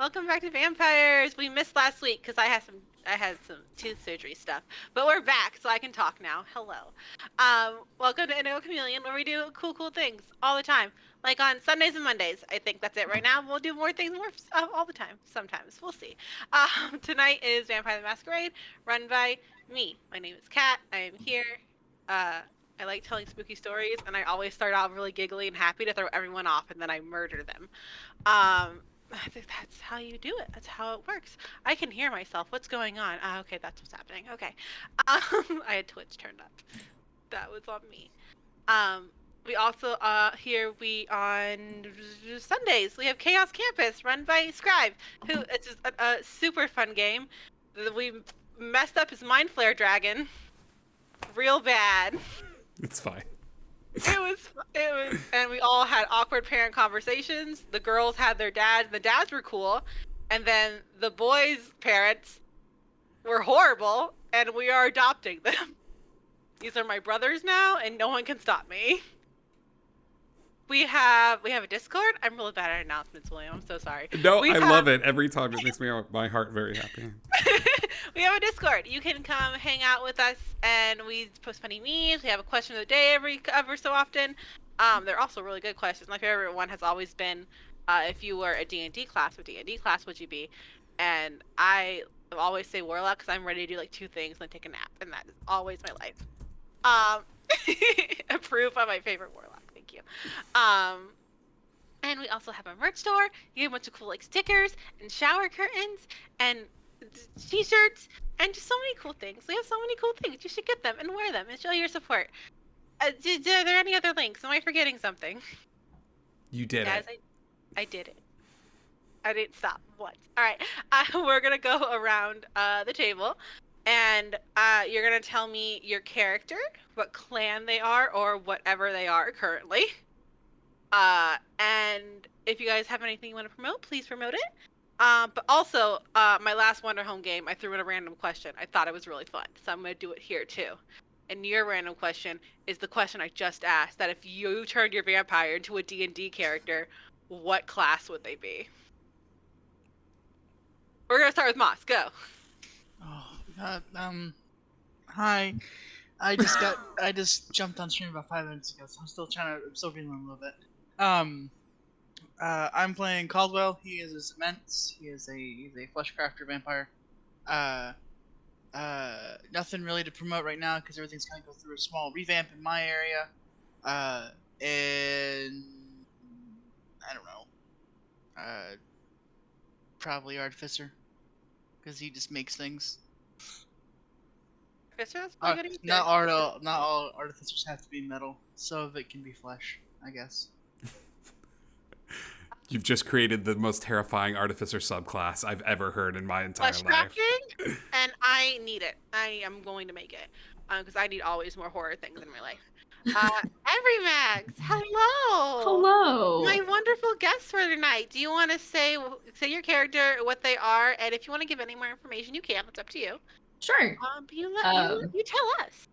Welcome back to Vampires. We missed last week because I had some tooth surgery stuff, but we're back, so I can talk now. Hello. Welcome to Indigo Chameleon, where we do cool things all the time, like on Sundays and Mondays. I think that's it right now. We'll do more things more all the time. Sometimes we'll see. Tonight is Vampire the Masquerade, run by me. My name is Kat. I am here. I like telling spooky stories, and I always start out really giggly and happy to throw everyone off, and then I murder them. I think that's how you do it. That's how it works. I can hear myself. What's going on? Okay, that's what's happening. Okay. I had Twitch turned up. That was on me. We also here we on Sundays we have Chaos Campus run by Scribe, who it's just a super fun game. We messed up his Mind Flare Dragon real bad. It's fine. It was, and we all had awkward parent conversations. The girls had their dads. The dads were cool, and then the boys' parents were horrible, and we are adopting them. These are my brothers now, and no one can stop me. We have a Discord. I'm really bad at announcements, William. I'm so sorry. No, I love it. Every time it makes my heart very happy. We have a Discord. You can come hang out with us, and we post funny memes. We have a question of the day ever so often. They're also really good questions. My favorite one has always been, if you were a D&D class, what D&D class would you be? And I always say Warlock because I'm ready to do like two things and take a nap, and that is always my life. Approved by my favorite Warlock. Thank you. And we also have a merch store. You get a bunch of cool like stickers and shower curtains and t-shirts and just so many cool things. We have so many cool things. You should get them and wear them and show your support. Are there any other links? Am I forgetting something? You did Yes, it. I did it. I didn't stop once. All right. We're going to go around the table. And you're going to tell me your character, what clan they are, or whatever they are currently. And if you guys have anything you want to promote, please promote it. But also, my last Wonder Home game, I threw in a random question. I thought it was really fun, so I'm going to do it here too. And your random question is the question I just asked, that if you turned your vampire into a D&D character, what class would they be? We're going to start with Moss. Go. Oh, God, hi. I just jumped on stream about 5 minutes ago, so I'm still trying to absorb in a little bit. I'm playing Caldwell. He is a cement. He's a fleshcrafter vampire. Nothing really to promote right now because everything's kind of go through a small revamp in my area. And I don't know. Probably Artificer, because he just makes things. Not all artificers have to be metal. Some of it can be flesh, I guess. You've just created the most terrifying artificer subclass I've ever heard in my entire life. Crafting, and I need it. I am going to make it because I need always more horror things in my life. Every Mags, hello. Hello. My wonderful guests for tonight. Do you want to say your character, what they are, and if you want to give any more information, you can. It's up to you. Sure. You tell us.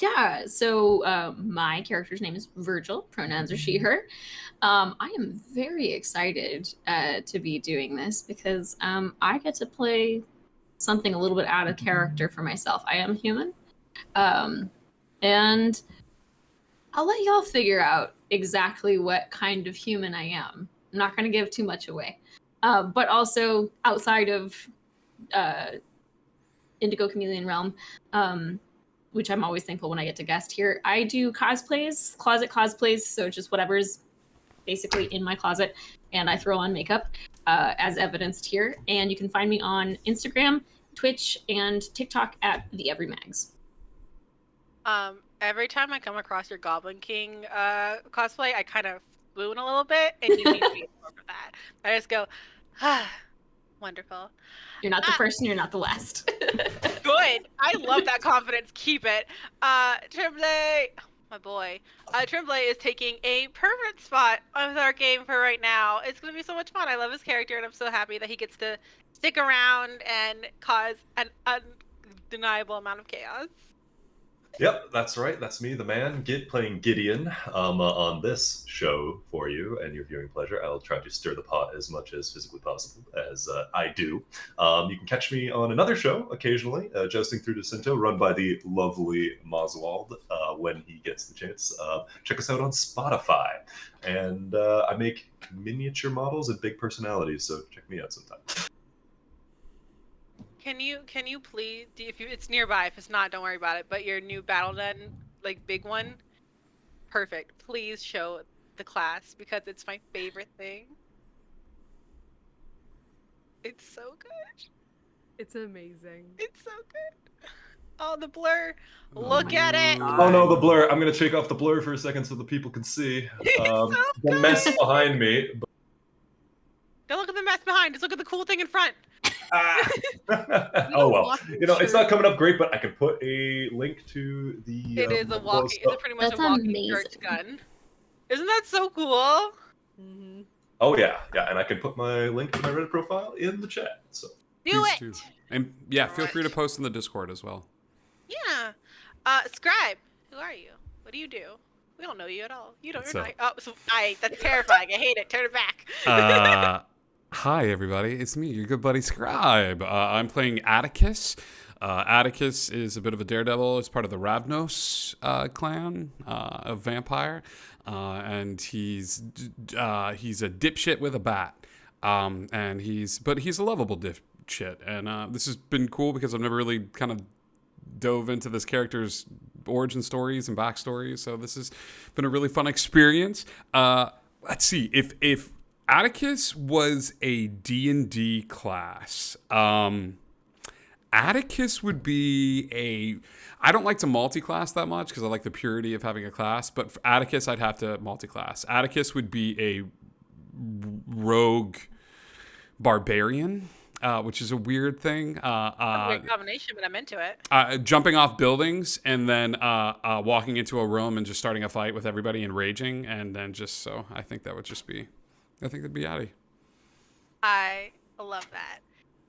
Yeah, so my character's name is Virgil. Pronouns are she, her. I am very excited to be doing this because I get to play something a little bit out of character for myself. I am human. And I'll let y'all figure out exactly what kind of human I am. I'm not going to give too much away. But also outside of Indigo Chameleon realm, which I'm always thankful when I get to guest here. I do cosplays, closet cosplays, so just whatever's basically in my closet, and I throw on makeup, as evidenced here. And you can find me on Instagram, Twitch, and TikTok at the Everymags. Every time I come across your Goblin King cosplay, I kind of swoon a little bit, and you need to be more for that. I just go, wonderful. You're not the first and you're not the last. Good. I love that confidence. Keep it. Tremblay, my boy. Tremblay is taking a permanent spot with our game for right now. It's going to be so much fun. I love his character, and I'm so happy that he gets to stick around and cause an undeniable amount of chaos. Yep, that's right. That's me, the man, playing Gideon on this show for you and your viewing pleasure. I'll try to stir the pot as much as physically possible, as I do. You can catch me on another show occasionally, Jousting Through Jacinto, run by the lovely Moswald when he gets the chance. Check us out on Spotify. And I make miniature models and big personalities, so check me out sometime. Can you please, if it's nearby, if it's not, don't worry about it, but your new Battle Den, like big one, perfect. Please show the class because it's my favorite thing. It's so good. It's amazing. It's so good. Oh, the blur. Oh Look at it. Oh no, the blur. I'm going to take off the blur for a second so the people can see So the mess behind me. Don't look at the mess behind. Just look at the cool thing in front. Oh well, it's not coming up great, but I can put a link to the. It is a walking. It's pretty much That's a walking amazing. George gun. Isn't that so cool? Mm-hmm. Oh yeah, and I can put my link to my Reddit profile in the chat. So Do Please it. do. And yeah, feel free to post in the Discord as well. Yeah. Scribe. Who are you? What do you do? We don't know you at all. You don't. What's You're up? not. Oh, that's terrifying. I hate it. Turn it back. Hi, everybody. It's me, your good buddy Scribe. I'm playing Atticus. Atticus is a bit of a daredevil. He's part of the Ravnos clan of vampire, and he's a dipshit with a bat. And he's a lovable dipshit. And this has been cool because I've never really kind of dove into this character's origin stories and backstories. So this has been a really fun experience. Let's see if Atticus was a D&D class. Atticus would be I don't like to multi-class that much because I like the purity of having a class, but for Atticus, I'd have to multi-class. Atticus would be a rogue barbarian, which is a weird thing. A weird combination, but I'm into it. Jumping off buildings and then walking into a room and just starting a fight with everybody and raging, and then I think that'd be Addie. I love that.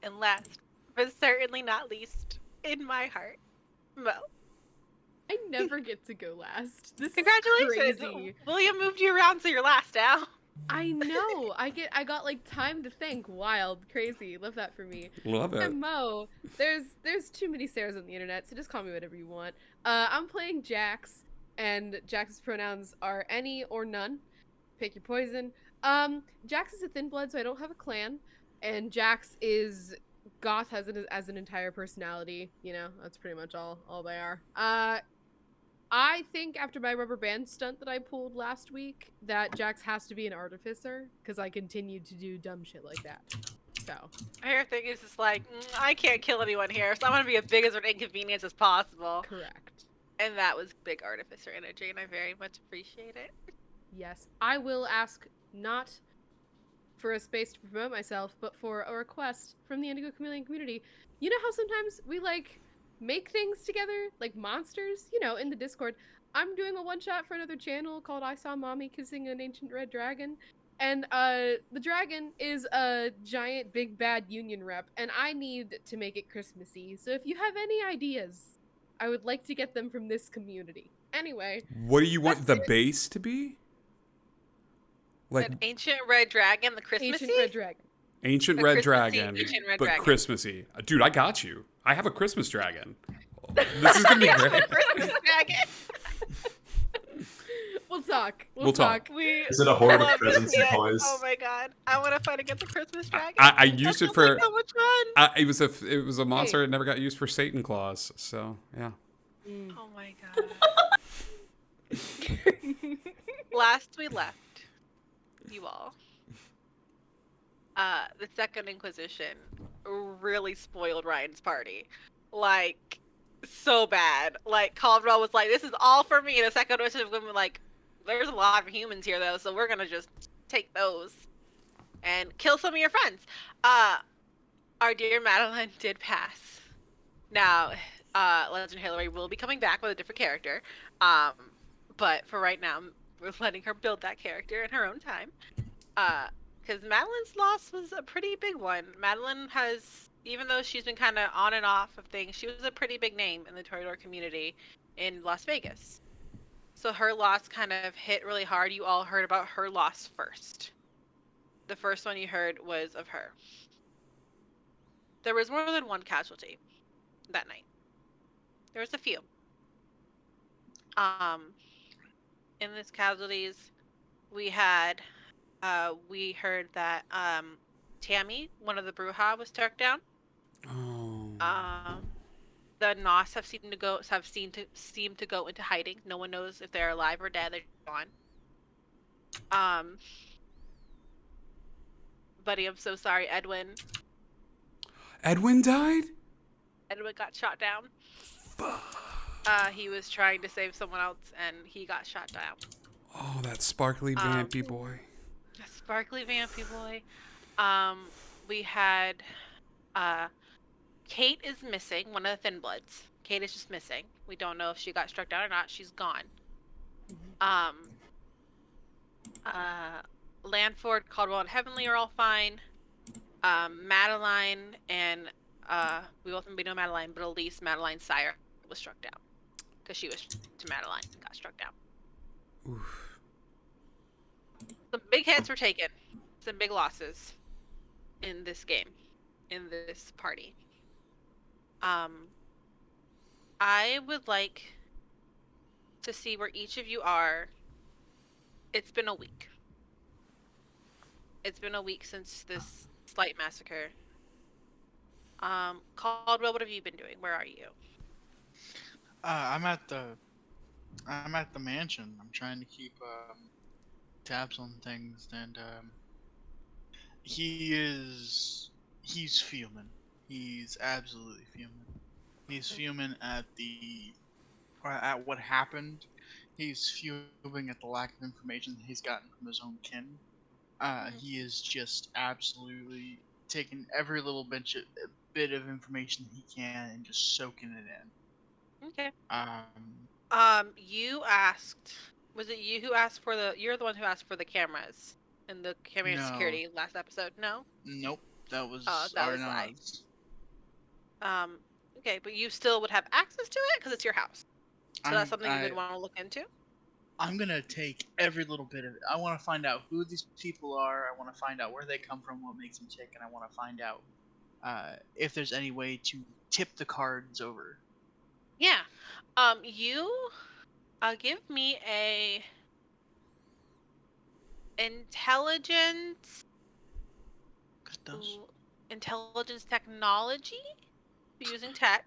And last, but certainly not least, in my heart, Mo. I never get to go last. This Congratulations! is crazy. William moved you around, so you're last now. I know. I got like time to think. Wild, crazy. Love that for me. Love it. I'm Mo. There's too many Sarahs on the internet, so just call me whatever you want. I'm playing Jax, and Jax's pronouns are any or none. Pick your poison. Jax is a thin blood, so I don't have a clan, and Jax is goth as an entire personality. That's pretty much all they are. I think after my rubber band stunt that I pulled last week, that Jax has to be an artificer because I continued to do dumb shit like that. So Her thing is just like, I can't kill anyone here, so I'm gonna be as big as an inconvenience as possible. correct. And that was big artificer energy, and I very much appreciate it. Yes, I will ask not for a space to promote myself, but for a request from the Indigo Chameleon community. You know how sometimes we make things together, like monsters, in the Discord. I'm doing a one-shot for another channel called I Saw Mommy Kissing an Ancient Red Dragon, and the dragon is a giant big bad union rep, and I need to make it Christmassy. So if you have any ideas, I would like to get them from this community. Anyway. What do you want that's the it. base to be? Like An ancient red dragon, the Christmassy? Ancient Red Dragon. Ancient The Red Christmassy Dragon, Ancient Red but Dragon. Christmassy. Dude, I got you. I have a Christmas dragon. This is gonna be great. Christmas dragon. We'll talk. We'll talk. Is it a horde of love presents this and yet. toys? Oh my god. I want to fight against the Christmas dragon. I used it That for. sounds like so much fun. It was a monster that never got used for Satan claws. So yeah. Oh my god. Last we left, you all, the Second Inquisition really spoiled Ryan's party. Like, so bad. Like, Caldwell was like, this is all for me. And the Second Inquisition women were like, there's a lot of humans here, though, so we're gonna just take those and kill some of your friends. Our dear Madeline did pass. Now, Legend Hillary will be coming back with a different character. But for right now, we're letting her build that character in her own time. Because Madeline's loss was a pretty big one. Madeline has even though she's been kind of on and off of things, she was a pretty big name in the Toreador community in Las Vegas. So her loss kind of hit really hard. You all heard about her loss first. The first one you heard was of her. There was more than one casualty that night. There was a few. In these casualties, we heard that Tammy, one of the Bruja, was struck down. Oh. The Nos seem to go into hiding. No one knows if they're alive or dead. They're gone. Buddy, I'm so sorry, Edwin. Edwin died? Edwin got shot down. He was trying to save someone else, and he got shot down. Oh, that sparkly vampy boy. A sparkly vampy boy. We had Kate is missing, one of the Thin Bloods. Kate is just missing. We don't know if she got struck down or not. She's gone. Lanford, Caldwell, and Heavenly are all fine. Madeline and we both know Madeline, but Elise, Madeline's sire, was struck down because she was to Madeline and got struck down. Oof. Some big hits were taken. Some big losses in this game, in this party. I would like to see where each of you are. It's been a week. It's been a week since this slight massacre. Caldwell, what have you been doing? Where are you? I'm at the mansion. I'm trying to keep tabs on things, and he's fuming. He's absolutely fuming. He's fuming at at what happened. He's fuming at the lack of information that he's gotten from his own kin. He is just absolutely taking every little bit of information he can and just soaking it in. Okay. Um, You asked. Was it you who asked for the? You're the one who asked for the cameras in the camera No. security last episode. No. Nope, that was That was I. Arnaz. Okay, but you still would have access to it because it's your house. So that's something you would I- want to look into. I'm gonna take every little bit of it. I want to find out who these people are. I want to find out where they come from, what makes them tick, and I want to find out if there's any way to tip the cards over. Yeah. You give me a intelligence Got those. intelligence technology using tech.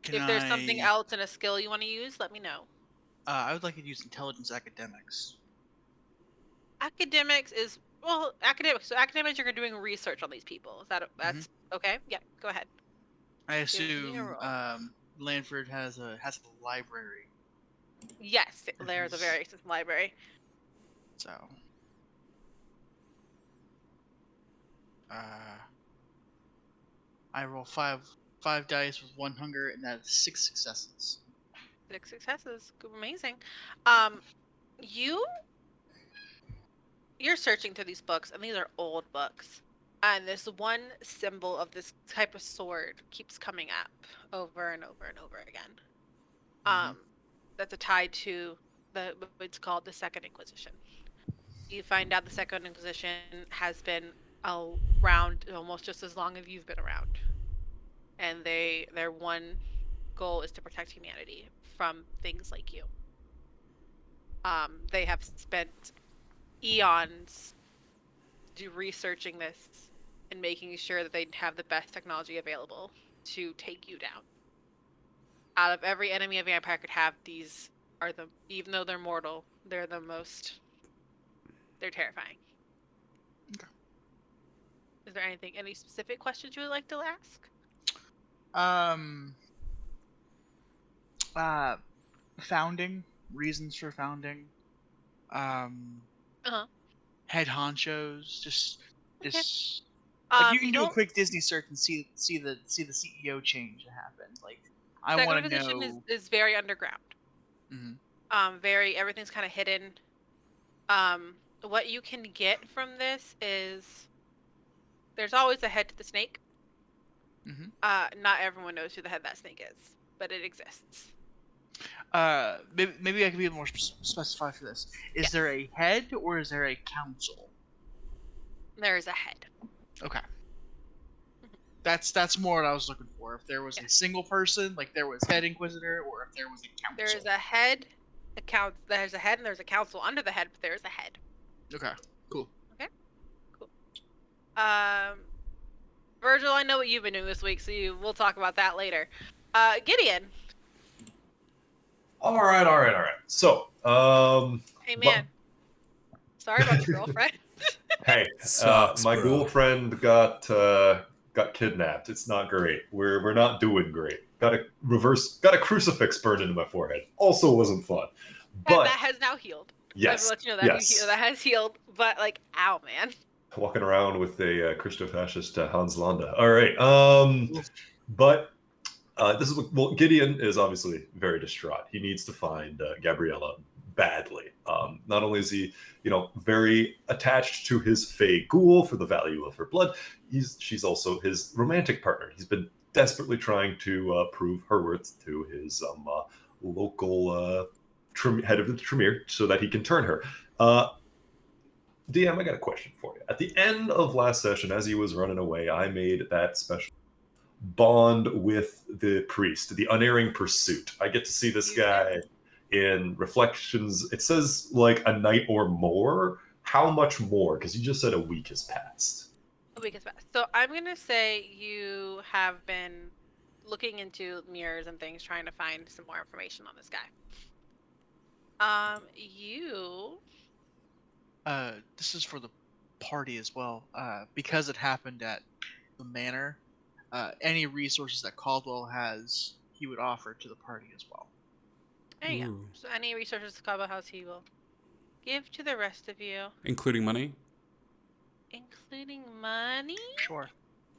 Can If there's something I- else and a skill you want to use, let me know. I would like to use intelligence academics. Academics is academics. So academics, you're doing research on these people. Is that that's okay? Yeah, go ahead. I Give me a assume roll. Lanford has a library, Yes, there's a very extensive library. so I roll five dice with one hunger, and that's 6 successes. 6 successes. Amazing. You're searching through these books, and these are old books. And this one symbol of this type of sword keeps coming up over and over and over again. That's tied to what's called the Second Inquisition. You find out the Second Inquisition has been around almost just as long as you've been around, and their one goal is to protect humanity from things like you. They have spent eons researching this and making sure that they have the best technology available to take you down. Out of every enemy a vampire could have, these are even though they're mortal, they're terrifying. Okay. Is there any specific questions you would like to ask? Founding, reasons for founding, head honchos, just like you can do a quick Disney search and see the CEO change that happened. Like I Second want to Inquisition know. is very underground. Everything's kind of hidden. What you can get from this is there's always a head to the snake. Not everyone knows who the head of that snake is, but it exists. Maybe I can be more specified for this. Is Yes. there a head or is there a council? There is a head. Okay. That's more what I was looking for. If there was a single person, like there was head inquisitor, or if there was a council. There is a head, there's a head, and there's a council under the head, but there is a head. Okay. Cool. Cool. Virgil, I know what you've been doing this week, so we'll talk about that later. Gideon. All right. So, Hey man. Sorry about your girlfriend. hey, Sucks, my bro. girlfriend got kidnapped. It's not great. We're not doing great. Got a crucifix burned into my forehead. Also wasn't fun. But that has now healed. yes, I'll let you know that that has healed, but like, ow, man. Walking around with a Christo-fascist Hans Landa. All right. But this is Gideon is obviously very distraught. He needs to find Gabriella badly. Not only is he, very attached to his Fey ghoul for the value of her blood, she's also his romantic partner. He's been desperately trying to prove her worth to his local head of the Tremere so that he can turn her. DM, I got a question for you. At the end of last session, as he was running away, I made that special bond with the priest, the unerring pursuit. I get to see this guy in reflections. It says like a night or more. How much more? Because you just said a week has passed. A week has passed. So I'm gonna say you have been looking into mirrors and things, trying to find some more information on this guy. This is for the party as well. Because it happened at the manor, any resources that Caldwell has, he would offer to the party as well. There you go. Ooh. So any resources Caldwell has, he will give to the rest of you, Including money? including money. Sure.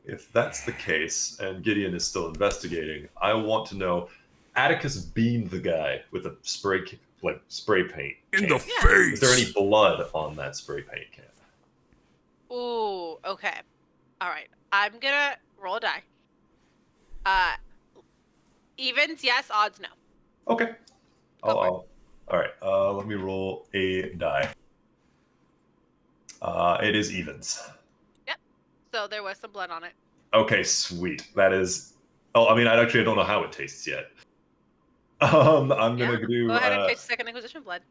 If that's the case, and Gideon is still investigating, I want to know, Atticus being the guy with a spray paint In can. the face! Is there any blood on that spray paint can? Ooh, okay. All right. I'm gonna roll a die. Evens, yes. Odds, no. Okay. Go for it. All right. Let me roll a die. It is evens. So there was some blood on it. Okay, sweet. That is. Oh, I mean, I don't know how it tastes yet. I'm gonna do. Go ahead and taste second Inquisition blood.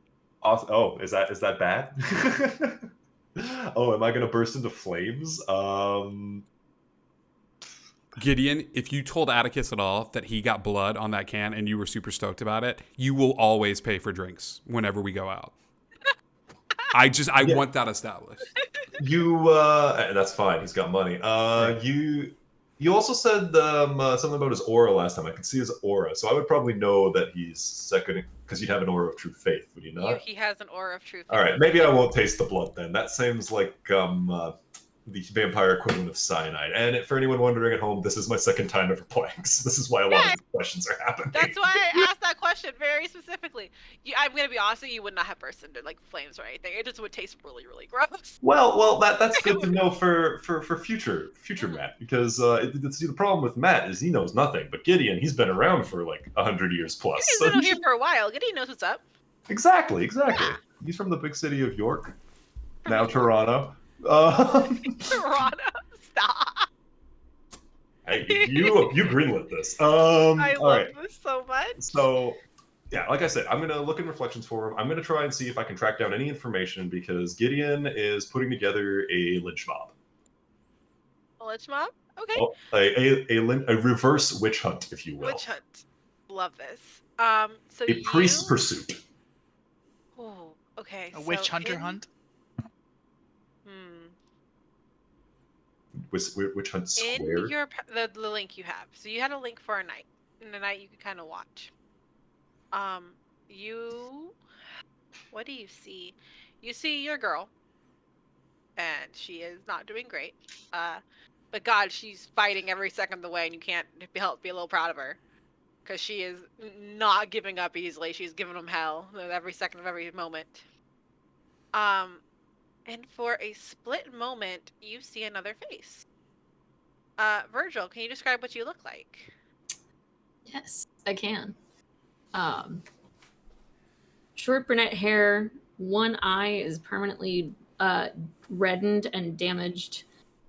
Oh, is that bad? Oh, am I gonna burst into flames? Gideon, if you told Atticus at all that he got blood on that can and you were super stoked about it, you will always pay for drinks whenever we go out. I want that established. And that's fine. He's got money. You also said something about his aura last time. I could see his aura, so I would probably know that he's second because you'd have an aura of true faith, would you not? He has an aura of truth. All right, maybe I won't taste the blood then. That seems like the vampire equivalent of cyanide. And for anyone wondering at home, this is my second time ever playing, so this is why a lot of these questions are happening. That's why I asked that question very specifically. I'm gonna be honest with you, would not have burst into like flames or anything. It just would taste really, really gross. Well, that's good to know for future Matt, because see, the problem with Matt is he knows nothing, but Gideon, he's been around for like 100 years plus. He's So been here for a while. Gideon knows what's up. Exactly. Yeah. He's from the big city of York, now Toronto. Toronto, stop. Hey, you greenlit this. I all love right. this so much. So, yeah, like I said, I'm gonna look in reflections for him. I'm gonna try and see if I can track down any information because Gideon is putting together a lynch mob. A lynch mob? Okay. Oh, a reverse witch hunt, if you will. Witch hunt. Love this. So A priest pursuit. Oh, okay. A witch hunter hunt? Witch hunt square. In your the link you have, so you had a link for a night. In a night you could kind of watch. What do you see? You see your girl, and she is not doing great. But God, she's fighting every second of the way, and you can't help be a little proud of her, because she is not giving up easily. She's giving them hell every second of every moment. And for a split moment, you see another face. Virgil, can you describe what you look like? Yes, I can. Short brunette hair. One eye is permanently reddened and damaged.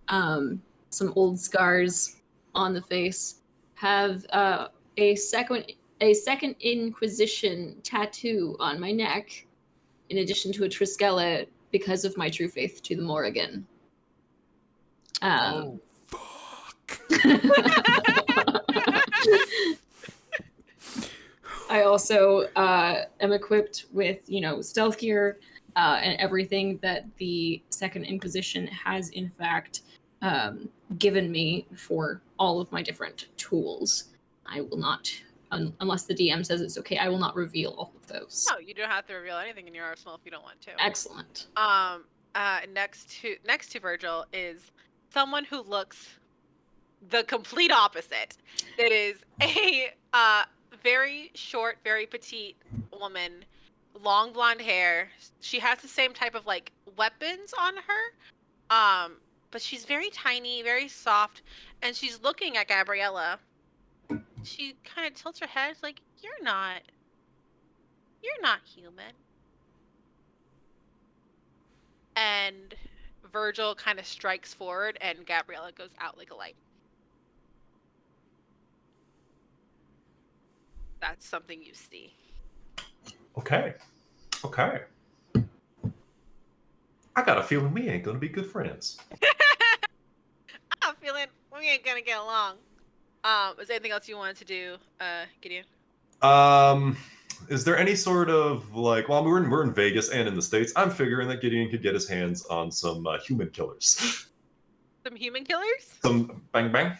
Some old scars on the face. Have a second Inquisition tattoo on my neck, in addition to a Triskela because of my true faith to the Morrigan. Oh, I also am equipped with, stealth gear and everything that the Second Inquisition has, in fact, given me for all of my different tools. I will not, unless the DM says it's okay, I will not reveal all of those. No, you don't have to reveal anything in your arsenal if you don't want to. Excellent. Next to Virgil is someone who looks the complete opposite. It is a very short, very petite woman, long blonde hair. She has the same type of like weapons on her, but she's very tiny, very soft, and she's looking at Gabriella. She kind of tilts her head, like, you're not human. And Virgil kind of strikes forward, and Gabriella goes out like a light. That's something you see. Okay. I got a feeling we ain't gonna be good friends. I'm feeling we ain't gonna get along. Is there anything else you wanted to do, Gideon? Is there any sort of like? Well, we're in Vegas and in the States. I'm figuring that Gideon could get his hands on some human killers. Some human killers? Some bang bang.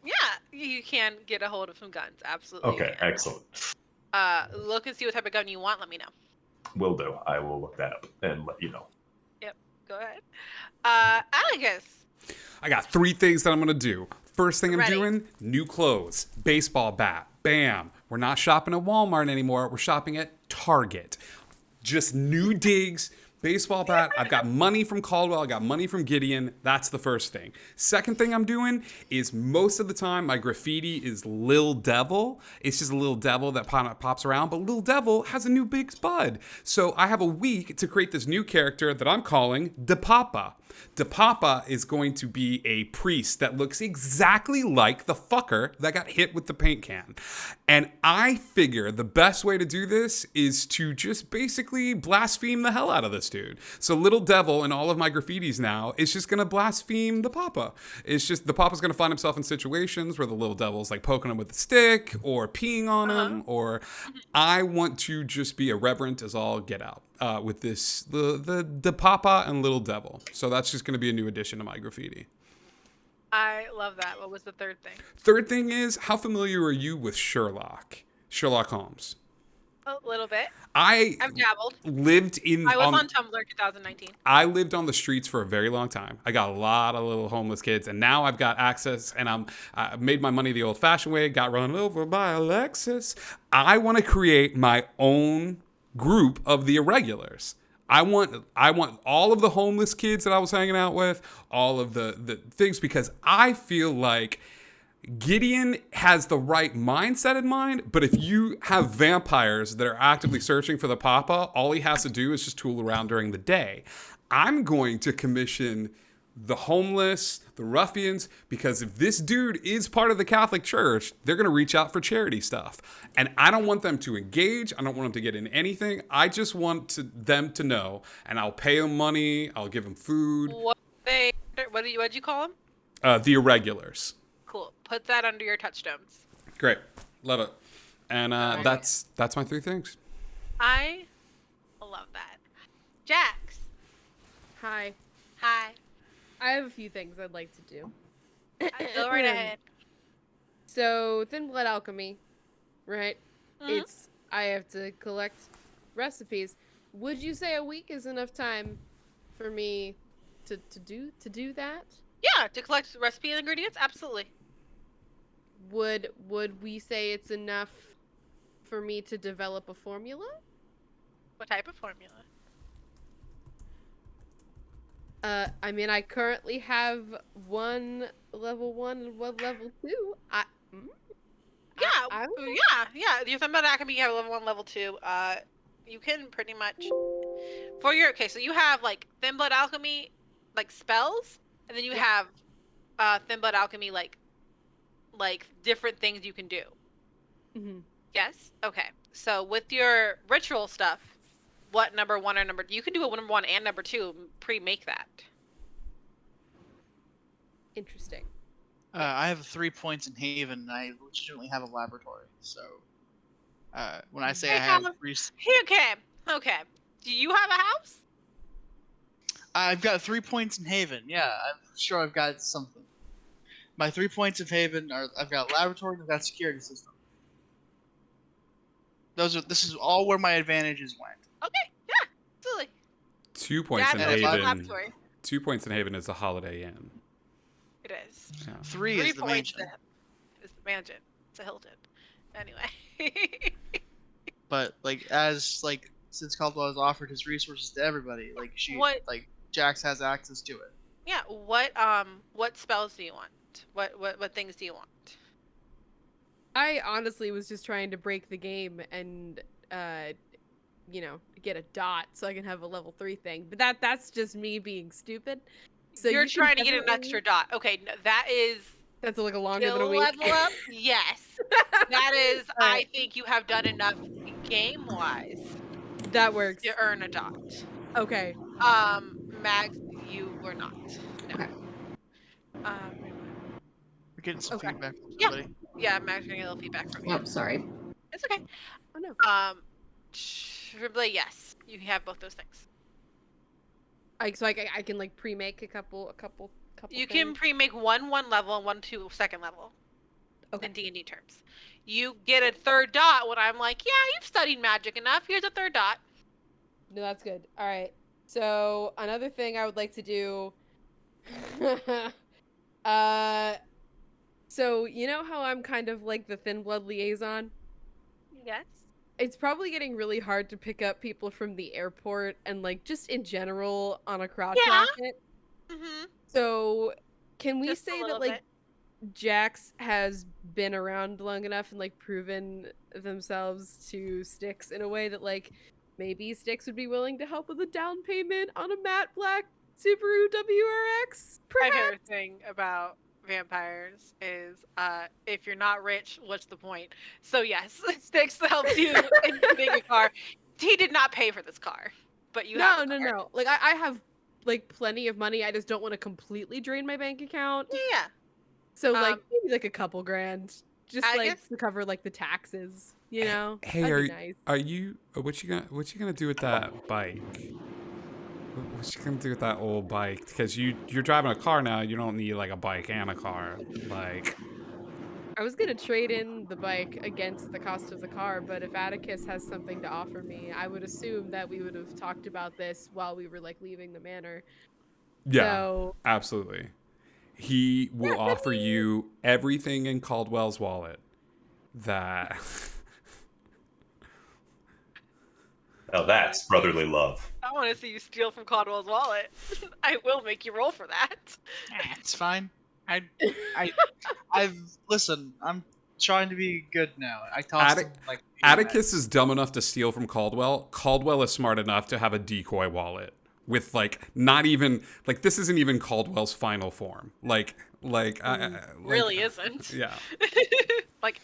Yeah, you can get a hold of some guns. Absolutely. Okay, you can. excellent. Look and see what type of gun you want. Let me know. Will do. I will look that up and let you know. Yep. Go ahead. Atticus. I got 3 things that I'm going to do. First thing I'm Ready. doing, new clothes. Baseball bat. Bam. We're not shopping at Walmart anymore. We're shopping at Target. Just new digs. Baseball bat. I've got money from Caldwell. I got money from Gideon. That's the first thing. Second thing I'm doing is most of the time my graffiti is Lil Devil. It's just a little devil that pops around, but Lil Devil has a new big bud. So I have a week to create this new character that I'm calling De Papa. De Papa is going to be a priest that looks exactly like the fucker that got hit with the paint can. And I figure the best way to do this is to just basically blaspheme the hell out of this dude. So Little Devil in all of my graffitis now is just going to blaspheme the Papa. It's just the Papa's going to find himself in situations where the Little Devil's like poking him with a stick or peeing on him, or I want to just be irreverent as all get out. With this, the Papa and Little Devil. So that's just going to be a new addition to my graffiti. I love that. What was the third thing? Third thing is, how familiar are you with Sherlock Holmes? A little bit. I've dabbled. lived in. I was on Tumblr 2019. I lived on the streets for a very long time. I got a lot of little homeless kids, and now I've got access, and I made my money the old-fashioned way. Got run over by a Lexus. I want to create my own group of the irregulars. I want all of the homeless kids that I was hanging out with, all of the things, because I feel like Gideon has the right mindset in mind, but if you have vampires that are actively searching for the Papa, all he has to do is just tool around during the day. I'm going to commission the homeless, the ruffians, because if this dude is part of the Catholic Church, they're going to reach out for charity stuff. And I don't want them to engage. I don't want them to get in anything. I just want them to know, and I'll pay them money. I'll give them food. What'd you call them? The irregulars. Cool. Put that under your touchstones. Great. Love it. And that's my 3 things. I love that. Jax. Hi. Hi. I have a few things I'd like to do. Go right ahead. So, Thin Blood Alchemy, right? Mhm. I have to collect recipes. Would you say a week is enough time for me to do that? Yeah, to collect recipe and ingredients, absolutely. Would we say it's enough for me to develop a formula? What type of formula? I mean, I currently have one level 1 and one level 2. Yeah, I yeah. You're talking about alchemy. You have level 1, level 2. You can pretty much for your so you have like thin blood alchemy, like spells, and then you Yeah. have thin blood alchemy like different things you can do. Mhm. Yes. Okay. So with your ritual stuff, what number 1 or number you can do a number 1 and number 2 pre-make that. Interesting. I have 3 points in Haven, and I legitimately have a laboratory. So when I say I have Okay. Okay. Do you have a house? I've got 3 points in Haven. Yeah, I'm sure I've got something. My 3 points of Haven are I've got laboratory and I've got security system. This is all where my advantages went. Okay. Yeah. Absolutely. 2 Yeah. points in And if I- Haven. Laboratory. 2 points in Haven is the Holiday Inn. It is. Yeah. 3 3 is the points mansion. is the mansion. It's a Hilton. Anyway. But since Caldwell has offered his resources to everybody, What- Jax has access to it. Yeah. What spells do you want? What things do you want? I honestly was just trying to break the game and get a dot so I can have a level 3 thing. But that's just me being stupid. So You're you can trying to get an definitely- extra dot. Okay, that is That's like a longer than a skill week. level up. Yes. That is I Alright. think you have done enough game wise That works. to earn a dot. Okay. Max, you were not. No. Okay. We're getting some Okay. feedback from Yeah. somebody. Yeah, Max, getting a little feedback from you. Oh, sorry. It's okay. Oh no. Triply, yes, you can have both those things. I can like pre-make a couple You things. can pre-make one level and 1 2 second level. Okay. In D&D terms. You get a third dot when I'm like, yeah, you've studied magic enough. Here's a third dot. No, that's good. All right. So another thing I would like to do. So you know how I'm kind of like the thin blood liaison? Yes. It's probably getting really hard to pick up people from the airport and like just in general on a crotch Yeah. rocket. Mm-hmm. So can we Just a say that little like bit. Jax has been around long enough and like proven themselves to Styx in a way that like maybe Styx would be willing to help with a down payment on a matte black Subaru WRX? My Perhaps. favorite thing about vampires is if you're not rich, what's the point? So yes, Styx helps you in getting a car. He did not pay for this car, but you have a car. No. Like I have like plenty of money. I just don't want to completely drain my bank account. Yeah. So like maybe like a couple grand, just I like guess- to cover like the taxes. You know, Hey, that'd be nice. are you? What you gonna do with that bike? What you gonna do with that old bike? Because you're driving a car now. You don't need like a bike and a car. Like, I was gonna trade in the bike against the cost of the car, but if Atticus has something to offer me, I would assume that we would have talked about this while we were like leaving the manor. yeah, So absolutely. He will offer you everything in Caldwell's wallet. That. Now that's brotherly love. I want to see you steal from Caldwell's wallet. I will make you roll for that. It's fine. Listen. I'm trying to be good now. I tossed him like Atticus is dumb enough to steal from Caldwell. Caldwell is smart enough to have a decoy wallet with like not even like this isn't even Caldwell's final form. Really isn't. Yeah. Like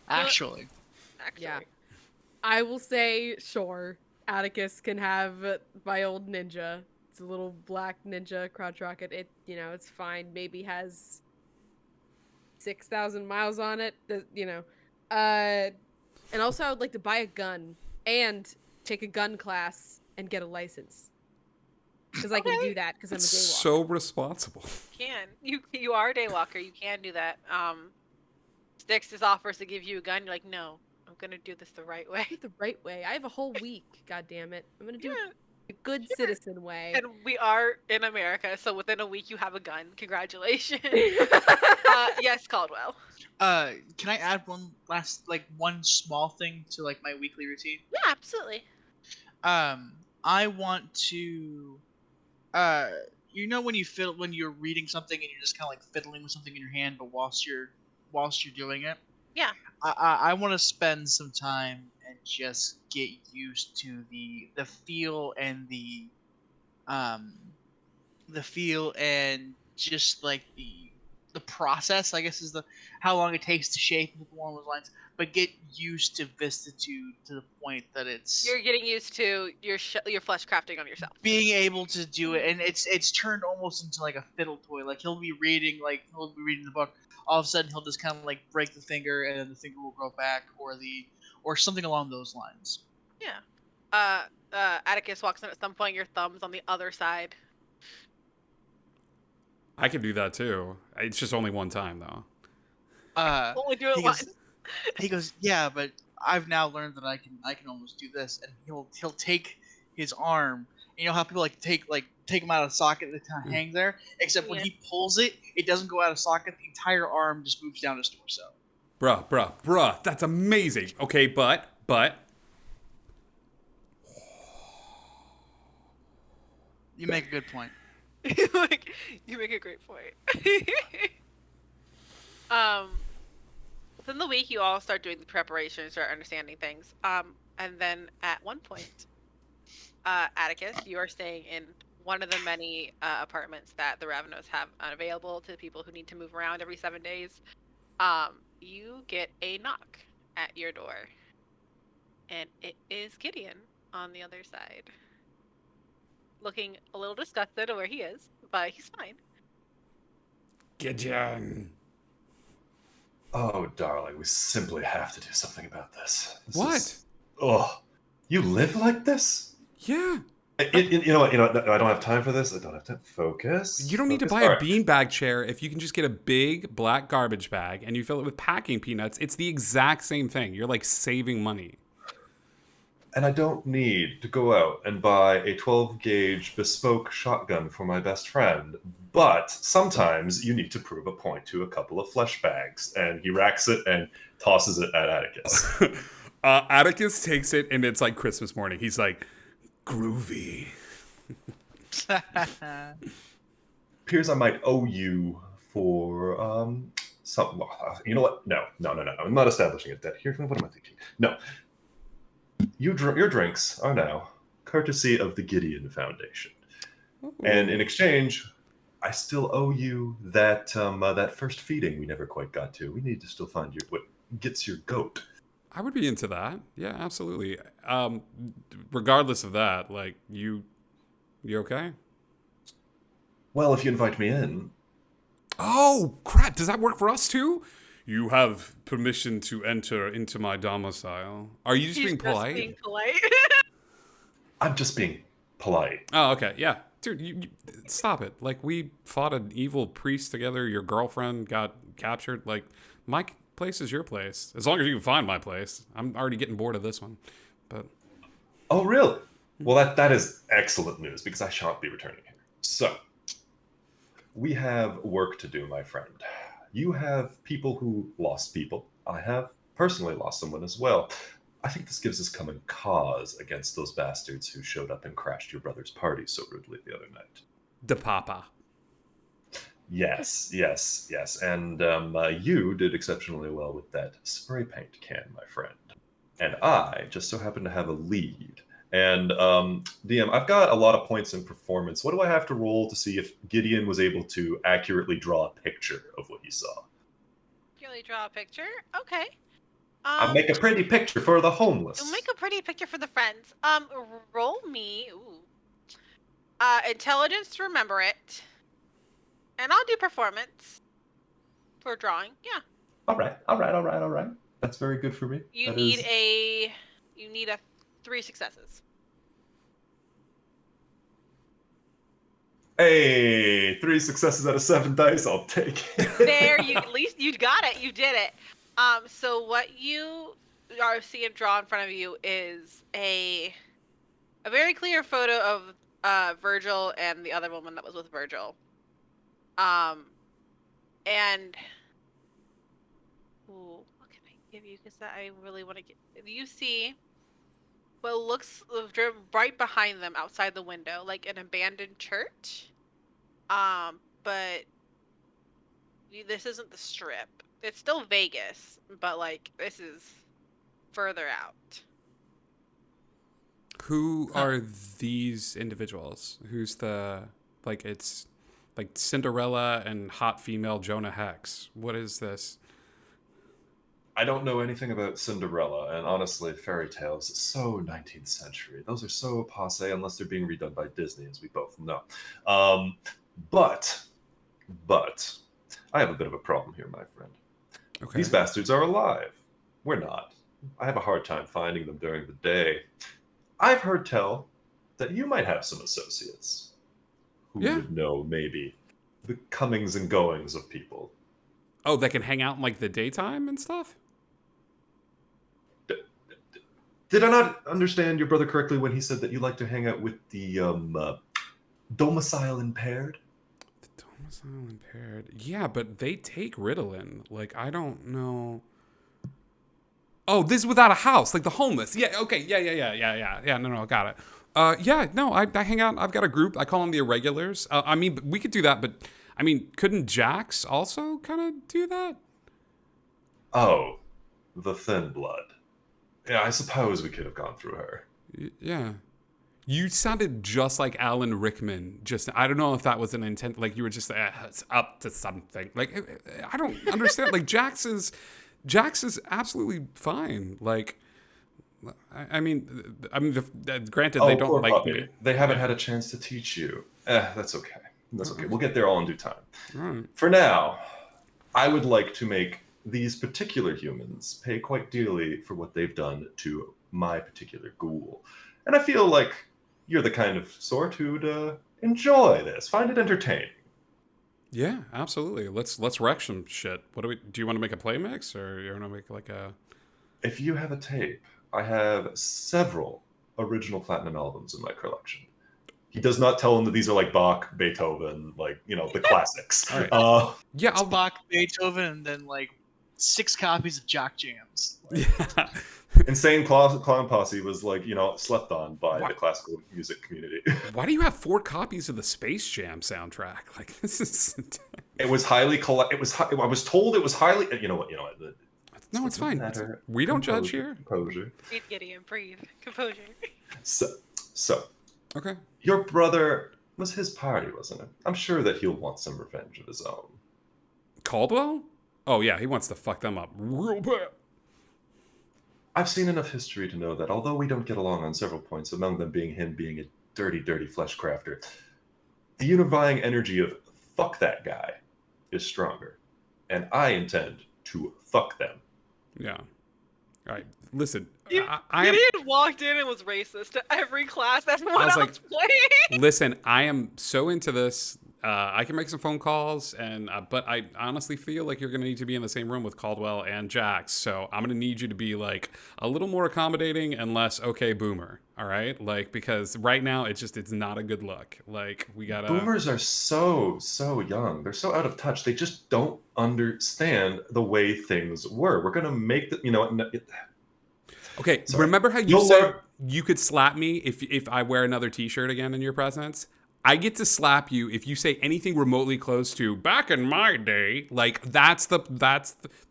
Actually. yeah, I will say sure. Atticus can have my old ninja. It's a little black ninja crotch rocket. It's fine. Maybe has 6,000 miles on it. And also I would like to buy a gun and take a gun class and get a license. Because I can do that because I'm a It's daywalker. so responsible. you are a daywalker. You can do that. Styx just offers to give you a gun. You're like, no, I'm gonna do this the right way. Do it the right way. I have a whole week. God damn it! I'm gonna do Yeah. it a good citizen way. And we are in America, so within a week you have a gun. Congratulations. Yes, Caldwell. Can I add one small thing to like my weekly routine? Yeah, absolutely. I want to you know when when you're reading something and you're just kind of like fiddling with something in your hand, but whilst you're doing it, Yeah. I want to spend some time and just get used to the feel and um the feel and just like the process, I guess, is the how long it takes to shape and along those lines, but get used to Vistitude to the point that it's You're getting used to your flesh crafting on yourself. being able to do it, and it's turned almost into like a fiddle toy. Like he'll be reading the book, all of a sudden he'll just kind of like break the finger, and then the finger will grow back, or something along those lines. Yeah. Atticus walks in at some point. Your thumb's on the other side. I could do that too. It's just only one time though. Only do it He once. goes, yeah, but I've now learned that I can almost do this, and he'll take his arm. And you know how people take him out of the socket and it kind of hang there, except when Yeah. he pulls it, it doesn't go out of socket. The entire arm just moves down his torso. Bruh, that's amazing. Okay, but You make a good point. Like, you make a great point. Within the week, you all start doing the preparation, start understanding things. And then at one point, Atticus, you are staying in one of the many apartments that the Ravenos have available to people who need to move around every 7 days. You get a knock at your door, and it is Gideon on the other side, looking a little disgusted at where he is, but he's fine. Gideon. Oh, darling, we simply have to do something about this. What? Oh, you live like this? Yeah. You know what? I don't have time for this. I don't have time. Focus. You don't need to Focus. buy a All right. beanbag chair if you can just get a big black garbage bag and you fill it with packing peanuts. It's the exact same thing. You're like saving money. And I don't need to go out and buy a 12-gauge bespoke shotgun for my best friend. But sometimes you need to prove a point to a couple of flesh bags. And he racks it and tosses it at Atticus. Atticus takes it and it's like Christmas morning. He's like, groovy. Appears I might owe you for something. You know what? No. I'm not establishing a debt here. What am I thinking? No. Your drinks are now courtesy of the Gideon Foundation, and in exchange, I still owe you that that first feeding we never quite got to. We need to still find what gets your goat. I would be into that. Yeah, absolutely. Regardless of that, like you okay? Well, if you invite me in. Oh, crap. Does that work for us too? You have permission to enter into my domicile. Are you just He's being polite? Being polite. I'm just being polite. Oh, okay. Yeah. Dude, you stop it. Like, we fought an evil priest together. Your girlfriend got captured. Like, my place is your place. As long as you can find my place. I'm already getting bored of this one. But Oh, really? Well, that is excellent news because I shan't be returning here. So, we have work to do, my friend. You have people who lost people. I have personally lost someone as well. I think this gives us common cause against those bastards who showed up and crashed your brother's party so rudely the other night. the papa. Yes. And you did exceptionally well with that spray paint can, my friend. And I just so happen to have a lead. And DM, I've got a lot of points in performance. What do I have to roll to see if Gideon was able to accurately draw a picture of what he saw? Really draw a picture. Okay. I make a pretty picture for the homeless. Make a pretty picture for the friends. Roll me. Intelligence to remember it, and I'll do performance for drawing. Yeah. All right. That's very good for me. You need a 3 successes. Hey, 3 successes out of 7 dice. I'll take it. There, at least you got it. You did it. So what you are seeing draw in front of you is a very clear photo of Virgil and the other woman that was with Virgil. And what can I give you? Because I really want to get. You see what looks right behind them outside the window, like an abandoned church. But this isn't the Strip. It's still Vegas, but like this is further out. Who are these individuals? Who's the like? It's like Cinderella and hot female Jonah Hex. What is this? I don't know anything about Cinderella, and honestly, fairy tales so 19th century. Those are so passe unless they're being redone by Disney, as we both know. Um, but, but, I have a bit of a problem here, my friend. Okay. These bastards are alive. We're not. I have a hard time finding them during the day. I've heard tell that you might have some associates who Yeah. would know maybe the comings and goings of people. Oh, they can hang out in like the daytime and stuff? Did I not understand your brother correctly when he said that you like to hang out with the domicile impaired? The domicile impaired. Yeah, but they take Ritalin. Like, I don't know. Oh, this is without a house, like the homeless. Yeah, okay. Yeah, no, got it. Yeah, no, I hang out. I've got a group. I call them the Irregulars. I mean, we could do that, but I mean, couldn't Jax also kind of do that? Oh, the thin blood. Yeah, I suppose we could have gone through her. Yeah. You sounded just like Alan Rickman. Just, I don't know if that was an intent. Like you were just it's up to something. Like I don't understand. Like Jax is absolutely fine. Like, I mean, granted they don't poor like puppy. me. They haven't had a chance to teach you. That's okay. That's okay. We'll get there all in due time. Right. For now, I would like to make these particular humans pay quite dearly for what they've done to my particular ghoul. And I feel like you're the kind of sort who'd enjoy this, find it entertaining. Yeah, absolutely. Let's wreck some shit. What do you want to make a play mix, or you want to make like a? If you have a tape, I have several original platinum albums in my collection. He does not tell them that these are like Bach, Beethoven, like, the classics. All right. Yeah, I'll Bach, Beethoven, and then like 6 copies of Jock Jams. Yeah. Insane Clown Posse was like, slept on by What? the classical music community. Why do you have 4 copies of the Space Jam soundtrack? Like this is. It was highly I was told it was highly. You know what? No, it's fine. We don't judge here. Composure. Breathe, Gideon, breathe. Composure. So, Okay. your brother was his party, wasn't it? I'm sure that he'll want some revenge of his own. Caldwell? Oh yeah, he wants to fuck them up real bad. I've seen enough history to know that although we don't get along on several points, among them being him being a dirty flesh crafter, the unifying energy of fuck that guy is stronger. And I intend to fuck them. Yeah. All right. Listen, Gideon walked in and was racist to every class everyone was else like, played. listen, I am so into this. I can make some phone calls, but I honestly feel like you're going to need to be in the same room with Caldwell and Jax. So I'm going to need you to be like a little more accommodating and less okay boomer. All right, like because right now it's not a good look. Like we gotta. Boomers are so young. They're so out of touch. They just don't understand the way things were. We're gonna make the Okay, Sorry. remember how you said you could slap me if I wear another T-shirt again in your presence? I get to slap you if you say anything remotely close to back in my day. Like that's the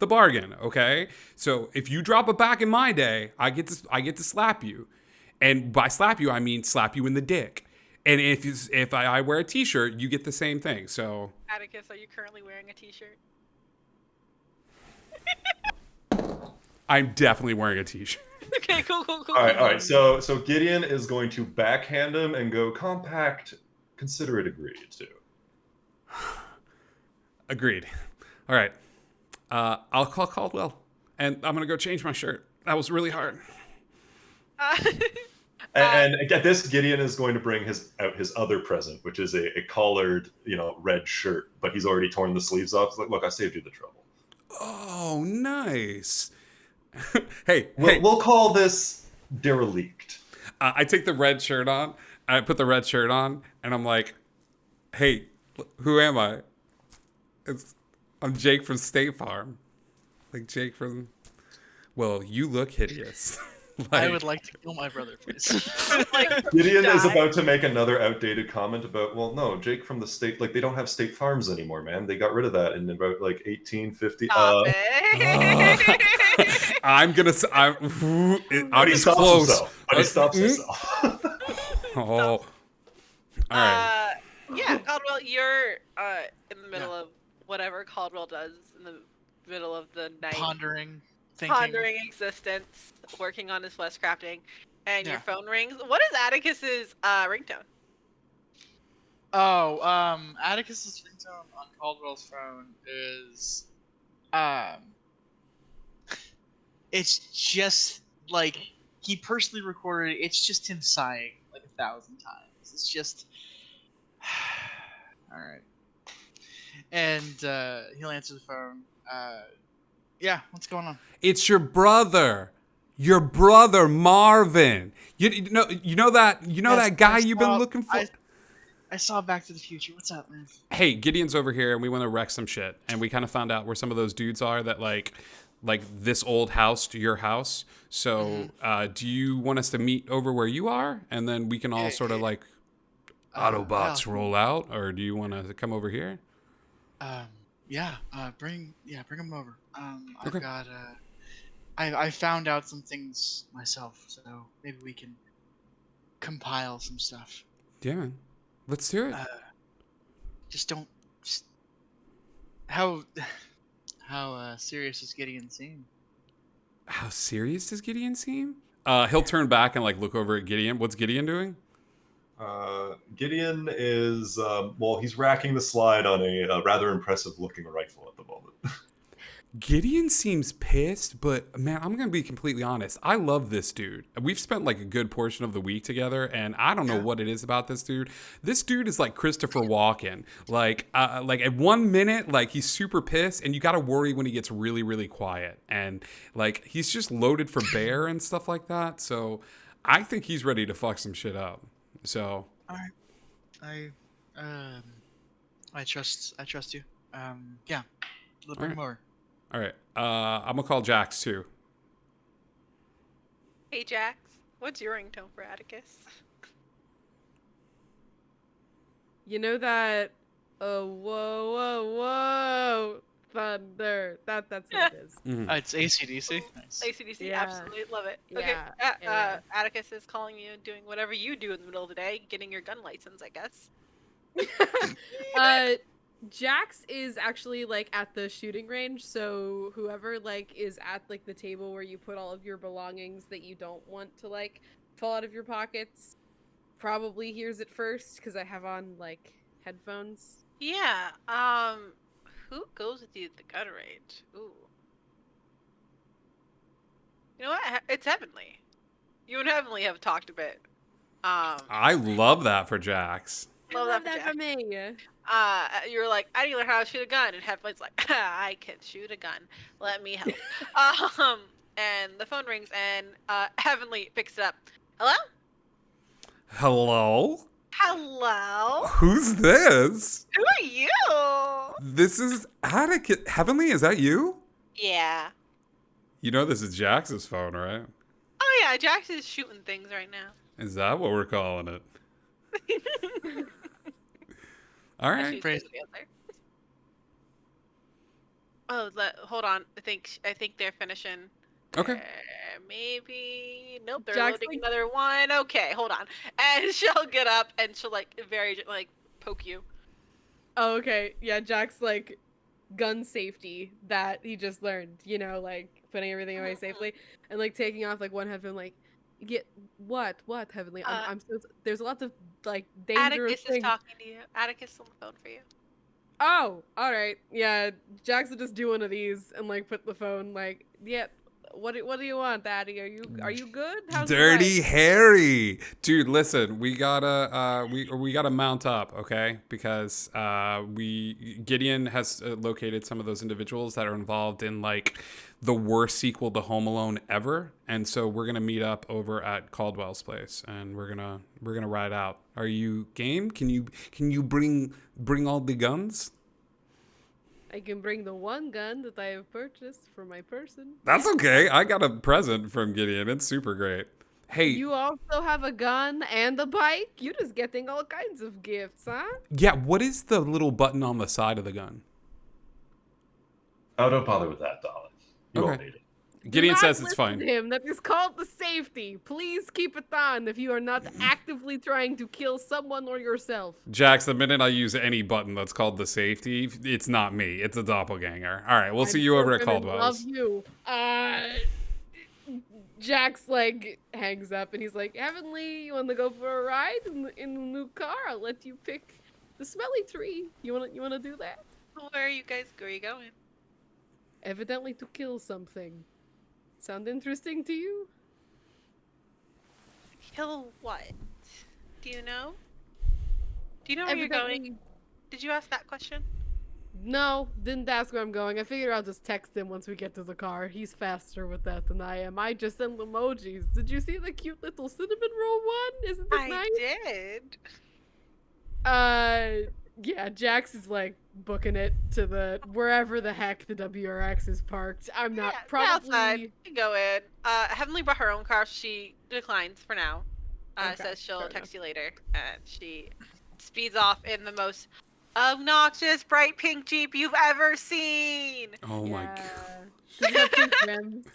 bargain, okay? So if you drop a back in my day, I get to slap you, and by slap you I mean slap you in the dick. And if I wear a T-shirt, you get the same thing. So Atticus, are you currently wearing a T-shirt? I'm definitely wearing a T-shirt. Okay, cool. All right. So Gideon is going to backhand him and go compact. Consider it agreed to. Agreed. All right. I'll call Caldwell, and I'm gonna go change my shirt. That was really hard. And at this, Gideon is going to bring out his other present, which is a collared, red shirt, but he's already torn the sleeves off. He's like, look, I saved you the trouble. Oh, nice. Hey, we'll call this derelict. I take the red shirt on. I put the red shirt on, and I'm like, hey, who am I? I'm Jake from State Farm. Like Jake from... Well, you look hideous. I would like to kill my brother, please. Like, Gideon is die. about to make another outdated comment about, well, no, Jake from the state, like, they don't have state farms anymore, man. They got rid of that in about, like, 1850. Stop it. I'm gonna. I But he was stops close. himself. But he stops himself. Oh, all right. Yeah, Caldwell, you're in the middle of whatever Caldwell does in the middle of the night. Pondering, thinking. Pondering existence, working on his flesh crafting, and your Yeah. phone rings. What is Atticus's ringtone? Oh, Atticus's ringtone on Caldwell's phone is, it's just like he personally recorded it. It's just him sighing like 1,000 times. It's just, all right. And he'll answer the phone. Yeah, what's going on? It's your brother. Your brother Marvin. You know that Yes, guy I you've been saw- looking for. I saw Back to the Future. What's up, man? Hey, Gideon's over here, and we want to wreck some shit. And we kind of found out where some of those dudes are that like this old house to your house. So, do you want us to meet over where you are, and then we can all sort of like Autobots roll out, or do you want to come over here? Bring him over. Okay. I've got I found out some things myself, so maybe we can compile some stuff. Yeah, man. Let's do it. Just don't. How serious is Gideon seem? How serious does Gideon seem? He'll turn back and like look over at Gideon. What's Gideon doing? Gideon is, he's racking the slide on a rather impressive looking rifle at the moment. Gideon seems pissed, but man, I'm gonna be completely honest. I love this dude. We've spent like a good portion of the week together, and I don't know what it is about this dude. This dude is like Christopher Walken. Like at 1 minute, like he's super pissed, and you gotta worry when he gets really, really quiet. And like he's just loaded for bear and stuff like that. So I think he's ready to fuck some shit up. So All right. I trust you. Yeah. Bring him over. all right, I'm gonna call Jax too. Hey Jax, what's your ringtone for Atticus? You know that whoa whoa whoa thunder. That's what it is. Mhm. It's AC/DC. Nice. ACDC, Yeah. absolutely love it. Okay, Yeah. Atticus is calling you, doing whatever you do in the middle of the day, getting your gun license, I guess. Jax is actually like at the shooting range, so whoever like is at like the table where you put all of your belongings that you don't want to like fall out of your pockets probably hears it first because I have on like headphones. Yeah, who goes with you at the gun range? Ooh. You know what? It's Heavenly. You and Heavenly have talked a bit. I love that for Jax. Love I love that that for for me. You were like, I need to learn how to shoot a gun, and Heavenly's like, I can shoot a gun. Let me help. And the phone rings, and Heavenly picks it up. Hello? Hello? Hello? Who's this? Who are you? This is Atticus. Heavenly, is that you? Yeah. You know this is Jax's phone, right? Oh yeah, Jax is shooting things right now. Is that what we're calling it? All right. She's Praise- the answer. Oh, hold on. I think they're finishing. Okay. Maybe nope. They're Jax, loading like- another one. Okay, hold on. And she'll get up and she'll like very like poke you. Oh, okay. Yeah, Jax like gun safety that he just learned, you know, like putting everything away safely and like taking off like one headphone like get what Heavenly? I'm so there's lots of like dangerous Atticus is things. talking to you. Atticus on the phone for you. Oh, all right. Yeah, Jax will just do one of these and like put the phone like, yeah. What do you want, Daddy? Are you good? How's the Dirty life? Harry, dude. Listen, we gotta we gotta mount up, okay? Because Gideon has located some of those individuals that are involved in like the worst sequel to Home Alone ever, and so we're gonna meet up over at Caldwell's place, and we're gonna ride out. Are you game? Can you bring all the guns? I can bring the one gun that I have purchased for my person. That's okay. I got a present from Gideon. It's super great. Hey, You also have a gun and a bike? You're just getting all kinds of gifts, huh? yeah, what is the little button on the side of the gun? Oh, don't bother with that, darling. You won't Okay. need it. Do Gideon not says it's listen fine. to him. That is called the safety. Please keep it on if you are not actively trying to kill someone or yourself. Jax, the minute I use any button that's called the safety, it's not me. It's a doppelganger. All right, we'll see I'm you sure over at women love Caldwell's. you. Jax like hangs up and he's like, Heavenly, you want to go for a ride in the new car? I'll let you pick the smelly tree. You wanna do that? Where are you going? Evidently to kill something. Sound interesting to you? Kill what? Do you know? Do you know where you're going? Evidently. Did you ask that question? No, didn't ask where I'm going. I figured I'll just text him once we get to the car. He's faster with that than I am. I just send emojis. Did you see the cute little cinnamon roll one? Isn't it I nice? did. Yeah, Jax is like booking it to the wherever the heck the WRX is parked. I'm not Yeah, probably outside. You can go in. Heavenly brought her own car. She declines for now. Okay, Says she'll fair text you later. And she speeds off in the most obnoxious bright pink Jeep you've ever seen. Oh my yeah. god. Does it have pink rims?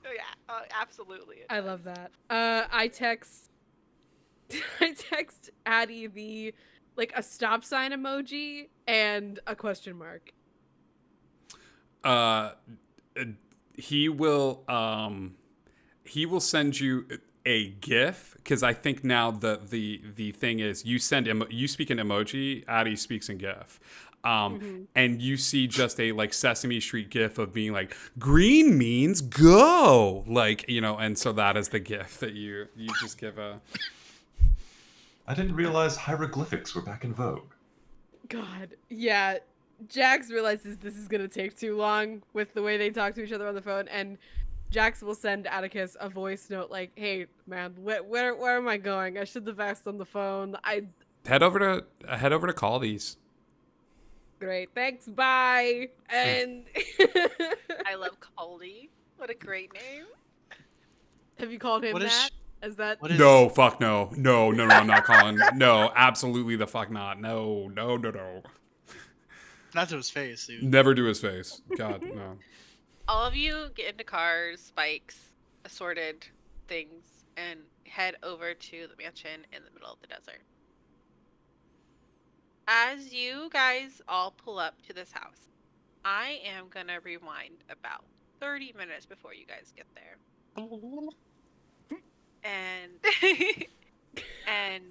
Oh yeah, absolutely. I love that. I text Addie the like a stop sign emoji and a question mark. Uh, he will send you a GIF because I think now the thing is you speak in emoji, Addie speaks in GIF. And you see just a like Sesame Street GIF of being like green means go, like, you know, and so that is the GIF that you just give a. I didn't realize hieroglyphics were back in vogue. God, yeah. Jax realizes this is gonna take too long with the way they talk to each other on the phone, and Jax will send Atticus a voice note like, "Hey, man, where am I going? I should have asked on the phone. Head over to Caldy's. Great, thanks, bye." And I love Caldy. What a great name. have you called him What that? is? As that? What is? No, fuck no. No, not Colin. No, absolutely the fuck not. No. Not to his face, dude. Never do his face. God, no. All of you get into cars, bikes, assorted things, and head over to the mansion in the middle of the desert. As you guys all pull up to this house, I am gonna rewind about 30 minutes before you guys get there. And and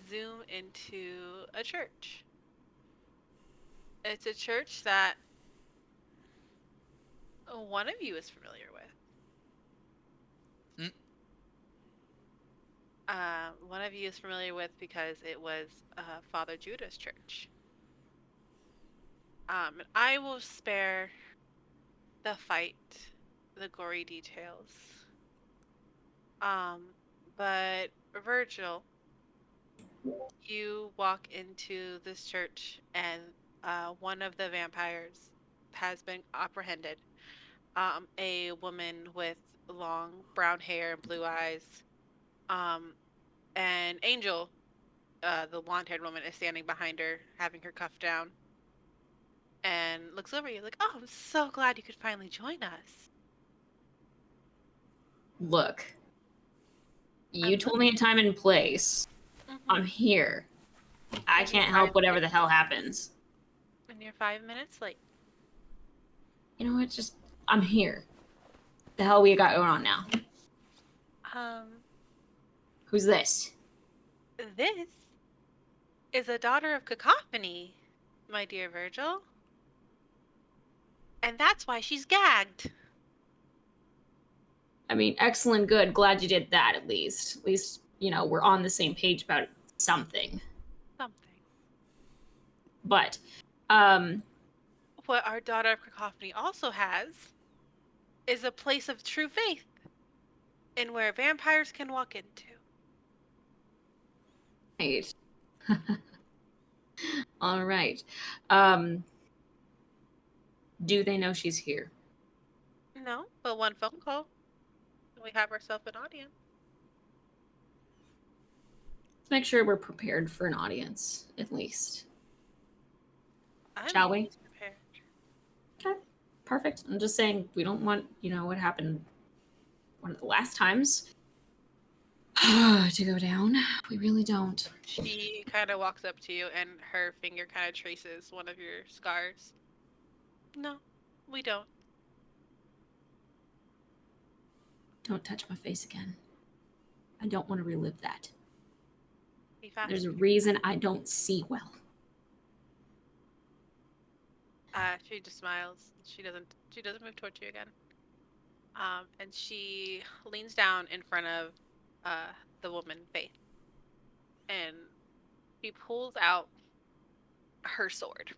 zoom into a church. It's a church that one of you is familiar with. One of you is familiar with because it was Father Judah's church. And I will spare the fight, the gory details. But Virgil, you walk into this church and one of the vampires has been apprehended. A woman with long brown hair and blue eyes. And Angel, the blonde-haired woman, is standing behind her, having her cuffed down, and looks over at you like, "Oh, I'm so glad you could finally join us." Look, you told me a time and place. I'm here. I can't help whatever the hell happens. And you're 5 minutes late. You know what? Just, I'm here. The hell we got going on now? Who's this? This is a daughter of Cacophony, my dear Virgil. And that's why she's gagged. I mean, excellent, good. Glad you did that at least. At least, you know, we're on the same page about something. But, what our daughter of Cacophony also has is a place of true faith in where vampires can walk into. Right. All right. Do they know she's here? No, but one phone call, and we have ourselves an audience. Let's make sure we're prepared for an audience, at least. I'm Shall we? always prepared. Okay, perfect. I'm just saying we don't want, what happened one of the last times to go down. We really don't. She kind of walks up to you, and her finger kind of traces one of your scars. No, we don't. Don't touch my face again. I don't want to relive that. Be fast. There's a reason I don't see well. She just smiles. She doesn't move towards you again. And she leans down in front of the woman, Faith. And she pulls out her sword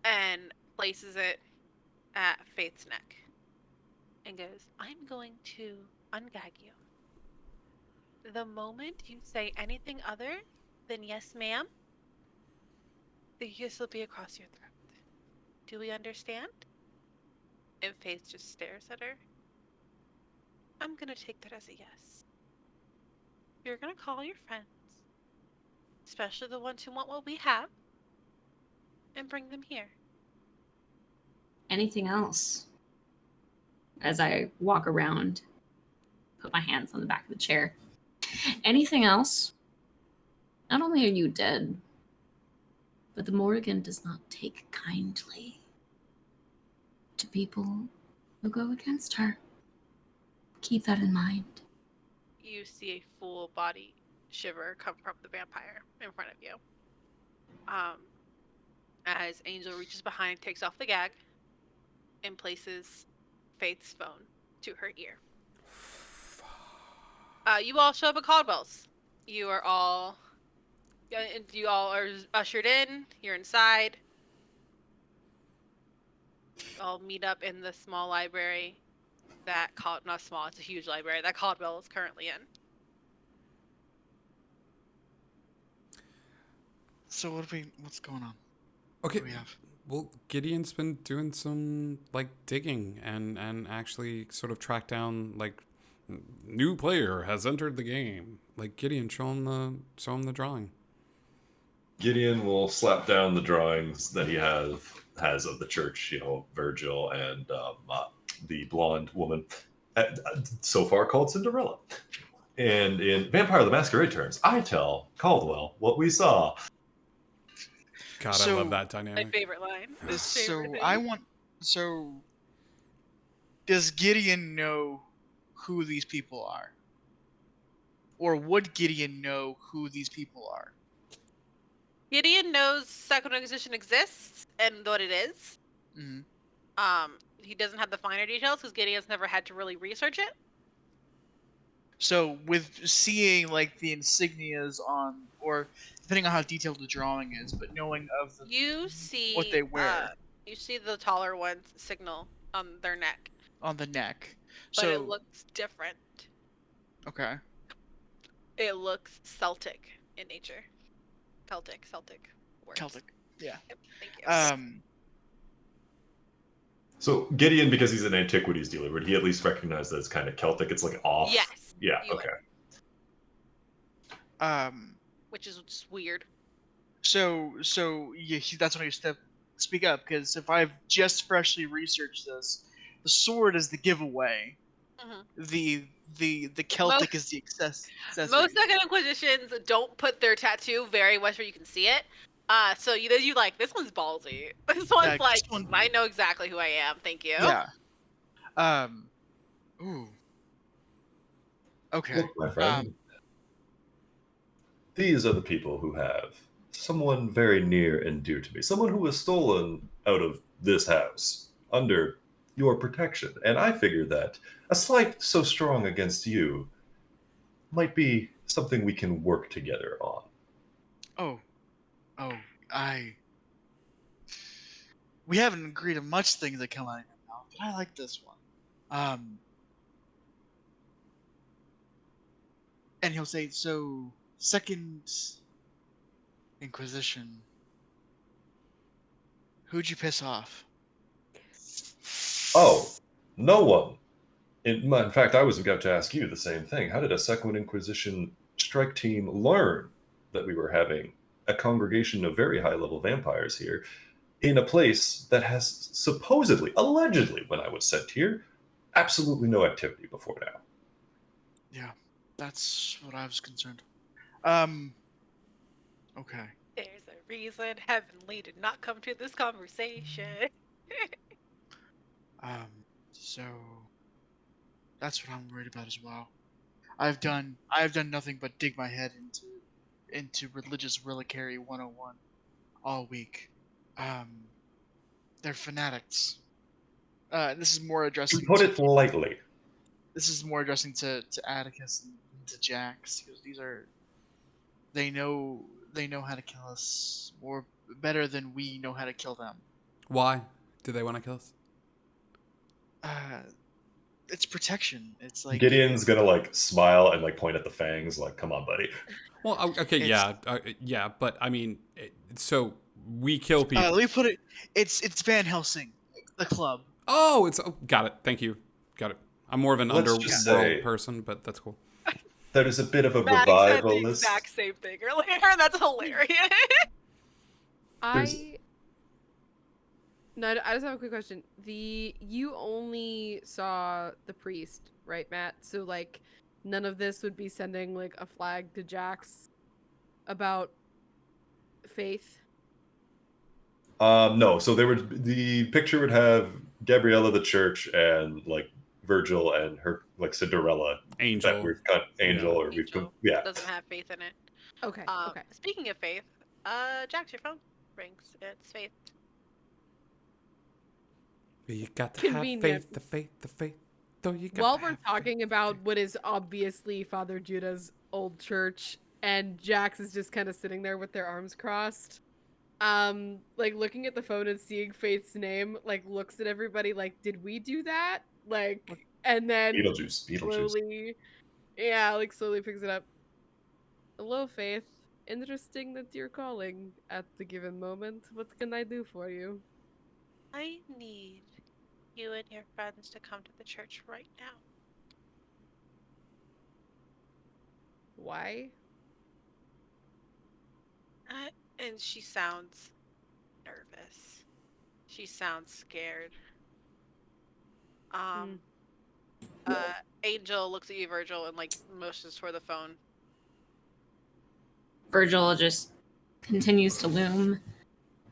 and places it at Faith's neck and goes, I'm going to ungag you. The moment you say anything other than yes, ma'am, the kiss will be across your throat. Do we understand? And Faith just stares at her. I'm gonna take that as a yes. You're gonna call your friends, especially the ones who want what we have, and bring them here. Anything else? As I walk around, put my hands on the back of the chair. Anything else? Not only are you dead, but the Morrigan does not take kindly to people who go against her. Keep that in mind. You see a full body shiver come from the vampire in front of you. As Angel reaches behind, takes off the gag, and places Faith's phone to her ear. You all show up at Caldwell's. You all are ushered in. You're inside. You all meet up in the small library not small, it's a huge library that Caldwell is currently in. So what's going on? Okay. What do we have? Well, Gideon's been doing some digging and actually sort of tracked down new player has entered the game. Gideon, show him the drawing. Gideon will slap down the drawings that he has of the church, Virgil and the blonde woman, so far called Cinderella. And in Vampire the Masquerade terms, I tell Caldwell what we saw. God, So- I love that My dynamic. favorite line. So does Gideon know who these people are? Or would Gideon know who these people are? Gideon knows Second Inquisition exists and what it is. Mm-hmm. He doesn't have the finer details because Gideon's never had to really research it. So with seeing the insignias on, or depending on how detailed the drawing is, but knowing of You see what they wear you see the taller one's signal on their neck, on the neck. but So it looks different. okay. It looks Celtic in nature. Celtic words. Celtic. Yeah. Yep, thank you. So Gideon, because he's an antiquities dealer, would he at least recognize that it's kind of Celtic? It's off. Yes. Yeah. you would, Okay. which is just weird. So yeah, that's when you speak up, because if I've just freshly researched this, the sword is the giveaway. Mhm. The Celtic is the accessory. Most Second Inquisitions don't put their tattoo very much where you can see it. So you this one's ballsy. This one's I know exactly who I am. Thank you. Yeah. Ooh. Okay. Look, my friend. These are the people who have someone very near and dear to me, someone who was stolen out of this house under your protection. And I figured that a slight so strong against you might be something we can work together on. We haven't agreed on much things that come out of your mouth, but I like this one. And he'll say, so Second Inquisition, who'd you piss off? Oh, no one. In fact, I was about to ask you the same thing. How did a Second Inquisition strike team learn that we were having a congregation of very high-level vampires here in a place that has supposedly, allegedly, when I was sent here, absolutely no activity before now? Yeah, that's what I was concerned. Okay. There's a reason Heavenly did not come to this conversation. So that's what I'm worried about as well. I have done nothing but dig my head into religious reliquary 101 all week. Um, they're fanatics. This is more To addressing put to it lightly. Atticus and to Jax, because they know how to kill us more better than we know how to kill them. Why do they want to kill us? Uh, it's protection. It's like Gideon's gonna like smile and like point at the fangs, like, "Come on, buddy." Well, okay, It's- yeah, but I mean, so we kill people. let me put it. It's Van Helsing, the club. Got it. Thank you. Got it. I'm more of an Let's just underworld say- person, but that's cool. There is a bit of a Maddie said the revivalist. exact same thing earlier. That's hilarious. No, I just have a quick question. You only saw the priest, right, Matt? So like, none of this would be sending like a flag to Jax about faith. No, so the picture would have Gabriella the church and like Virgil and her like Cinderella Angel. that we've got Angel Yeah. or we've Angel yeah. doesn't have faith in it. Okay. Okay. Speaking of faith, Jax, your phone rings. It's Faith. You got to have Convenient. faith, the faith. Though you got While to we're have talking faith, about what is obviously Father Judah's old church, and Jax is just kind of sitting there with their arms crossed, like looking at the phone and seeing Faith's name, like looks at everybody like, did we do that? Like, and then Beetlejuice. slowly, yeah, like slowly picks it up. Hello, Faith. Interesting that you're calling at the given moment. What can I do for you? I need you and your friends to come to the church right now. Why? And she sounds nervous. She sounds scared. Angel looks at you, Virgil, and like motions toward the phone. Virgil just continues to loom,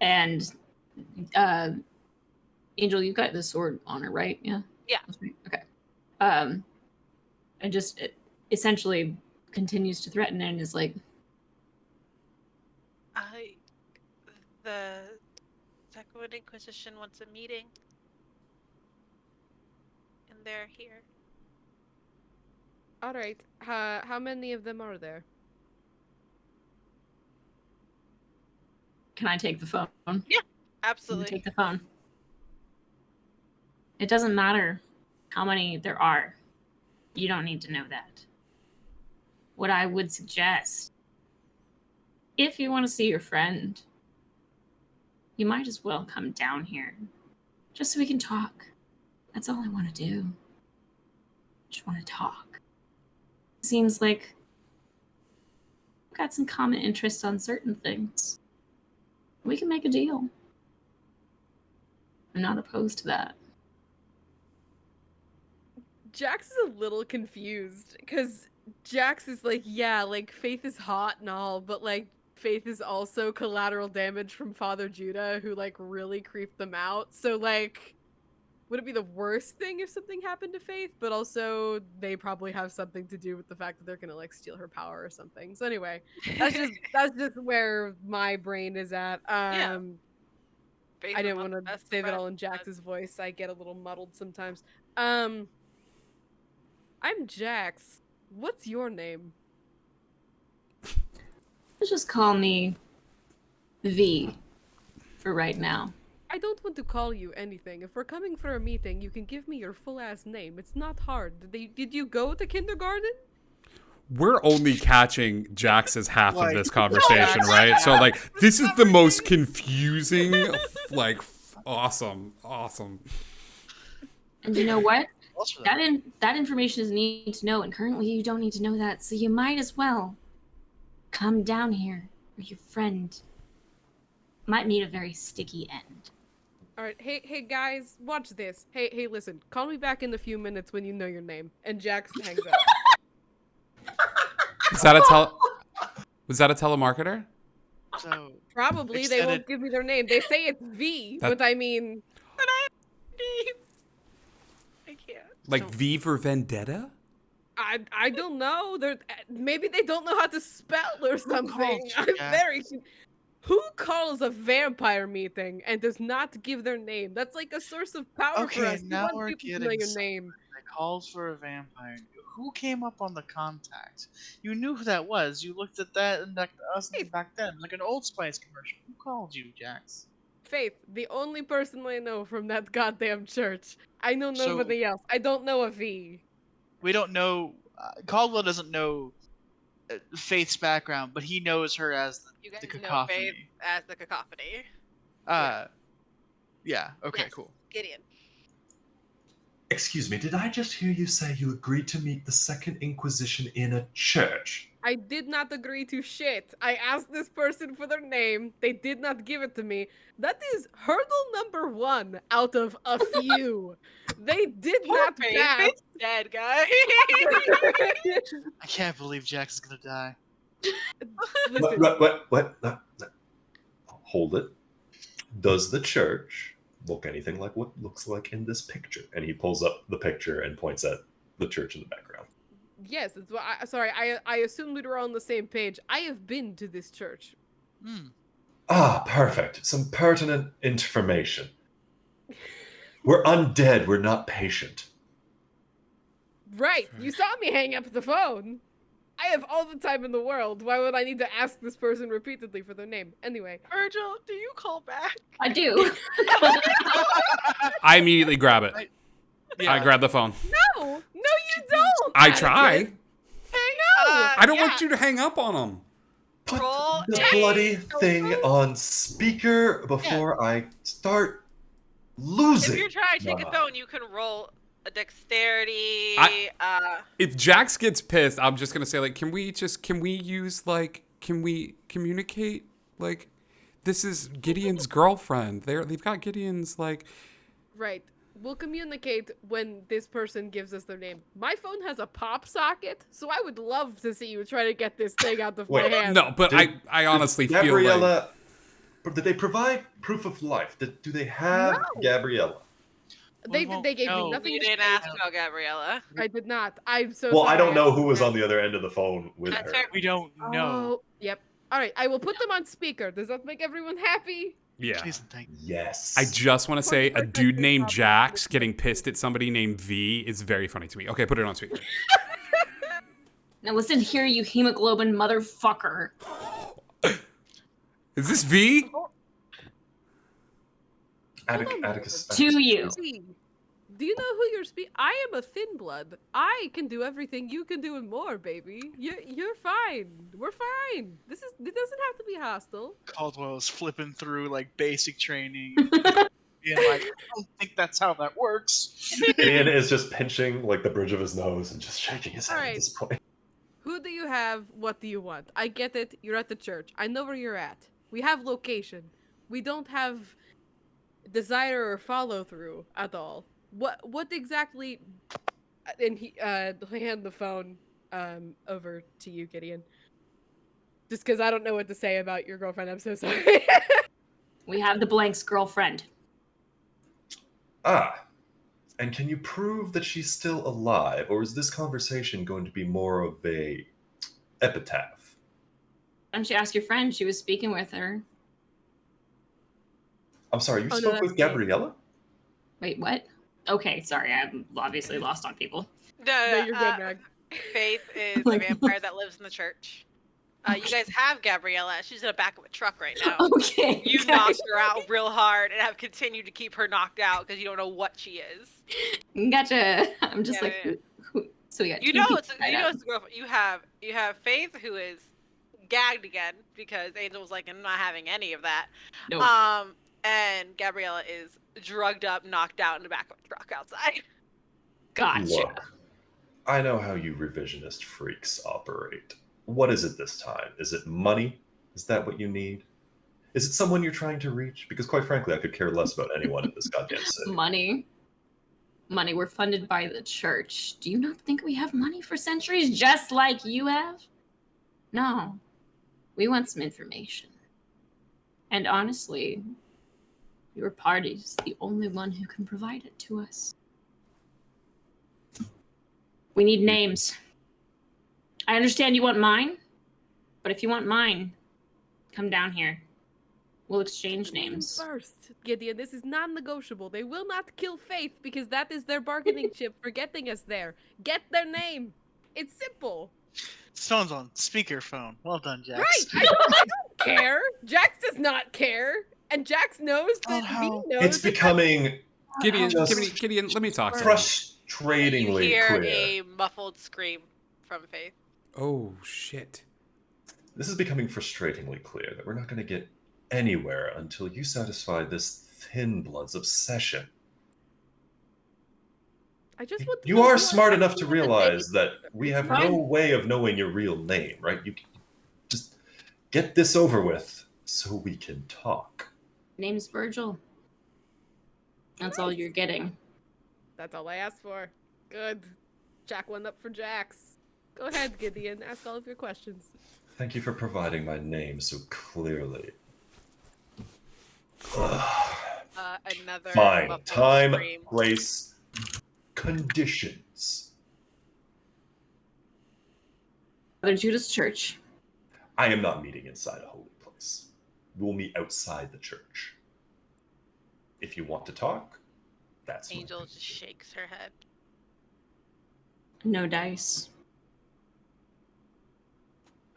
and Angel, you've got the sword on her, right? Yeah. Yeah. That's right. Okay. And just essentially continues to threaten and is like, The Second Inquisition wants a meeting, and they're here. All right. How many of them are there? "Can I take the phone?" Yeah, Can you absolutely. take the phone? It doesn't matter how many there are. You don't need to know that. What I would suggest, if you want to see your friend, you might as well come down here. Just so we can talk. That's all I want to do. Just want to talk. Seems like we've got some common interests on certain things. We can make a deal. I'm not opposed to that. Jax is a little confused because Jax is like, yeah, like Faith is hot and all, but like Faith is also collateral damage from Father Judah, who like really creeped them out. So like, would it be the worst thing if something happened to Faith? But also, they probably have something to do with the fact that they're gonna like steal her power or something. So anyway, that's just where my brain is at. Yeah. Faith I is didn't not want the to best say that friend, all in but- Jax's voice. I get a little muddled sometimes. I'm Jax. What's your name? Let's just call me V for right now. I don't want to call you anything. If we're coming for a meeting, you can give me your full ass name. It's not hard. Did you go to kindergarten? We're only catching Jax's half of Like- this conversation, right? So like, this is the most confusing, like, awesome. And you know what? Else for that. That information is needed to know, and currently you don't need to know that, so you might as well come down here, or your friend might meet a very sticky end. All right, hey guys, watch this. Hey, listen. Call me back in a few minutes when you know your name. And Jax hangs up. Is that was that a telemarketer? So Probably they won't give me their name. They say it's V, That- but I mean, I can't. Like So- V for Vendetta? I don't know. They're maybe they don't know how to spell or something. called I'm Jax? very. Who calls a vampire meeting and does not give their name? That's like a source of power for Okay, us. We now want we're people to know getting your somewhere. name. I called for a vampire. Who came up on the contact? You knew who that was. You looked at that and like us Hey. back then, like an Old Spice commercial. Who called you, Jax? Faith, the only person I know from that goddamn church. I know So- nobody else. I don't know a V. We don't know. Caldwell doesn't know Faith's background, but he knows her as You the guys know Faith cacophony. as the cacophony. Yeah. Okay. Yes. Cool. Gideon. Excuse me, did I just hear you say you agreed to meet the Second Inquisition in a church? I did not agree to shit. I asked this person for their name. They did not give it to me. That is hurdle number 1 out of a few. They did Poor not Faith. pass. Faith's dead, guys. I can't believe Jax is gonna die. Listen, What? Hold it. Does the church look anything like what looks like in this picture? And he pulls up the picture and points at the church in the background. yes, it's what sorry, I assumed we were all on the same page. I have been to this church. Hmm. Ah, perfect. Some pertinent information. We're undead, we're not patient. Right, you saw me hang up the phone. I have all the time in the world. Why would I need to ask this person repeatedly for their name? Anyway, Virgil, do you call back? I do. I immediately grab it. Yeah. I grab the phone. no, you don't. I Atticus. try. No. I don't want you to hang up on him. Put Roll the a- bloody thing on speaker before I start losing. If you're trying to take my a phone, you can roll a dexterity. If Jax gets pissed, I'm just gonna say like, can we communicate? Like, this is Gideon's girlfriend. They've got Gideon's like. Right. We'll communicate when this person gives us their name. My phone has a pop socket, so I would love to see you try to get this thing out of my Wait, hand. No, but Did- I honestly feel like Gabriella, did they provide proof of life? Do they have No. Gabriella? They We won't gave know. me nothing. You to didn't say. ask about Gabriella. I did not. I'm so Well, sorry. I don't know who did was not. on the other end of the phone with That's her. her. We don't know. Oh, yep. All right, I will put them on speaker. Does that make everyone happy? yeah. Please and thank you. Yes. I just want to say a 21st dude named century Jax problem. getting pissed at somebody named V is very funny to me. Okay, put it on speaker. Now listen here, you hemoglobin motherfucker. Is this V? Hold on. Atticus. To you. See, do you know who you're speaking? I am a thin blood. I can do everything you can do and more, baby. You're fine. We're fine. It doesn't have to be hostile. Caldwell is flipping through like basic training, being like, I don't think that's how that works. Ian is just pinching like the bridge of his nose and just shaking his head Alright. at this point. Who do you have? What do you want? I get it. You're at the church. I know where you're at. We have location. We don't have desire or follow through at all. What exactly? And he hand the phone over to you, Gideon. Just because I don't know what to say about your girlfriend. I'm so sorry. We have the blank's girlfriend. Ah. And can you prove that she's still alive, or is this conversation going to be more of a epitaph? Why don't you ask your friend? She was speaking with her. I'm sorry, you Oh, no, spoke that's with me. Gabriella? Wait, what? Okay, sorry, I'm obviously lost on people. No, you're good, Meg. Faith is a vampire that lives in the church. You guys have Gabriella. She's in the back of a truck right now. Okay. You guys. knocked her out real hard and have continued to keep her knocked out because you don't know what she is. Gotcha. I'm just Yeah, like, yeah. who? So we got You two know people it's tied up. the girlfriend. You have Faith who is gagged again because Angel was like, I'm not having any of that. Nope. And Gabriella is drugged up, knocked out in the back of a truck outside. Gotcha. Look, I know how you revisionist freaks operate. What is it this time? Is it money? Is that what you need? Is it someone you're trying to reach? Because quite frankly, I could care less about anyone in this goddamn city. Money. Money. We're funded by the church. Do you not think we have money for centuries just like you have? No. We want some information. And honestly, your party's the only one who can provide it to us. We need names. I understand you want mine, but if you want mine, come down here. We'll exchange names. First, Gideon, this is non-negotiable. They will not kill Faith because that is their bargaining chip for getting us there. Get their name. It's simple. Someone's on speakerphone. Well done, Jax. Right. I don't care. Jax does not care, and Jax knows that V knows. It's becoming Gideon, Just- Gideon, let me talk to him. frustratingly You hear clear. a muffled scream from Faith. Oh, shit. This is becoming frustratingly clear that we're not going to get anywhere until you satisfy this thin blood's obsession. I just want to You know are who smart I enough to am. realize that we have Fine. no way of knowing your real name, right? You can just get this over with so we can talk. Name's Virgil. That's all you're getting. That's all I asked for. Good. Jack one up for Jax. Go ahead, Gideon. Ask all of your questions. Thank you for providing my name so clearly. Ugh. Another Fine. muffled Time, scream. place, conditions. Father Judas Church. I am not meeting inside a holy place. We'll meet outside the church. If you want to talk, that's my Angel just opinion. shakes her head. No dice.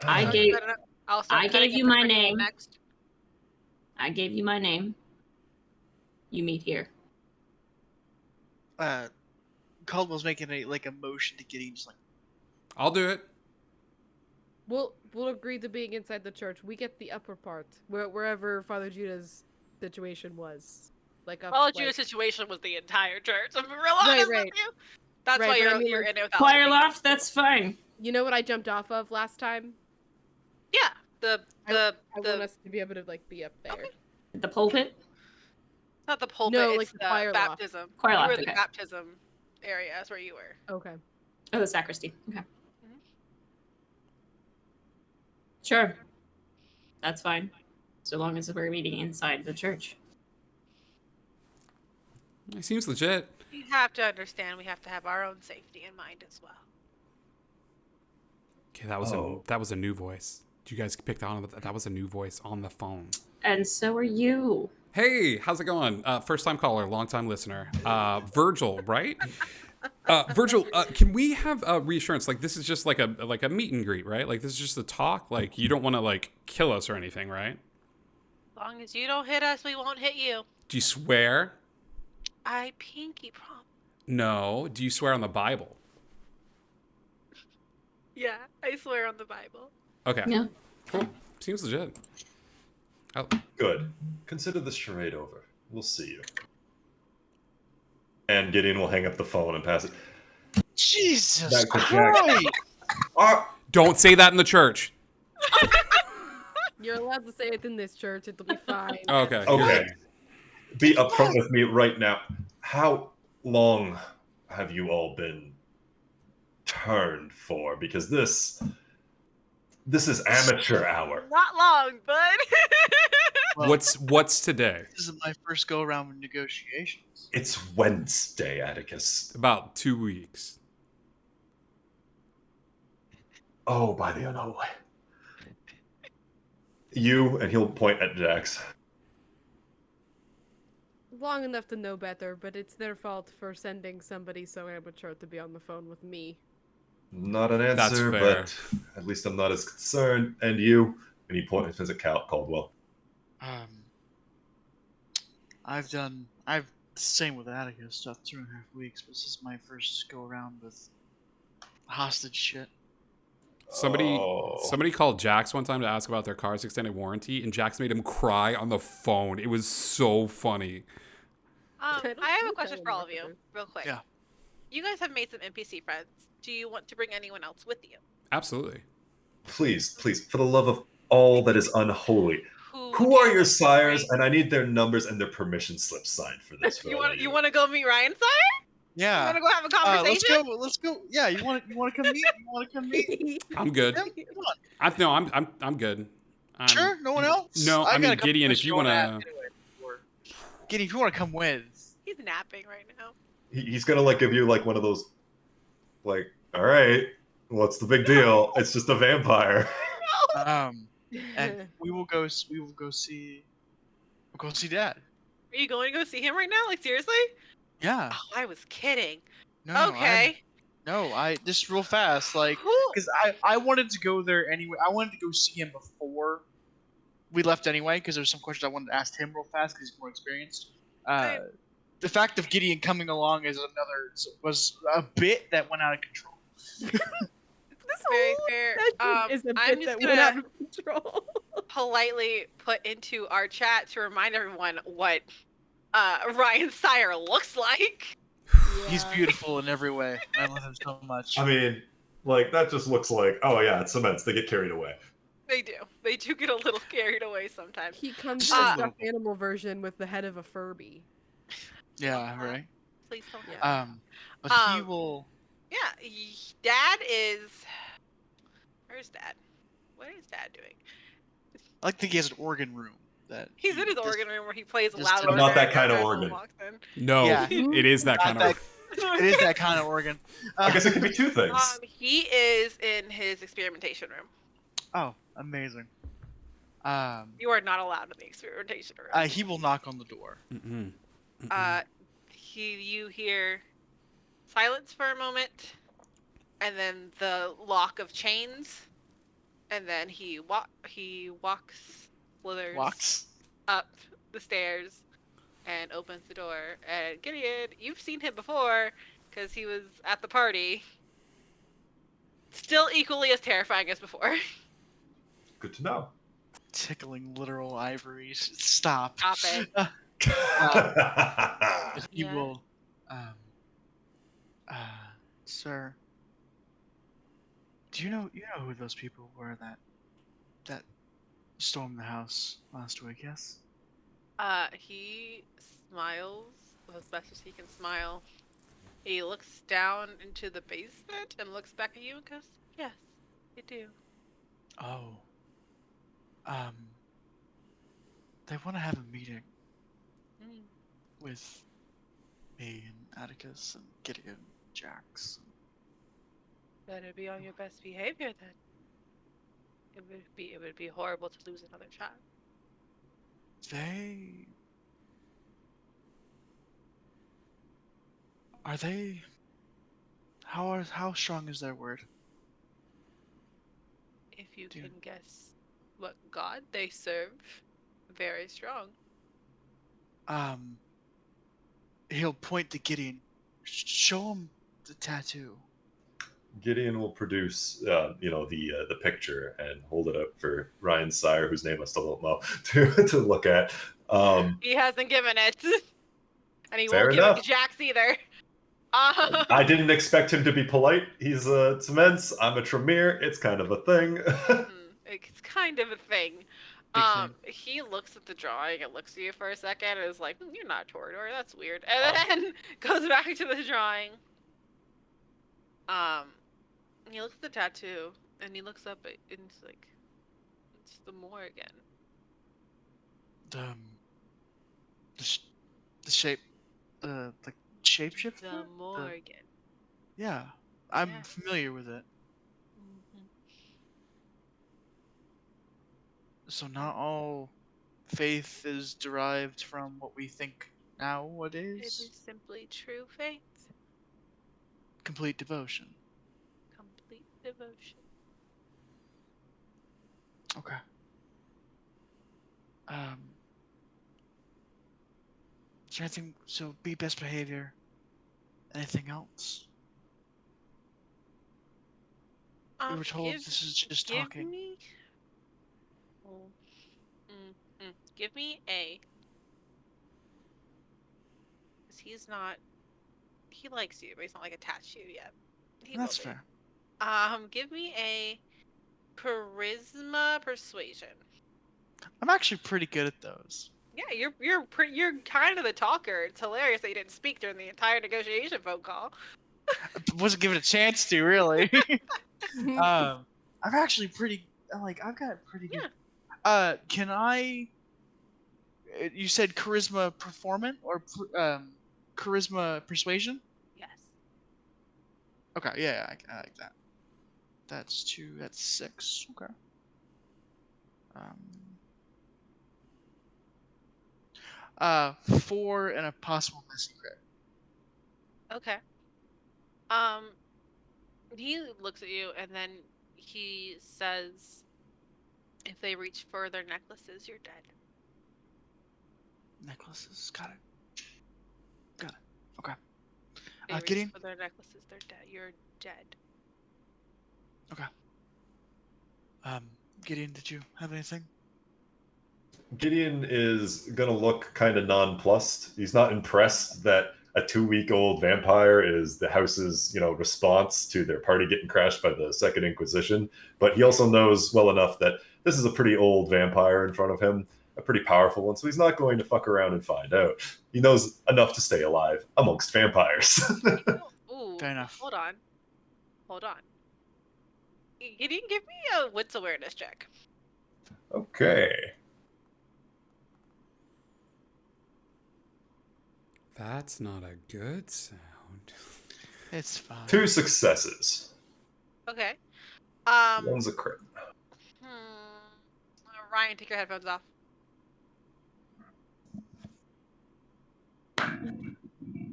Ah, I gave Also, I can gave get you the my freaking name. Next? I gave you my name. You meet here. Caldwell's making a motion to get him, just like, I'll do it. We'll agree to being inside the church. We get the upper part, wherever Father Judah's situation was. Like up. Well, like, Judah's situation was the entire church. I'm real honest right. with you. That's Right, why but I you're mean, you're like, in it without Choir me. loft, that's fine. You know what I jumped off of last time? Yeah, the I want us to be able to like be up there. Okay. The pulpit. not the pulpit. No, it's like the the choir loft. baptism. Choir You loft, were the okay. baptism area. That's where you were. Okay. Oh, the sacristy. Okay. Mhm. Sure. That's fine. So long as we're meeting inside the church. It seems legit. You have to understand. We have to have our own safety in mind as well. Okay, that was Oh. a new voice. Did you guys pick on that? That was a new voice on the phone. And so are you. Hey, how's it going? First time caller, long time listener. Virgil, right? Virgil, can we have reassurance? Like this is just like a meet and greet, right? Like this is just a talk. Like you don't want to like kill us or anything, right? As long as you don't hit us, we won't hit you. Do you swear? I pinky promise. No. Do you swear on the Bible? Yeah, I swear on the Bible. Okay. Yeah. Cool. Seems legit. Oh, Good. Consider this charade over. We'll see you. And Gideon will hang up the phone and pass it. Jesus Back to Jack. Christ! don't say that in the church. You're allowed to say it in this church. It'll be fine. Okay. Okay. Be upfront with me right now. How long have you all been turned for? Because this is amateur hour. Not long, bud. Well, What's today? This is my first go around with negotiations. It's Wednesday, Atticus. About 2 weeks. Oh, by the unholy. You, and he'll point at Jax. Long enough to know better, but it's their fault for sending somebody so amateur to be on the phone with me. Not an That's answer, fair. but at least I'm not as concerned. And you, and he points at Caldwell. I've same with Atticus stuff 2.5 weeks, but this is my first go around with hostage shit. Somebody called Jax one time to ask about their car's extended warranty, and Jax made him cry on the phone. It was so funny. I don't have a think question that for all would of you, work. real quick. Yeah. you guys have made some NPC friends. Do you want to bring anyone else with you? Absolutely. Please, please, for the love of all that is unholy, Who who do are you your want to sires? bring? And I need their numbers and their permission slips signed for this. For You all want of you want to go meet Ryan's sire? You Yeah. want to go have a conversation? Let's go. Yeah, you want to come meet? You want to come meet I'm good. him? Come on. No, I'm good. Sure. No one else. No, I I got mean a couple Gideon, if questions you I want wanna ask to. anyway before. Gideon, if you want to come with. He's napping right now. He's gonna like give you like one of those, like, all right, what's the big deal? It's just a vampire. And we will go. We will go see. We'll go see Dad. Are you going to go see him right now? Like seriously? Yeah. Oh, I was kidding. No. Okay. I just real fast, like, Whew. because I wanted to go there anyway. I wanted to go see him before we left anyway, because there's some questions I wanted to ask him real fast because he's more experienced. Right. The fact of Gideon coming along was a bit that went out of control. This Very whole fair. session is a I'm bit just that went out gonna of control. politely put into our chat to remind everyone what Ryan's sire looks like. He's beautiful in every way. I love him so much. I mean, like that just looks like, oh yeah, it's cements. They get carried away. They do. They do get a little carried away sometimes. He comes Just in a a little stuffed animal version with the head of a Furby. Yeah, right. Please don't. Yeah. But he will. Yeah, Dad is. Where's Dad? What is Dad doing? I like to think he has an organ room that He's in his organ room where he plays just loud. But not that organ kind of every organ. walks in. No, Yeah. it is that Not kind that- of. It is that kind of organ. I guess it could be two things. He is in his experimentation room. Oh, amazing. You are not allowed in the experimentation room. He will knock on the door. Mm-mm. You hear silence for a moment, and then the lock of chains, and then he walks, slithers Walks. up the stairs, and opens the door. And Gideon, you've seen him before, because he was at the party. Still equally as terrifying as before. Good to know. Tickling literal ivories. Stop. Stop it. But he Yeah. will. Sir. Do you know who those people were that stormed the house last week? Yes. He smiles as best as he can smile. He looks down into the basement and looks back at you and goes, "Yes, I do." Oh. They want to have a meeting Mm. with me and Atticus and Gideon, Jax. Better be on your best behavior then. It would be horrible to lose another child. They are they. How strong is their word? If you Dude. can guess what god they serve, very strong. He'll point to Gideon. Show him the tattoo. Gideon will produce, the picture and hold it up for Ryan Sire, whose name I still don't know, to look at. He hasn't given it, and he Fair won't give it enough. to Jax either. I didn't expect him to be polite. He's a Cements. I'm a Tremere. It's kind of a thing. It's kind of a thing. Big thing. He looks at the drawing and looks at you for a second and is like, "You're not a Toreador, that's weird." And then goes back to the drawing. He looks at the tattoo and he looks up and he's like, "It's the Morrigan." The shape, the shapeshifter. The Morrigan. Yeah, I'm Yes. familiar with it. Mhm. So not all faith is derived from what we think It nowadays. is simply true faith, Complete devotion. complete devotion. Okay. Is there anything? So be best behavior. Anything else? We were told this is just Give talking. me. Oh. Give me A. 'Cause he's not he likes you, but he's not like attached to you yet. He That's will be. fair. Give me a charisma persuasion. I'm actually pretty good at those. Yeah, you're kind of the talker. It's hilarious that you didn't speak during the entire negotiation phone call. Wasn't given a chance to, really. I'm actually pretty. I've got pretty good. Can I? You said charisma performant or charisma persuasion? Yes. Okay, yeah, I like that. That's 2. That's 6. Okay. Um. 4 and a possible missing crit. Okay. He looks at you and then he says, "If they reach for their necklaces, you're dead." Necklaces. Got it. Got it. Okay. They reach Gideon? for their necklaces, they're dead. You're dead. Okay. Gideon, did you have anything? Gideon is gonna look kind of nonplussed. He's not impressed that a 2-week-old vampire is the house's, response to their party getting crashed by the Second Inquisition. But he also knows well enough that this is a pretty old vampire in front of him, a pretty powerful one. So he's not going to fuck around and find out. He knows enough to stay alive amongst vampires. Ooh, Fair enough. Hold on. Gideon, give me a wits awareness check. Okay. That's not a good sound. It's fine. 2 successes. Okay. One's a crit. Ryan, take your headphones off.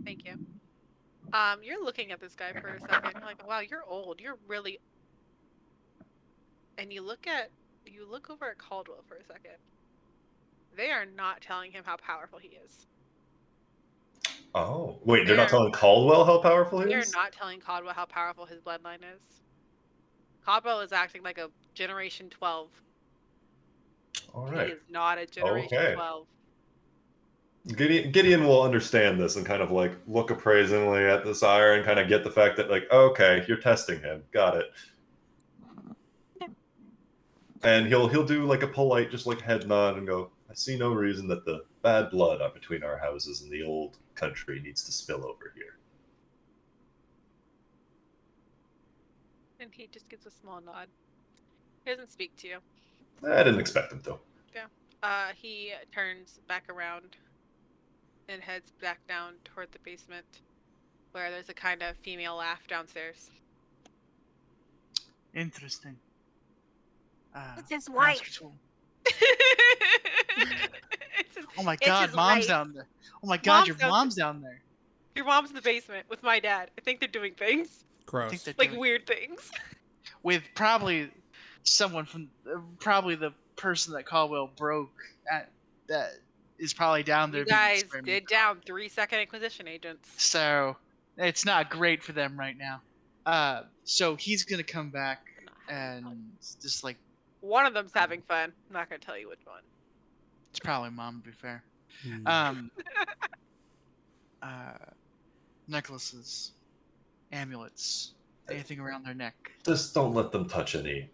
Thank you. You're looking at this guy for a second. You're like, wow, you're old. You're really. And you look over at Caldwell for a second. They are not telling him how powerful he is. Oh, wait, they're not telling Caldwell how powerful he They're is? not telling Caldwell how powerful his bloodline is. Caldwell is acting like a Generation 12. All He right. is not a Generation Okay. 12. Gideon will understand this and kind of like look appraisingly at the sire and kind of get the fact that like, okay, you're testing him. Got it. And he'll do like a polite, just like head nod and go, I see no reason that the bad blood up between our houses and the old country needs to spill over here. And he just gives a small nod. He doesn't speak to you. I didn't expect him to. He turns back around and heads back down toward the basement, where there's a kind of female laugh downstairs. Interesting. It's his wife. Oh my god, mom's down there. Oh my god, your mom's down there. Your mom's in the basement with my dad. I think they're doing things. Gross. I think they're Like doing- weird things. with probably someone from probably the person that Caldwell broke at that is probably down there. You being guys experimented did down 3 Second Inquisition agents. So it's not great for them right now. So he's gonna come back and just like One of them's having fun. I'm not gonna tell you which one. it's probably mom to be fair. Hmm. Necklaces, amulets, anything around their neck. Just don't let them touch any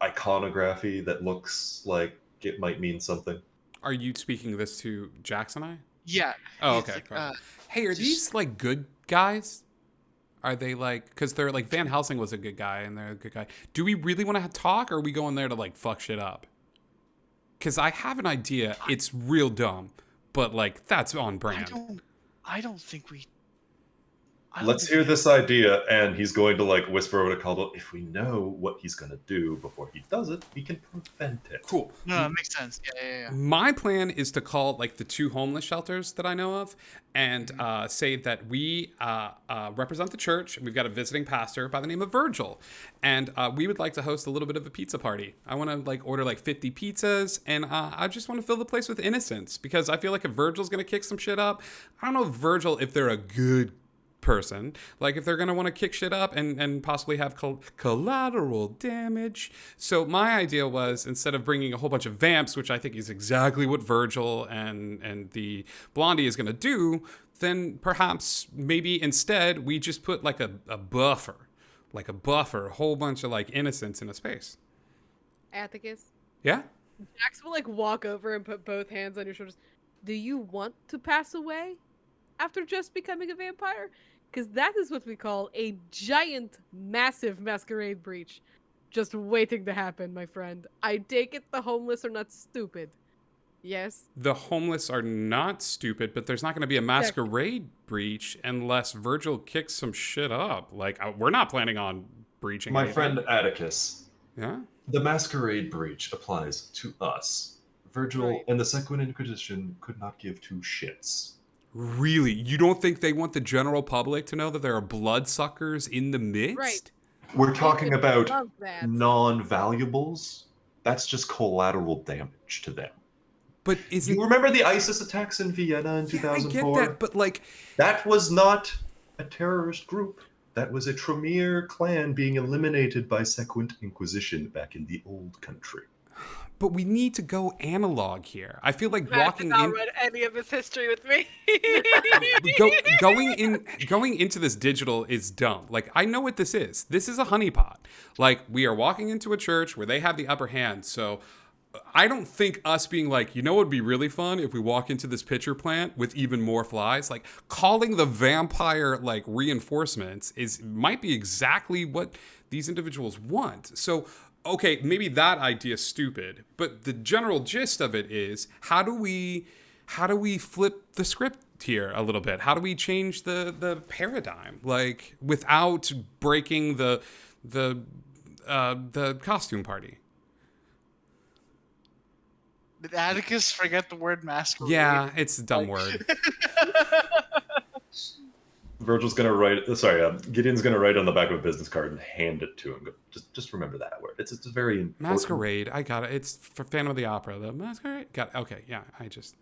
iconography that looks like it might mean something. Are you speaking this to Jax and I? Yeah. Oh, he's okay. like, Cool. Hey, are just- these like good guys? Are they like, because they're like Van Helsing was a good guy and they're a good guy. Do we really want to talk or are we going there to like fuck shit up? Because I have an idea. It's real dumb, but like that's on brand. I don't think we. Let's hear this idea, and he's going to like whisper over to Caldwell, if we know what he's going to do before he does it, we can prevent it. Cool. No, it makes sense. Yeah. My plan is to call like the 2 homeless shelters that I know of and say that we represent the church. We've got a visiting pastor by the name of Virgil. And we would like to host a little bit of a pizza party. I want to like order like 50 pizzas and I just want to fill the place with innocence because I feel like if Virgil's going to kick some shit up, I don't know if they're a good person, like if they're going to want to kick shit up and possibly have collateral damage. So my idea was, instead of bringing a whole bunch of vamps, which I think is exactly what Virgil and the Blondie is going to do, then perhaps maybe instead we just put like a buffer, a whole bunch of like innocents in a space. Atticus. Yeah? Jax will like walk over and put both hands on your shoulders. Do you want to pass away after just becoming a vampire? Because that is what we call a giant, massive masquerade breach. Just waiting to happen, my friend. I take it the homeless are not stupid. Yes? The homeless are not stupid, but there's not going to be a masquerade breach unless Virgil kicks some shit up. Like, we're not planning on breaching My anything. friend Atticus, Yeah? the Masquerade breach applies to us. Virgil Right. and the Second Inquisition could not give two shits. Really? You don't think they want the general public to know that there are bloodsuckers in the midst? Right. We're talking would about love that. non-valuables. That's just collateral damage to them. But isn't... You remember the ISIS attacks in Vienna in 2004? I get that, but like... That was not a terrorist group. That was a Tremere clan being eliminated by Second Inquisition back in the old country. But we need to go analog here. I feel like Matt walking did not in... read any of his history with me. going into this digital is dumb. Like, I know what this is. This is a honeypot. Like, we are walking into a church where they have the upper hand. So I don't think us being like, you know what would be really fun if we walk into this pitcher plant with even more flies? Like, calling the vampire like reinforcements might be exactly what these individuals want. So okay, maybe that idea is stupid, but the general gist of it is, how do we flip the script here a little bit? How do we change the paradigm, like, without breaking the costume party? Did Atticus forget the word masquerade? Yeah, it's a dumb word. Virgil's gonna write. Gideon's gonna write on the back of a business card and hand it to him. Just remember that word. It's a very important... Masquerade. I got it. It's for Phantom of the Opera. The Masquerade. Got it. Okay. Yeah. Atticus,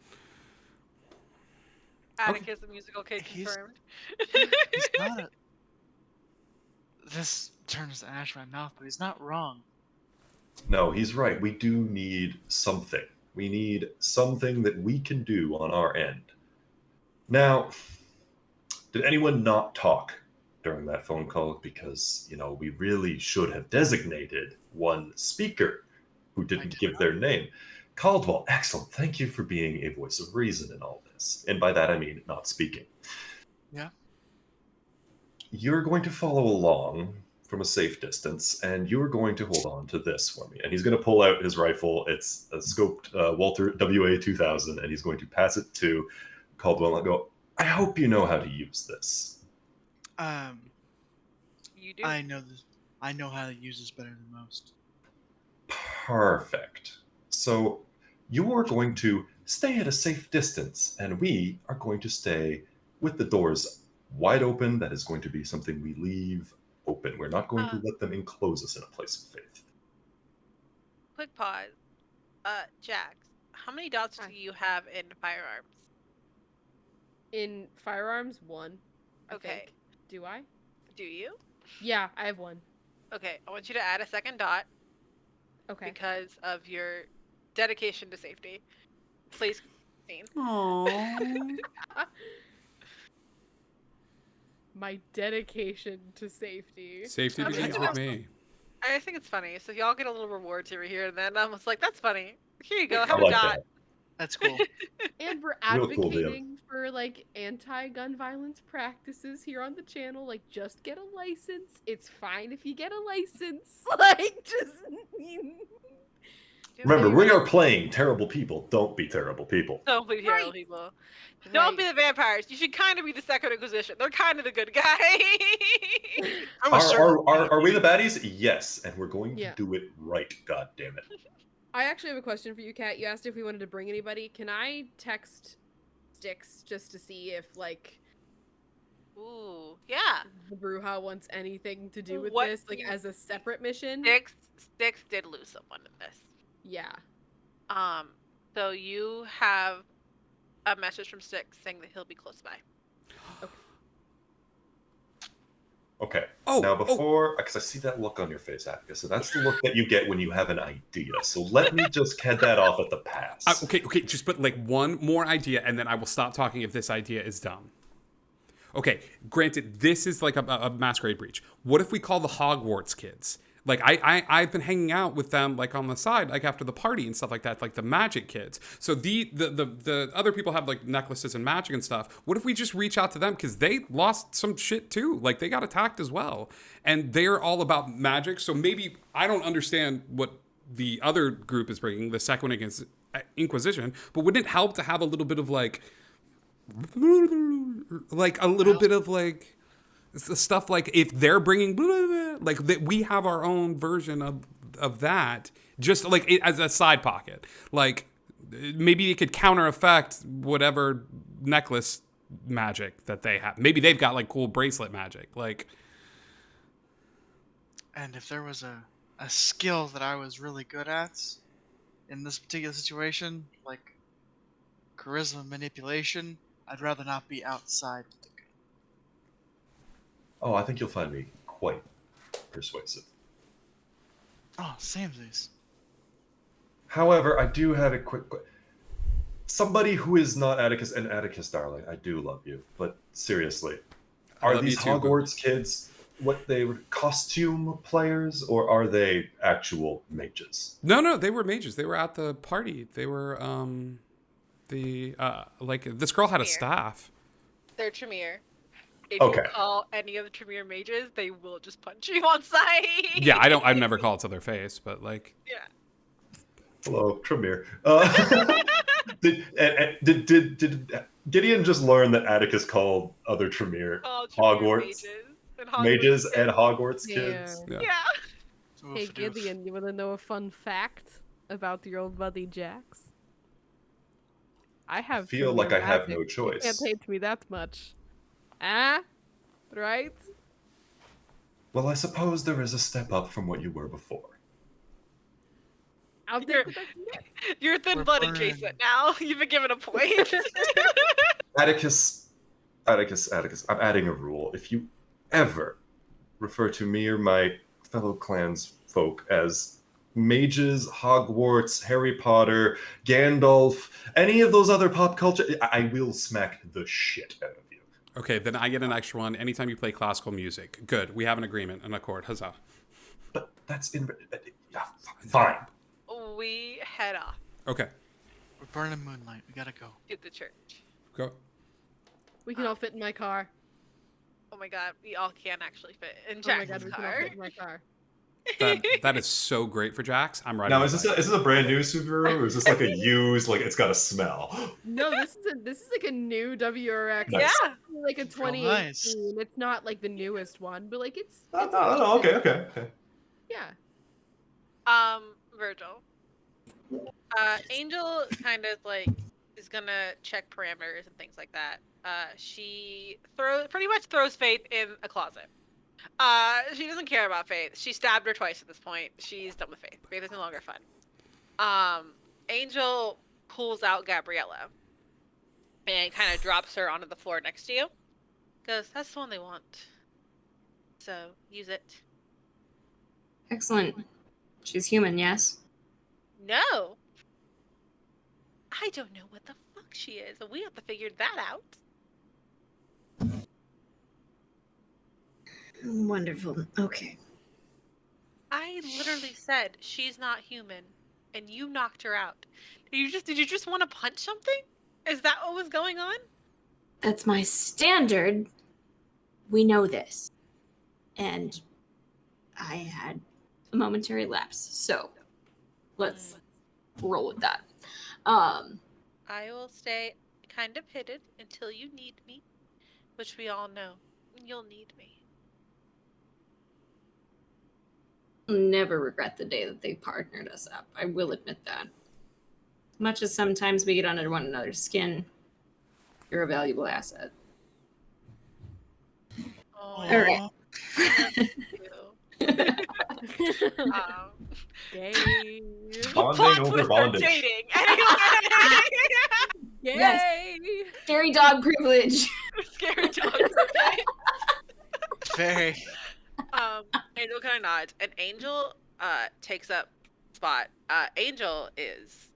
the musical kid, He's- confirmed. He's not a... This turns to ash in my mouth, but he's not wrong. No, he's right. We do need something. We need something that we can do on our end. Now, did anyone not talk during that phone call? Because, we really should have designated one speaker who didn't give their name. Caldwell, excellent. Thank you for being a voice of reason in all this. And by that, I mean not speaking. Yeah. You're going to follow along from a safe distance, and you're going to hold on to this for me. And he's going to pull out his rifle. It's a scoped Walter WA-2000, and he's going to pass it to Caldwell and go, I hope you know how to use this. You do. I know this. I know how to use this better than most. Perfect. So you are going to stay at a safe distance, and we are going to stay with the doors wide open. That is going to be something we leave open. We're not going to let them enclose us in a place of faith. Quick pause. Jax, how many dots do you have in firearms? In firearms, 1. I Okay. think. Do I? Do you? Yeah, I have 1. Okay, I want you to add a second dot Okay. because of your dedication to safety. Please, scene. Aww. My dedication to safety. Safety I'm begins just with me. I think it's funny. So y'all get a little rewards over here, and then I'm just like, that's funny. Here you go. I Have a like dot. that. That's cool. And we're Real cool deal. advocating for like anti-gun violence practices here on the channel. Like, just get a license. It's fine if you get a license. Like, just Remember, we are playing terrible people. Don't be terrible people. Don't be terrible Right. people. Don't be Right. the vampires. You should kind of be the Second Inquisition. They're kind of the good guy. From a certain point of Are we view. the baddies? Yes, and we're going to Yeah. do it right. God damn it. I actually have a question for you, Kat. You asked if we wanted to bring anybody. Can I text Styx just to see if like Ooh, yeah. the Bruja wants anything to do with What this, like do you- as a separate mission? Styx did lose someone in this. Yeah. So you have a message from Styx saying that he'll be close by. Okay. Oh, Now, before, because I see that look on your face, Atticus, so that's the look that you get when you have an idea. So let me just head that off at the pass. Okay, just put like one more idea, and then I will stop talking if this idea is dumb. Okay, granted, this is like a masquerade breach. What if we call the Hogwarts kids? Like I've been hanging out with them like on the side, like after the party and stuff like that, like the magic kids. So the other people have like necklaces and magic and stuff. What if we just reach out to them because they lost some shit too? Like they got attacked as well, and they're all about magic. So maybe I don't understand what the other group is bringing, the Second Inquisition, but wouldn't it help to have a little bit of like a little bit of like stuff like if they're bringing like that we have our own version of that just like as a side pocket, like maybe it could counter effect whatever necklace magic that they have. Maybe they've got like cool bracelet magic, like. And if there was a skill that I was really good at in this particular situation, like charisma manipulation, I'd rather not be outside. Oh, I think you'll find me quite persuasive. Oh, same these. However, I do have a quick. Somebody who is not Atticus, and Atticus, darling, I do love you, but seriously, I are love these you too, Hogwarts kids what they were costume players, or are they actual mages? No, they were mages. They were at the party. They were like this girl had a Here. staff. They're Tremere. If Okay. you call any of the Tremere mages, they will just punch you on sight. Yeah, I've never called to their face, but like. Yeah. Hello, Tremere. Did Gideon just learn that Atticus called other Tremere Call Tremere Hogwarts mages mages and Hogwarts Yeah. kids? Yeah. Yeah. Hey Gideon, you want to know a fun fact about your old buddy Jax? I have. Feel Tremere like I have magic. no You choice. can't hate me that much. Ah, right? Well, I suppose there is a step up from what you were before. I'll You're- take what I can get. You're thin-blooded, burned. Jason. Now you've been given a point. Atticus, I'm adding a rule. If you ever refer to me or my fellow clansfolk as mages, Hogwarts, Harry Potter, Gandalf, any of those other pop culture, I will smack the shit out of you. Okay, then I get an extra one anytime you play classical music. Good, we have an agreement, an accord. Huzzah. But that's yeah, fine. We head off Okay, We're burning moonlight. We gotta go. to the church. go. We can all fit in my car. Oh my god, we all can actually fit in Oh my Jack's god, we can all car. fit in my car. That is so great for Jax. I'm riding. Now, my is bike. this a brand new Subaru, or is this like a used, like it's got a smell? No, this is like a new WRX. Nice. Yeah. Like a Real 2018. nice. It's not like the newest one, but like it's. No, okay. Yeah. Virgil. Angel kind of like is gonna check parameters and things like that. She pretty much throws Faith in a closet. She doesn't care about Faith. She stabbed her twice at this point. She's done with Faith. Faith is no longer fun. Angel pulls out Gabriella and kind of drops her onto the floor next to you. Goes, that's the one they want. So use it. Excellent. She's human, yes? No. I don't know what the fuck she is, and we have to figure that out. Wonderful. Okay. I literally said she's not human, and you knocked her out. Did you just want to punch something? Is that what was going on? That's my standard. We know this. And I had a momentary lapse. So let's roll with that. I will stay kind of hidden until you need me, which we all know you'll need me. Never regret the day that they partnered us up. I will admit that. Much as sometimes we get under one another's skin, you're a valuable asset. Oh, All right. thank you. Gay. Plot Bonding over twist, they're bondage. dating. Anyway. Gay. Yes. Scary dog privilege. Scary dogs. Okay. Very. Angel kind of nods, and Angel takes up spot. Angel is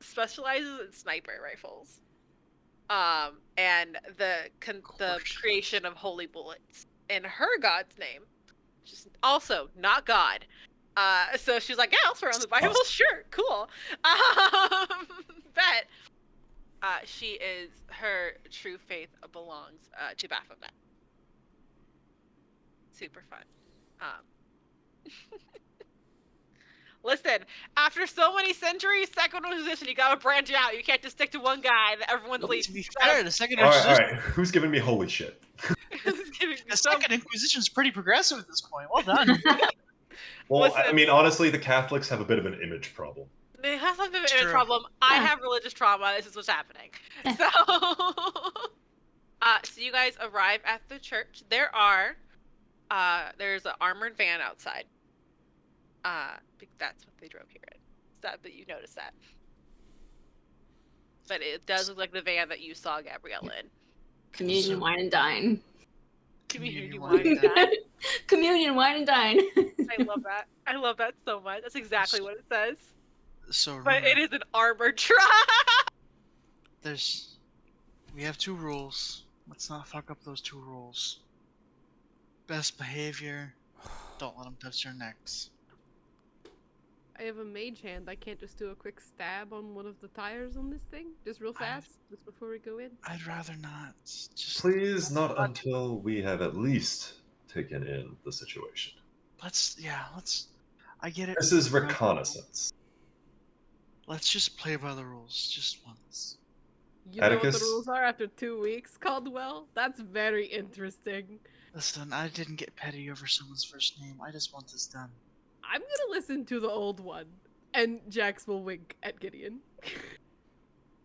specializes in sniper rifles. And the Course. creation of holy bullets in her god's name, which is also not God. So she's like, yeah, I'll swear on the Bible. Awesome. Sure, cool. Bet. Her true faith belongs to Baphomet. Super fun. Listen, after so many centuries, second position, you gotta branch out. You can't just stick to one guy that everyone's Nope. leading. To be fair, the second All Inquisition, right. Who's giving me holy shit? the second Inquisition is pretty progressive at this point. Well done. Well, I Listen. mean, honestly, the Catholics have a bit of an image problem. It has something of an True. problem. I Yeah. have religious trauma. This is what's happening. Yeah. So, so you guys arrive at the church. There's an armored van outside. That's what they drove here in. But you noticed that. But it does look like the van that you saw Gabrielle in. Communion, wine, and dine. Community wine wine. and dine. Communion, wine, and dine. I love that. I love that so much. That's exactly what it says. So But remember, it is an armored truck. we have 2 rules. Let's not fuck up those 2 rules. Best behavior. Don't let them touch their necks. I have a mage hand. I can't just do a quick stab on one of the tires on this thing, just real fast, just before we go in. I'd rather not. Just Please, not until we have at least taken in the situation. let's. I get it. This is reconnaissance. Let's just play by the rules, just once. You know what Atticus? the rules are after 2 weeks, Caldwell? That's very interesting. Listen, I didn't get petty over someone's first name. I just want this done. I'm gonna listen to the old one, and Jax will wink at Gideon.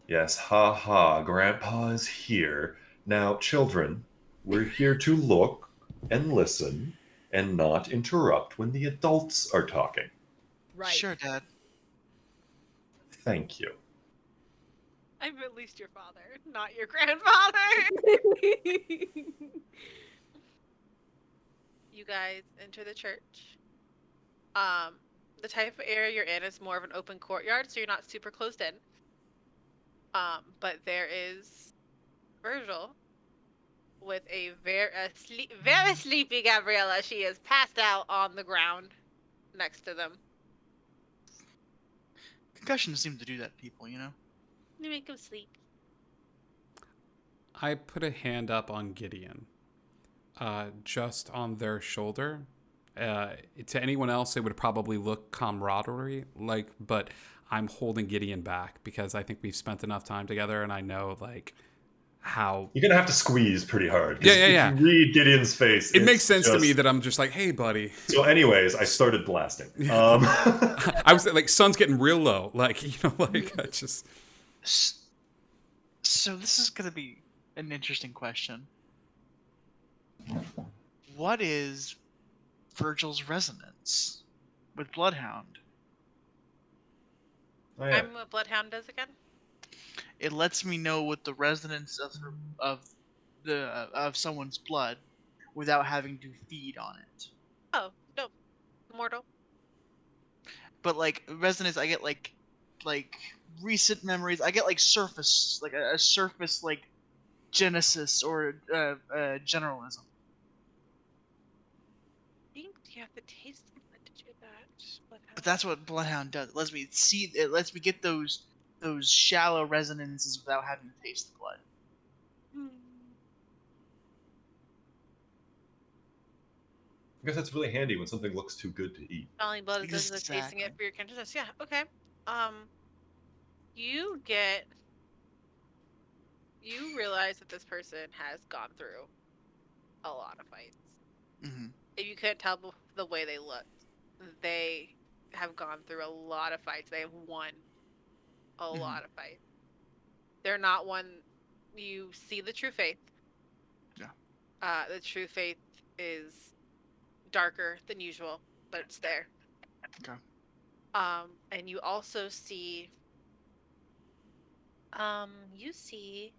Yes, ha ha, Grandpa is here. Now, children, we're here to look and listen and not interrupt when the adults are talking. Right. Sure, Dad. Thank you. I'm at least your father, not your grandfather. You guys enter the church. The type of area you're in is more of an open courtyard, so you're not super closed in. But there is Virgil with a very sleepy Gabriella. She is passed out on the ground next to them. Concussions seem to do that to people, you know? You make them sleep. I put a hand up on Gideon, just on their shoulder. To anyone else, it would probably look camaraderie like, but I'm holding Gideon back because I think we've spent enough time together, and I know like how You're gonna have to squeeze pretty hard. 'Cause Yeah. If you read Gideon's face, it makes it's sense to me just- that I'm just like, hey, buddy. So, anyways, I started blasting. I was like, sun's getting real low, like like I just. So this is gonna be an interesting question. What is Virgil's resonance with Bloodhound? Oh, yeah. I'm what Bloodhound does again. It lets me know what the resonance of someone's blood without having to feed on it. Oh, no. Mortal. But like resonance, I get like recent memories. I get like surface, like a surface like genesis or generalism. I think you have to taste the blood to do that. But that's what Bloodhound does. It lets me see. It lets me get those shallow resonances without having to taste the blood. I guess that's really handy when something looks too good to eat. Smelling blood is tasting Exactly. it for your consciousness. Yeah, okay. You realize that this person has gone through a lot of fights. Mm-hmm. If you couldn't tell the way they looked, they have gone through a lot of fights. They have won a Mhm. lot of fights. They're not one. You see the true faith. Yeah. The true faith is darker than usual, but it's there. Okay. And you also see. You see.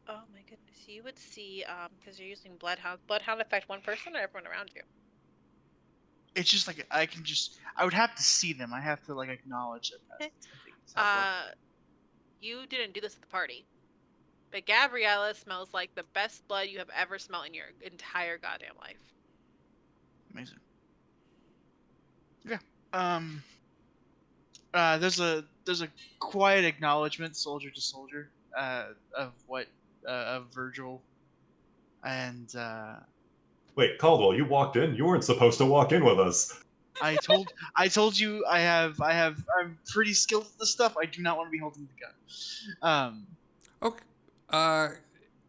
Oh my goodness, you would see because you're using Bloodhound. Bloodhound affect one person or everyone around you. It's just like I would have to see them. I have to like acknowledge their Okay. presence. I think is how it works. You didn't do this at the party, but Gabriella smells like the best blood you have ever smelled in your entire goddamn life. Amazing. Yeah. There's a quiet acknowledgement, soldier to soldier, of what of Virgil, and Wait, Caldwell, you walked in. You weren't supposed to walk in with us. I told you I'm pretty skilled at this stuff. I do not want to be holding the gun. Okay.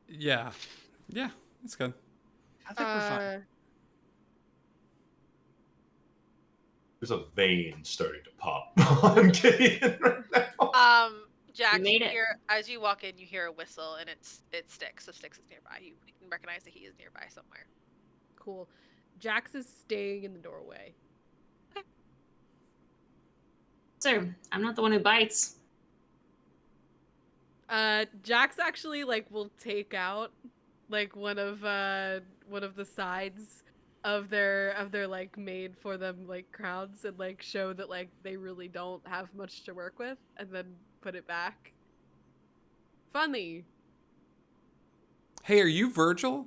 Yeah. Yeah, that's good. I think we're fine. There's a vein starting to pop on Gideon right now. Jax, You made you it. hear as you walk in, you hear a whistle, and it's Styx. So Styx is nearby. You can recognize that he is nearby somewhere. Cool. Jax is staying in the doorway. Sir, I'm not the one who bites. Jax actually will take out one of the sides of their made for them crowns and show that they really don't have much to work with, and then put it back. Funny. Hey, are you Virgil?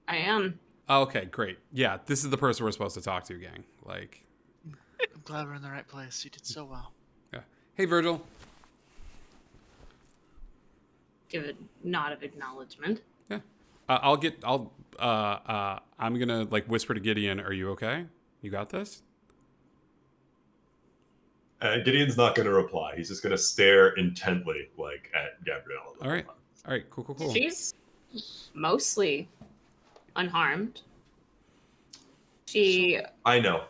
I am. Oh, okay, great. Yeah, this is the person we're supposed to talk to, gang. I'm glad we're in the right place. You did so well. Yeah. Hey, Virgil. Give a nod of acknowledgement. Yeah. I'm gonna whisper to Gideon. Are you okay? You got this? Gideon's not going to reply. He's just going to stare intently, at Gabriella. All right. All right. Cool. She's mostly unharmed. She. I know.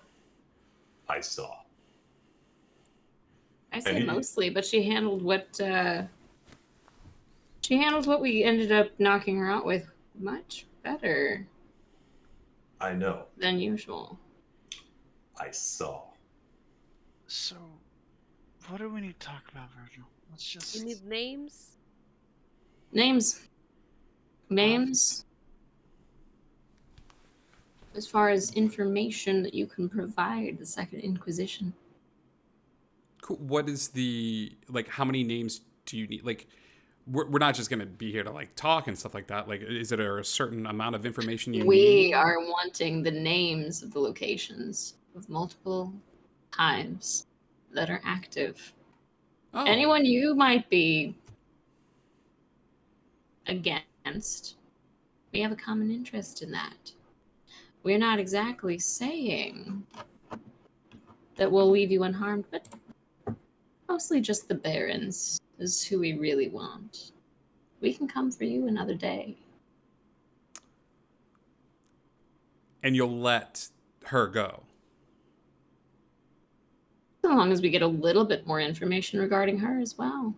I saw. I say mostly, but she handled what. She handled what we ended up knocking her out with much better I know. than usual. I saw. So, what do we need to talk about, Virgil? Let's just. You need names? Names. As far as information that you can provide the Second Inquisition. Cool. What is the how many names do you need? We're not just gonna be here to talk and stuff like that. Is it a certain amount of information you need? We are wanting the names of the locations of multiple hives that are active. Oh. Anyone you might be against, we have a common interest in that. We're not exactly saying that we'll leave you unharmed, but mostly just the Barons is who we really want. We can come for you another day. And you'll let her go. So long as we get a little bit more information regarding her as well.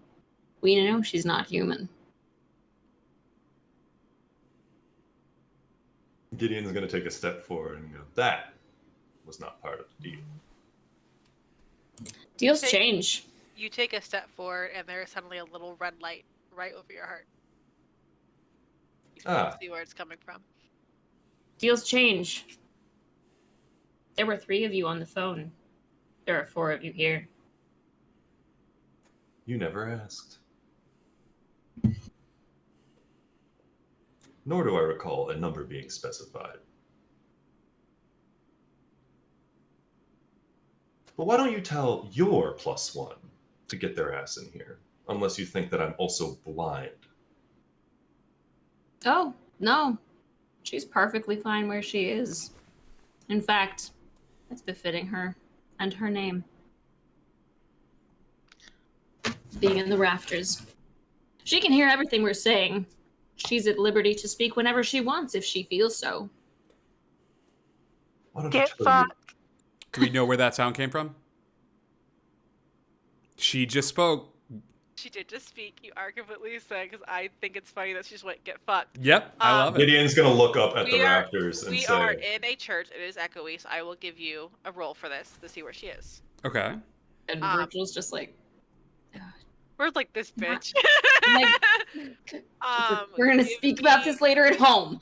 We know she's not human. Gideon's going to take a step forward and go, that was not part of the deal. Deals Okay. change. You take a step forward, and there is suddenly a little red light right over your heart. You can see where it's coming from. Deals change. There were 3 of you on the phone. There are 4 of you here. You never asked. Nor do I recall a number being specified. But why don't you tell your +1 to get their ass in here? Unless you think that I'm also blind. Oh, no. She's perfectly fine where she is. In fact, it's befitting her and her name. Being in the rafters. She can hear everything we're saying. She's at liberty to speak whenever she wants if she feels so. Why don't Get you tell fucked. Do we know where that sound came from? She just spoke. She did just speak. You are completely sick because I think it's funny that she just went, get fucked. Yep, I love it. Gideon's going to look up at the We are- rafters and We say, are in a church. It is echoey, so I will give you a roll for this to see where she is. Okay. And Um, Virgil's just like, We're like this bitch. We're gonna speak about this later at home.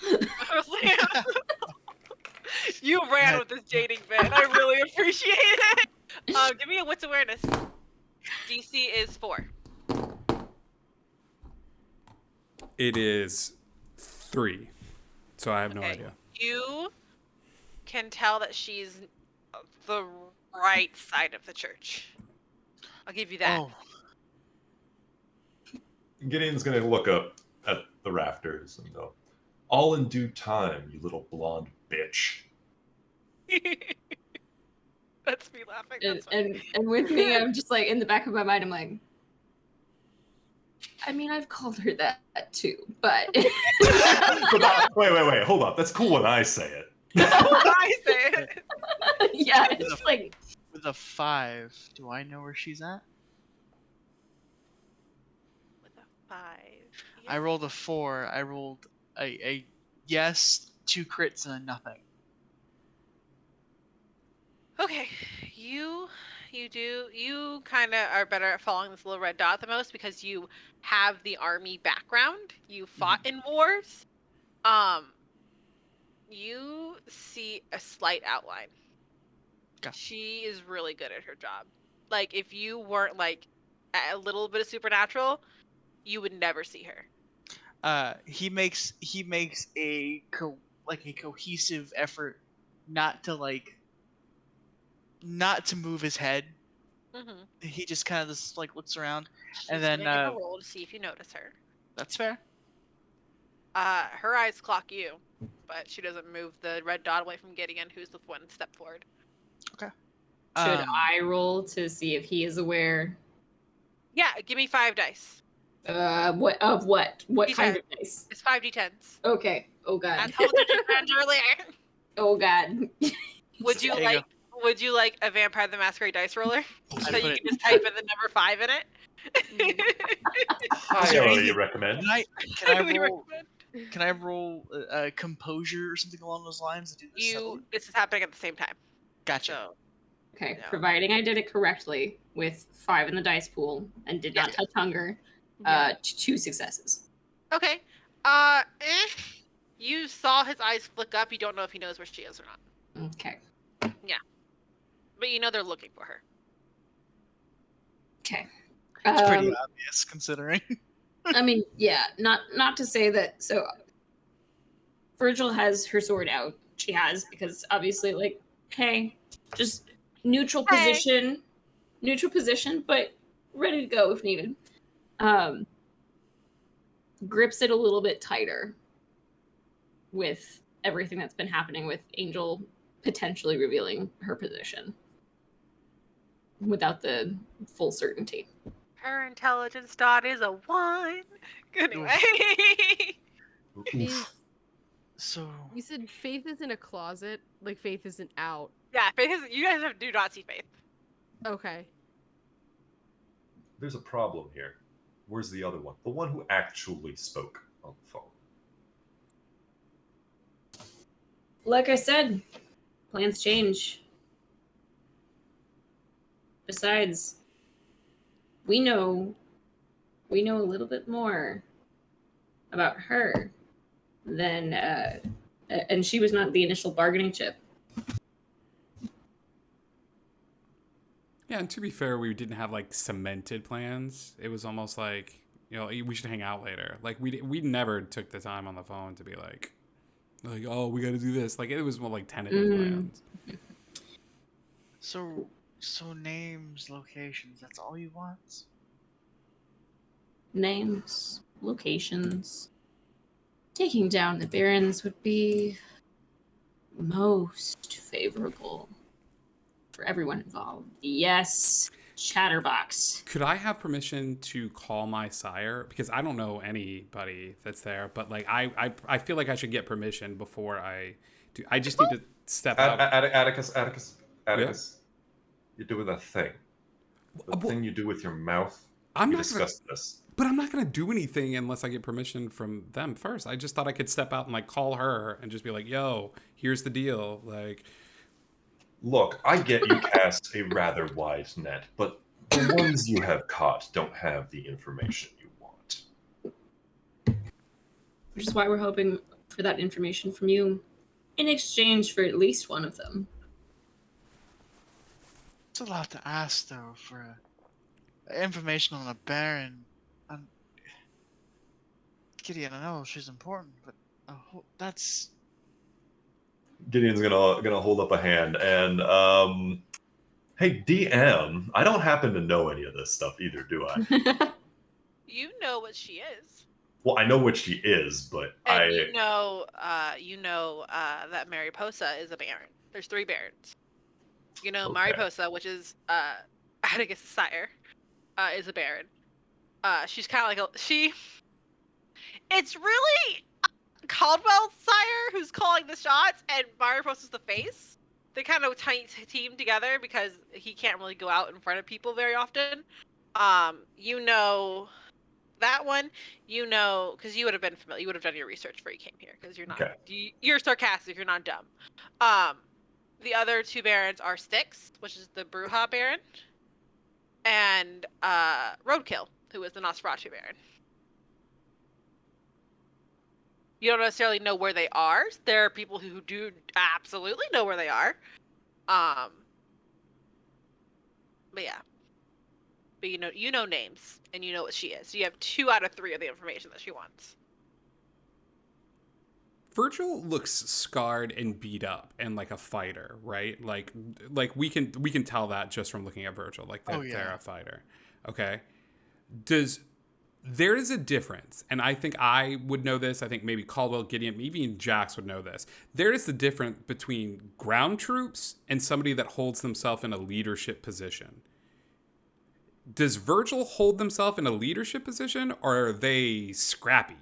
You ran with this dating bit, and I really appreciate it. Give me a wits awareness. DC is 4. It is 3, so I have no Okay. idea. You can tell that she's the right side of the church. I'll give you that. Oh, Gideon's gonna look up at the rafters and go, "All in due time, you little blonde bitch." That's me laughing. And, That's funny. and with me, I'm just like in the back of my mind, I'm like, I mean, I've called her that too, but Wait, hold up. That's cool when I say it. I say it. yeah, it's just like with a 5, do I know where she's at? With a 5. I rolled a 4. I rolled a yes, 2 crits, and a nothing. Okay, you kind of are better at following this little red dot the most because you have the army background. You fought in wars. You see a slight outline. Okay. She is really good at her job. Like if you weren't like a little bit of supernatural, you would never see her. He makes a cohesive effort not to move his head. Mm-hmm. He just kind of just like looks around. She's And then, gonna give a roll to see if you notice her. That's fair. Her eyes clock you, but she doesn't move the red dot away from Gideon, who's the one step forward. Okay. should I roll to see if he is aware? Yeah, give me 5 dice. What D10. kind of dice? It's 5d10s. Okay. Oh I god. told you to grand earlier. Oh god. Would you There you like? Would you like a Vampire the Masquerade dice roller so put you it- can just type in the number 5 in it? Is there Highly anything- recommend. Can Highly I roll? recommend. Can I roll composure or something along those lines to do this? This is happening at the same time. Gotcha. So Okay, No. providing I did it correctly with 5 in the dice pool and did not Yeah. touch hunger, Yeah. 2 successes. okay. You saw his eyes flick up. You don't know if he knows where she is or not, Okay. but you know they're looking for her. Okay. It's pretty obvious considering. I mean, yeah, not to say that. So, Virgil has her sword out. She has because obviously, like, hey, just neutral position, but ready to go if needed. Grips it a little bit tighter with everything that's been happening with Angel potentially revealing her position without the full certainty. Her intelligence dot is a 1. Anyway. Is- So You said Faith is in a closet, like Faith isn't out. Yeah, Faith is, you guys do not see Faith. Okay. There's a problem here. Where's the other one? The one who actually spoke on the phone. Like I said, plans change. Besides, we know a little bit more about her than and she was not the initial bargaining chip. Yeah, and to be fair, we didn't have like cemented plans. It was almost like, you know, we should hang out later. Like we never took the time on the phone to be like, oh, we got to do this. Like it was more like tentative plans. So names, locations. That's all you want? Names, locations. Taking down the barons would be most favorable for everyone involved. Yes, Chatterbox. Could I have permission to call my sire? Because I don't know anybody that's there, but like I feel like I should get permission before I do. I just need to step out. Atticus. You're doing that thing. The Well, thing you do with your mouth. I'm We not gonna, discussed this. but I'm not gonna do anything unless I get permission from them first. I just thought I could step out and like call her and just be like, "Yo, here's the deal." Like, Look, I get you cast a rather wide net, but the ones you have caught don't have the information you want. which is why we're hoping for that information from you in exchange for at least one of them. It's a lot to ask, though, for information on a Baron. And Gideon, I know she's important, but that's Gideon's gonna hold up a hand and hey DM, I don't happen to know any of this stuff either, do I? You know what she is. Well, I know what she is, but And you know that Mariposa is a Baron. There's 3 Barons. You know, Okay. Mariposa, which is Atticus' sire, is a Baron. She's kind of like it's really Caldwell's sire who's calling the shots, and Mariposa's the face. They kind of team together because he can't really go out in front of people very often. You know that one, you know, because you would have been familiar. You would have done your research before you came here, because you're not. Okay. You're sarcastic. You're not dumb. The other 2 barons are Styx, which is the Bruja Baron, and Roadkill, who is the Nosferatu Baron. You don't necessarily know where they are. There are people who do absolutely know where they are. But yeah. But you know names, and you know what she is. So you have 2 out of 3 of the information that she wants. Virgil looks scarred and beat up and like a fighter, right? Like we can tell that just from looking at Virgil. Like they're a fighter. Okay. There is a difference, and I think I would know this. I think maybe Caldwell, Gideon, maybe even Jax would know this. There is the difference between ground troops and somebody that holds themselves in a leadership position. Does Virgil hold themselves in a leadership position, or are they scrappy?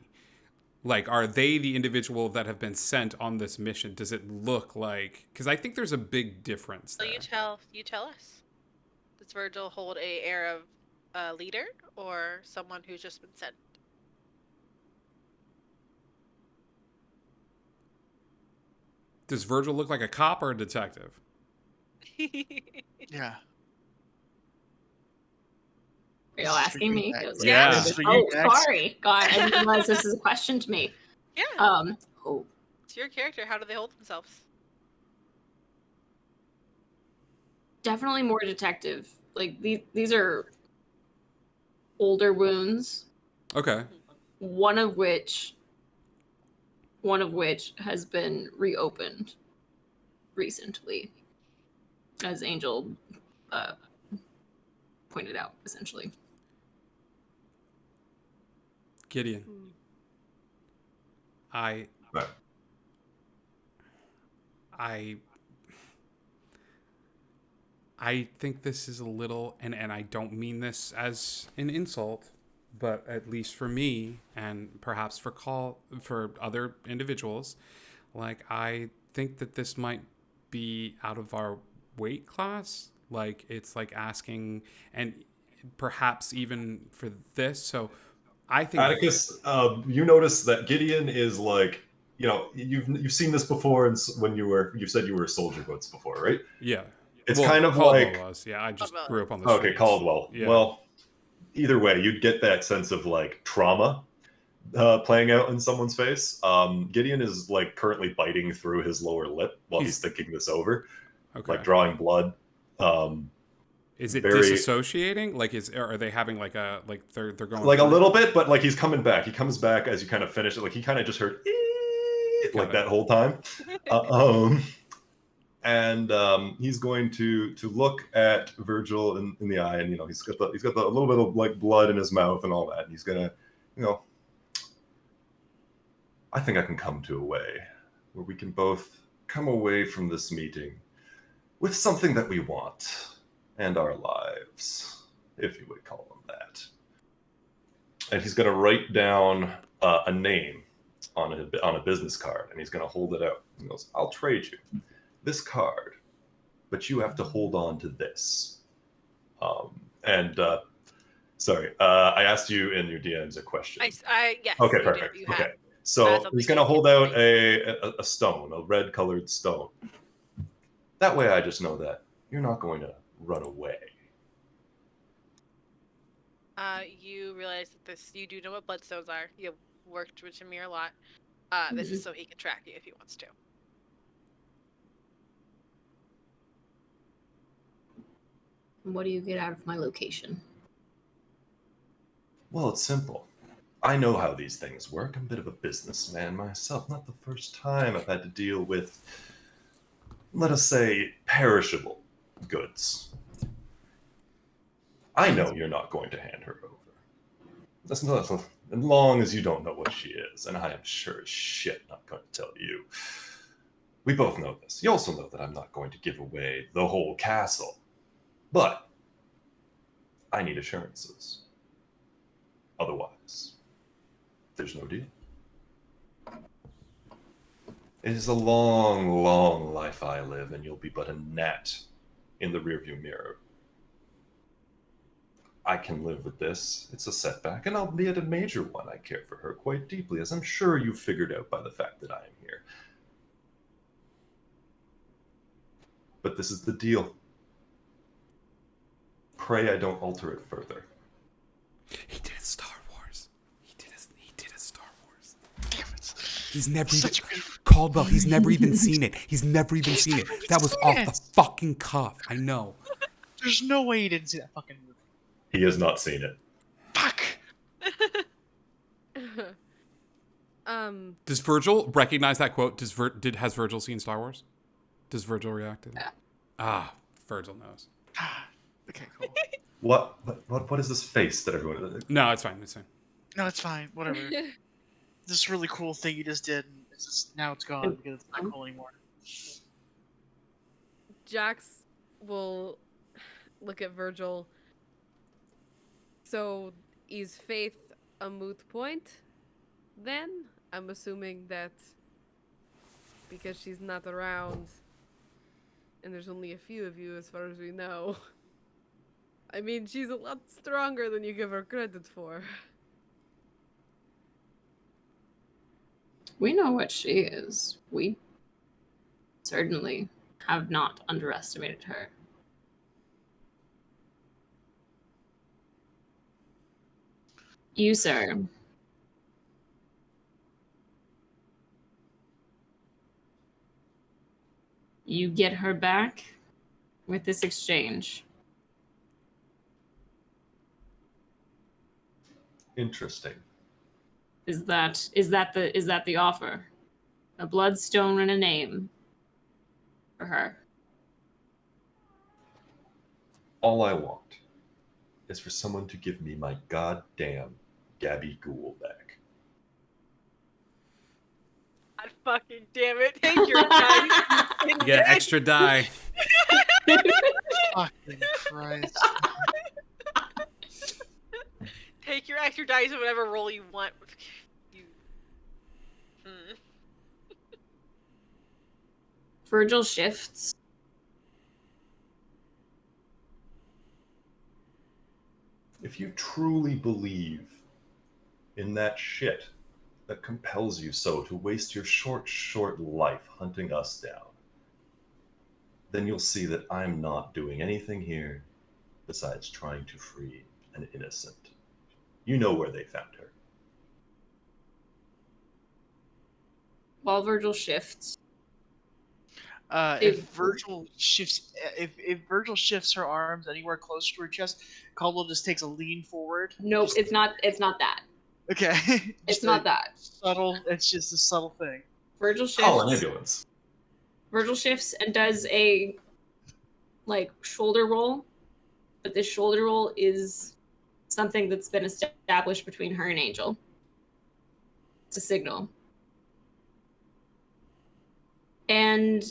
Like, are they the individual that have been sent on this mission? Does it look like... Because I think there's a big difference there. So you tell us. Does Virgil hold a air of a leader, or someone who's just been sent? Does Virgil look like a cop or a detective? yeah. Are you asking me? Yeah. Sorry. God, I didn't realize this is a question to me. Yeah. It's your character. How do they hold themselves? Definitely more detective. Like these are older wounds. Okay. One of which has been reopened recently, as Angel pointed out, essentially. Gideon. I think this is a little, and I don't mean this as an insult, but at least for me, and perhaps for other individuals, like, I think that this might be out of our weight class. Like, it's like asking, and perhaps even for this. So I think Atticus, you notice that Gideon is like, you know, you've seen this before, and when you said you were a soldier once before, right? Yeah. It's kind of Caldwell like was. Yeah, I just grew up on the okay, streets. Caldwell. Yeah. Well, either way, you'd get that sense of like trauma playing out in someone's face. Gideon is like currently biting through his lower lip while he's thinking this over, like drawing blood. Is it very disassociating? Like, are they having like they're going like a little bit, but like he's coming back. He comes back as you kind of finish it. Like he kind of just heard like that whole time. And he's going to look at Virgil in the eye, and you know he's got a little bit of like blood in his mouth and all that. And he's gonna, you know, I think I can come to a way where we can both come away from this meeting with something that we want and our lives, if you would call them that. And he's going to write down a name on a business card, and he's going to hold it out. He goes, "I'll trade you this card, but you have to hold on to this." Sorry, I asked you in your DMs a question. Yes. Okay, perfect. Okay, so he's going to hold out a stone, a red-colored stone. That way, I just know that you're not going to run away. You realize that you do know what bloodstones are. You worked with Jameer a lot. This is so he can track you if he wants to. What do you get out of my location? Well, it's simple. I know how these things work. I'm a bit of a businessman myself. Not the first time I've had to deal with, let us say, perishable goods. I know you're not going to hand her over. That's not, as long as you don't know what she is, and I am sure as shit not going to tell you. We both know this. You also know that I'm not going to give away the whole castle. But I need assurances. Otherwise, there's no deal. It is a long, long life I live, and you'll be but a gnat in the rearview mirror. I can live with this. It's a setback, and albeit a major one, I care for her quite deeply, as I'm sure you've figured out by the fact that I am here. But this is the deal. Pray I don't alter it further. He did Star Wars. He did a Star Wars. Damn it. He's never even Such a good. Caldwell. He's never even seen it. He's never even seen it. That was off the fucking cuff. I know. There's no way he didn't see that fucking movie. He has not seen it. Fuck. Does Virgil recognize that quote? Has Virgil seen Star Wars? Does Virgil react to that? Ah, Virgil knows. Okay, cool. What is this face that everyone? No, it's fine. It's fine. No, it's fine. Whatever. This really cool thing you just did, and it's just now it's gone because it's not cool anymore. Jax will look at Virgil. So, is faith a moot point? Then I'm assuming that because she's not around, and there's only a few of you as far as we know. I mean, she's a lot stronger than you give her credit for. We know what she is. We certainly have not underestimated her. You, sir. You get her back with this exchange. Interesting. Is that the offer? A bloodstone and a name for her. All I want is for someone to give me my goddamn Gabby Ghoul back. God fucking damn it! Take your time. You get an extra die. Fucking Christ. Take your extra dice or whatever roll you want. You. Virgil shifts. If you truly believe in that shit that compels you so to waste your short life hunting us down, then you'll see that I'm not doing anything here besides trying to free an innocent. You know where they found her. While Virgil shifts. If Virgil shifts her arms anywhere close to her chest, Caldwell just takes a lean forward. Nope, it's not that. Okay. It's not that. Subtle. It's just a subtle thing. Virgil Call an shifts. ambulance. Virgil shifts and does a shoulder roll, but this shoulder roll is something that's been established between her and Angel. It's a signal. And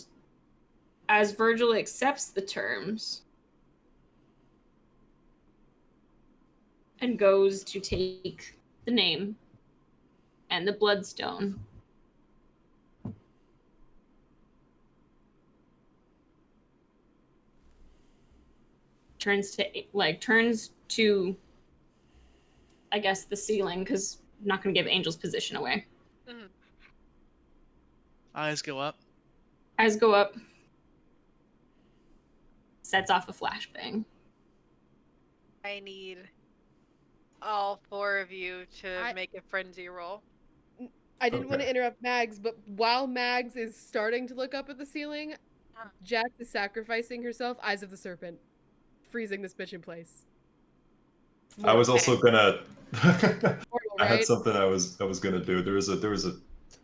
as Virgil accepts the terms and goes to take the name and the bloodstone, turns to I guess the ceiling, because I'm not going to give Angel's position away. Mm-hmm. Eyes go up. Eyes go up. Sets off a flashbang. I need all four of you to make a frenzy roll. I didn't want to Okay. interrupt Mags, but while Mags is starting to look up at the ceiling, Jax is sacrificing herself, Eyes of the Serpent, freezing this bitch in place. I was Okay. also gonna. Mortal, I had right? something I was gonna do. There was a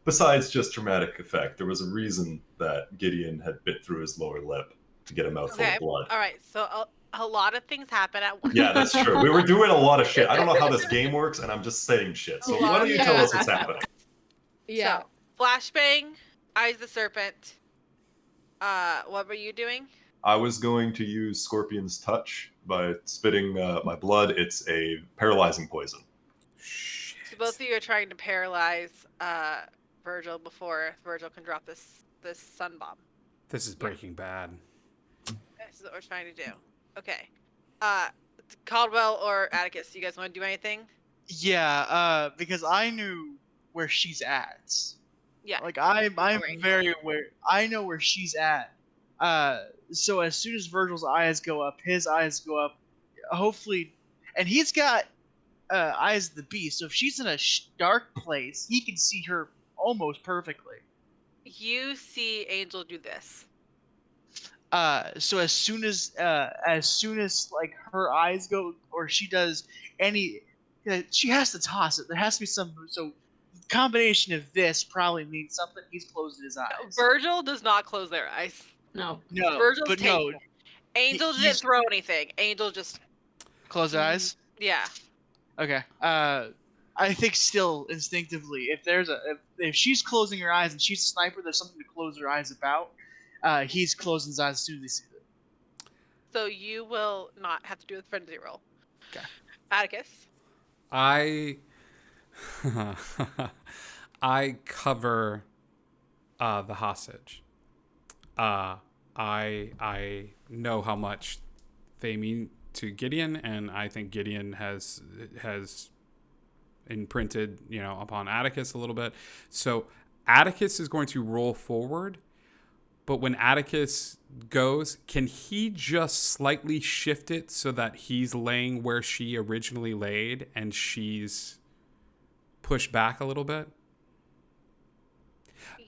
besides just dramatic effect. There was a reason that Gideon had bit through his lower lip to get a mouthful Okay. of blood. All right. So a lot of things happen at once. Yeah, that's true. We were doing a lot of shit. I don't know how this game works, and I'm just saying shit. So A lot why of don't you things tell us Yeah. what's happen at happening? Yeah. So, flashbang, Eyes the Serpent. What were you doing? I was going to use Scorpion's Touch by spitting my blood. It's a paralyzing poison. Shit. So both of you are trying to paralyze Virgil before Virgil can drop this sun bomb. This is Breaking Bad. This is what we're trying to do. Okay. Caldwell or Atticus, you guys want to do anything? Yeah, because I knew where she's at. Yeah. Like I'm Right. very aware. I know where she's at. So as soon as Virgil's eyes go up, his eyes go up. Hopefully, and he's got eyes of the beast. So if she's in a dark place, he can see her almost perfectly. You see Angel do this. So as soon as like her eyes go, or she does any, she has to toss it. There has to be some. So combination of this probably means something. He's closing his eyes. Virgil does not close their eyes. No. No, Virgil's but no, taking it. Angel he's- didn't throw anything. Angel just close his eyes. yeah. Okay. I think still instinctively, if she's closing her eyes and she's a sniper, there's something to close her eyes about. He's closing his eyes as soon as he sees it. So you will not have to do a frenzy roll. Okay. Atticus. I I cover the hostage. I know how much they mean to Gideon, and I think Gideon has imprinted, upon Atticus a little bit. So Atticus is going to roll forward, but when Atticus goes, can he just slightly shift it so that he's laying where she originally laid and she's pushed back a little bit?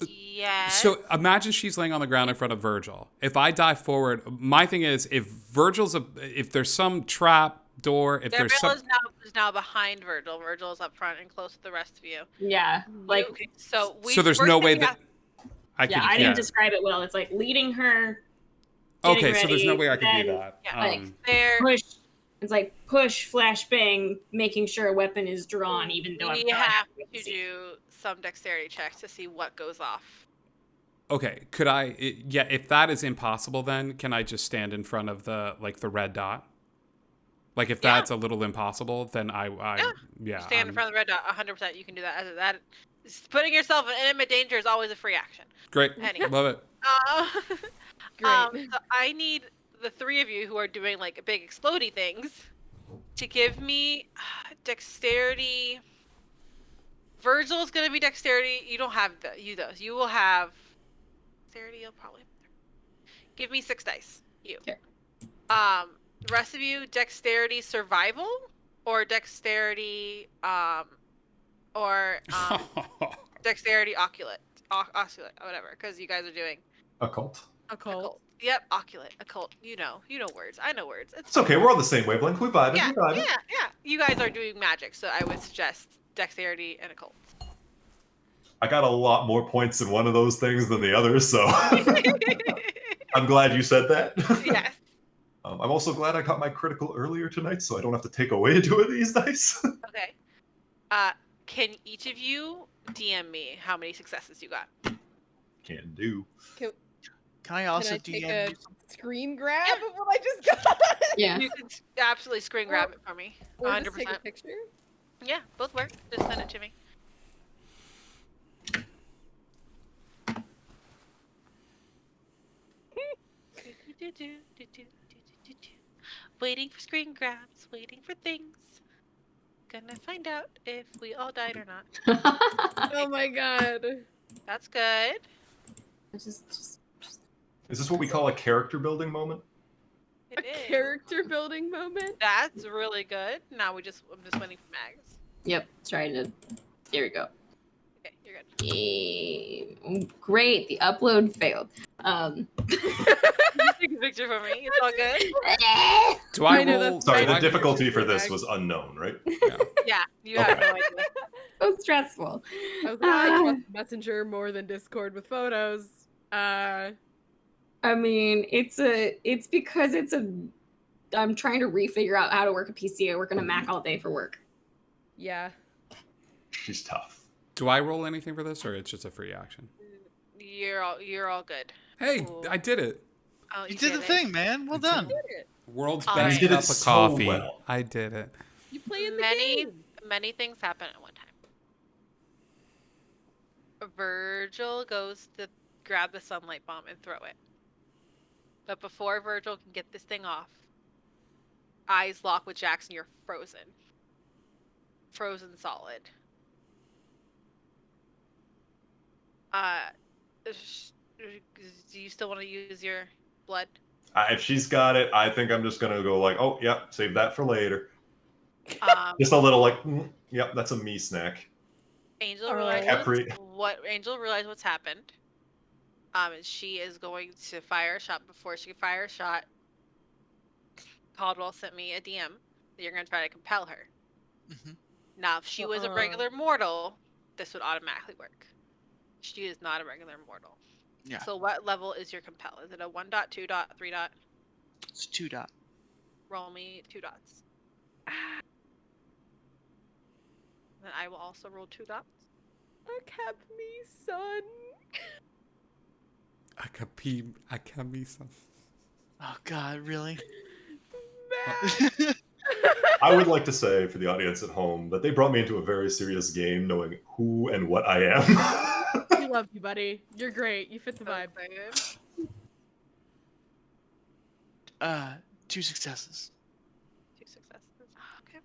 Yes. So imagine she's laying on the ground in front of Virgil. If I dive forward, my thing is if there's some trap door, if there's Gabrielle some is now behind Virgil. Virgil is up front and close to the rest of you. Yeah. Like, Okay, so there's no way that I yeah, could. I didn't describe it well. It's like leading her. Okay, getting so there's no ready, way I could do then, that. Yeah, like, there. push. It's like push, flashbang, making sure a weapon is drawn, even though We I'm have to do some dexterity checks to see what goes off. Okay, could I? If that is impossible, then can I just stand in front of the red dot? Like if that's a little impossible, then Stand in front of the red dot. 100%. You can do that. That putting yourself in imminent danger is always a free action. Great, Anyway. love it. Great. So I need the three of you who are doing like big explodey things to give me dexterity. Virgil's gonna be dexterity. You don't have those. You will have dexterity. You'll probably give me 6 dice. You. Okay. The rest of you, dexterity survival or dexterity dexterity occult, whatever, because you guys are doing Occult. Occult. Yep, occult. You know words. I know words. It's okay. We're on the same wavelength. We vibing. Yeah, We vibing. yeah. You guys are doing magic, so I would suggest dexterity and occult. I got a lot more points in one of those things than the other, so I'm glad you said that. Yes. I'm also glad I got my critical earlier tonight, so I don't have to take away 2 of these dice. Okay. Can each of you DM me how many successes you got? Can do. Can I also Can I take DM a you something? screen grab of what I just got? Yeah. You can absolutely screen grab it for me. Or just 100%. take a picture? Yeah, both work. Just send it to me. Waiting for screen grabs, waiting for things. Gonna find out if we all died or not. Oh my god. That's good. just Is this what we call a character building moment? It A is. character building moment? That's really good. Now I'm just waiting for Mags. Yep. Trying to. There we go. Okay, you're Great, the upload failed. Take a picture for me. It's all good. Do I I know roll? that's Sorry, do the I- difficulty for this Bag. was unknown, right? Yeah. Yeah, you have Okay. no idea. So stressful. I was like, I Ah. trust Messenger more than Discord with photos. I mean, it's because I'm trying to refigure out how to work a PC. I work on a Mac all day for work. Yeah. She's tough. Do I roll anything for this, or it's just a free action? You're all good. Hey, Cool. I did it. Oh, You did the it. thing, man. Well I did done. Did it. World's All best right. You did it cup of so coffee. well. I did it. You played the Many game. many things happen at one time. Virgil goes to grab the sunlight bomb and throw it. But before Virgil can get this thing off, eyes lock with Jackson. You're frozen. Frozen solid. Do you still want to use your blood? If she's got it, I think I'm just gonna go like, oh, yep, save that for later. Um, Just a little like, yep, that's a me snack. Angel Oh. realizes Capri. Angel realized what's happened. And she is going to fire a shot. Before she can fire a shot, Caldwell sent me a DM that you're going to try to compel her. Mhm. Now, if she was a regular mortal, this would automatically work. She is not a regular mortal. Yeah. So what level is your compel? Is it a 1 dot, 2 dot, 3 dot? It's 2 dot. Roll me 2 dots. Then I will also roll 2 dots. Kept me, son. I can be some. Oh God, really? Matt. I would like to say for the audience at home that they brought me into a very serious game knowing who and what I am. We love you, buddy. You're great. You fit the vibe. uh, 2 successes. 2 successes. Okay.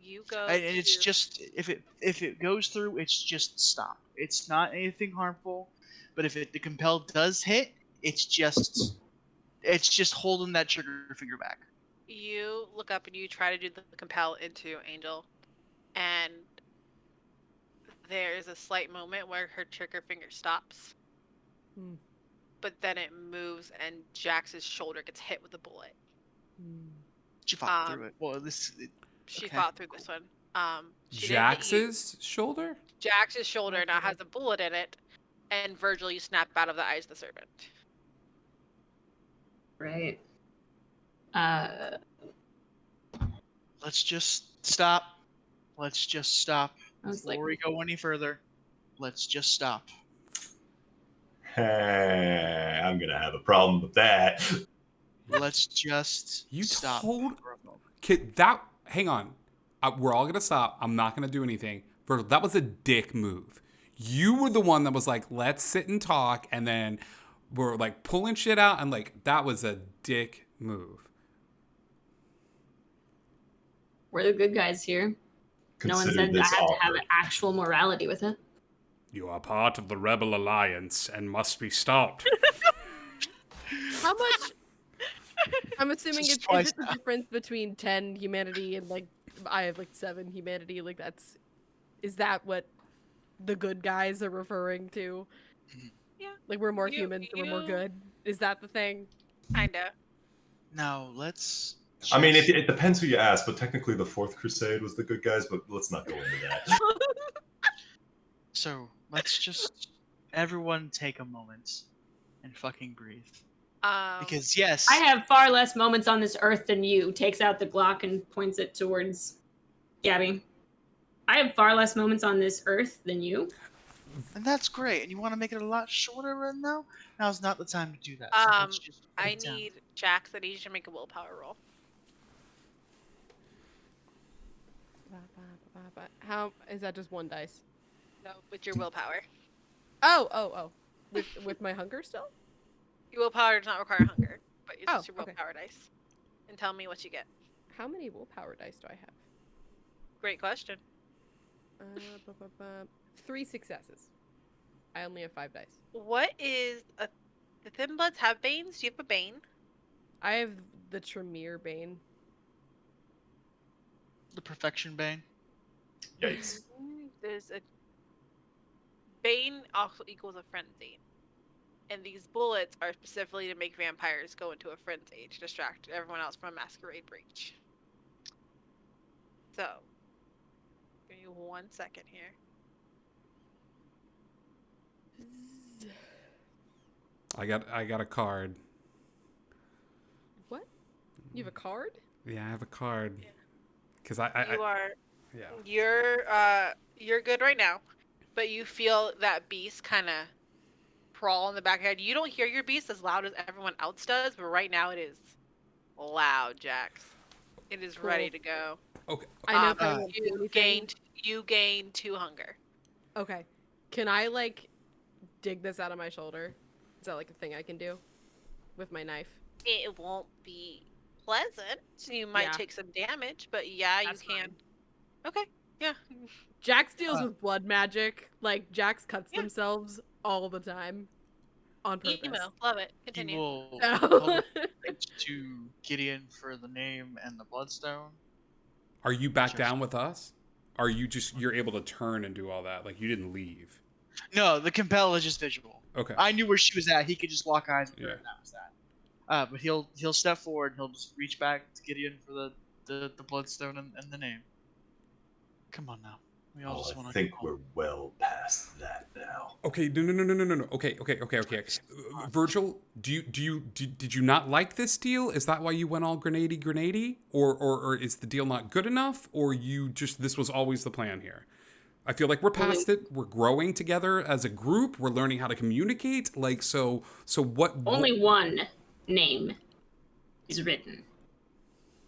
You go. And it's to- just if it goes through, it's just stop. It's not anything harmful, but if the compel does hit, it's just holding that trigger finger back. You look up and you try to do the compel into Angel, and there's a slight moment where her trigger finger stops, but then it moves and Jax's shoulder gets hit with a bullet. She fought through it. Well, She Okay. fought through this one. She didn't hit you. Jax's shoulder? Jax's shoulder now has a bullet in it, and Virgil, you snap out of the eyes of the serpent. Right. let's just stop. Let's just stop. I was Before like, we go any further, let's just stop. I'm gonna have a problem with that. Let's just You stop. told- for a moment. Kid, hang on. We're all gonna stop. I'm not gonna do anything. Virgil, that was a dick move. You were the one that was like, let's sit and talk, and then we're like pulling shit out, and like that was a dick move. we're the good guys here. No one Consider said I this had to have offer. an actual morality with it. You are part of the Rebel Alliance and must be stopped. How much? I'm assuming Just it's twice is it the difference between 10 humanity and like I have like 7 humanity. Like is that what the good guys are referring to? Yeah. Like we're more You- humans, so we're more you- good. Is that the thing? Kinda. No, let's. I mean, just- it depends who you ask, but technically the Fourth Crusade was the good guys, but let's not go into that. So let's just everyone take a moment and fucking breathe. Because yes, I have far less moments on this earth than you. Takes out the Glock and points it towards Gabby. I have far less moments on this earth than you. and that's great. And you want to make it a lot shorter right now? Now's not the time to do that. So let's just put I it down. need Jax. I need you to make a willpower roll. How is that? Just 1 dice? No, with your willpower. Oh. With my hunger still? Your willpower does not require hunger, but it's Oh, just your okay. willpower dice. And tell me what you get. How many willpower dice do I have? Great question. 3 successes. I only have 5 dice. What is a? The Thin Bloods have banes. Do you have a bane? I have the Tremere Bane. The Perfection Bane. Yikes. There's a Bane also equals a frenzy. And these bullets are specifically to make vampires go into a frenzy to distract everyone else from a masquerade breach. So, give me 1 second here. I got a card. What? You have a card? Yeah, I have a card. Yeah. Because You're good right now, but you feel that beast kind of crawl in the back of your head. You don't hear your beast as loud as everyone else does, but right now it is loud, Jax. It is ready to go. Okay. I know. Um, if I won't do you gained 2 hunger. Okay. Can I like dig this out of my shoulder? Is that like a thing I can do with my knife? It won't be pleasant. You might Yeah. take some damage, but yeah, That's you can. fine. Okay. Yeah. Jax deals with blood magic. Like Jax cuts Yeah. themselves all the time on purpose. Email. Love it. He Continue. will Oh. pitch to Gideon for the name and the bloodstone. Are you back Sure. down with us? Are you you're able to turn and do all that? Like, you didn't leave. No, the compel is just visual. Okay. I knew where she was at. He could just lock eyes with her, Yeah. and that was that. But he'll step forward. He'll just reach back to Gideon for the bloodstone and the name. Come on now. We all just want I to. think we're well past that now. Okay, no. Okay. Virgil, did you not like this deal? Is that why you went all grenady? Or is the deal not good enough? Or this was always the plan here? I feel like we're past it. We're growing together as a group. We're learning how to communicate. Like, so what? Only one name is written.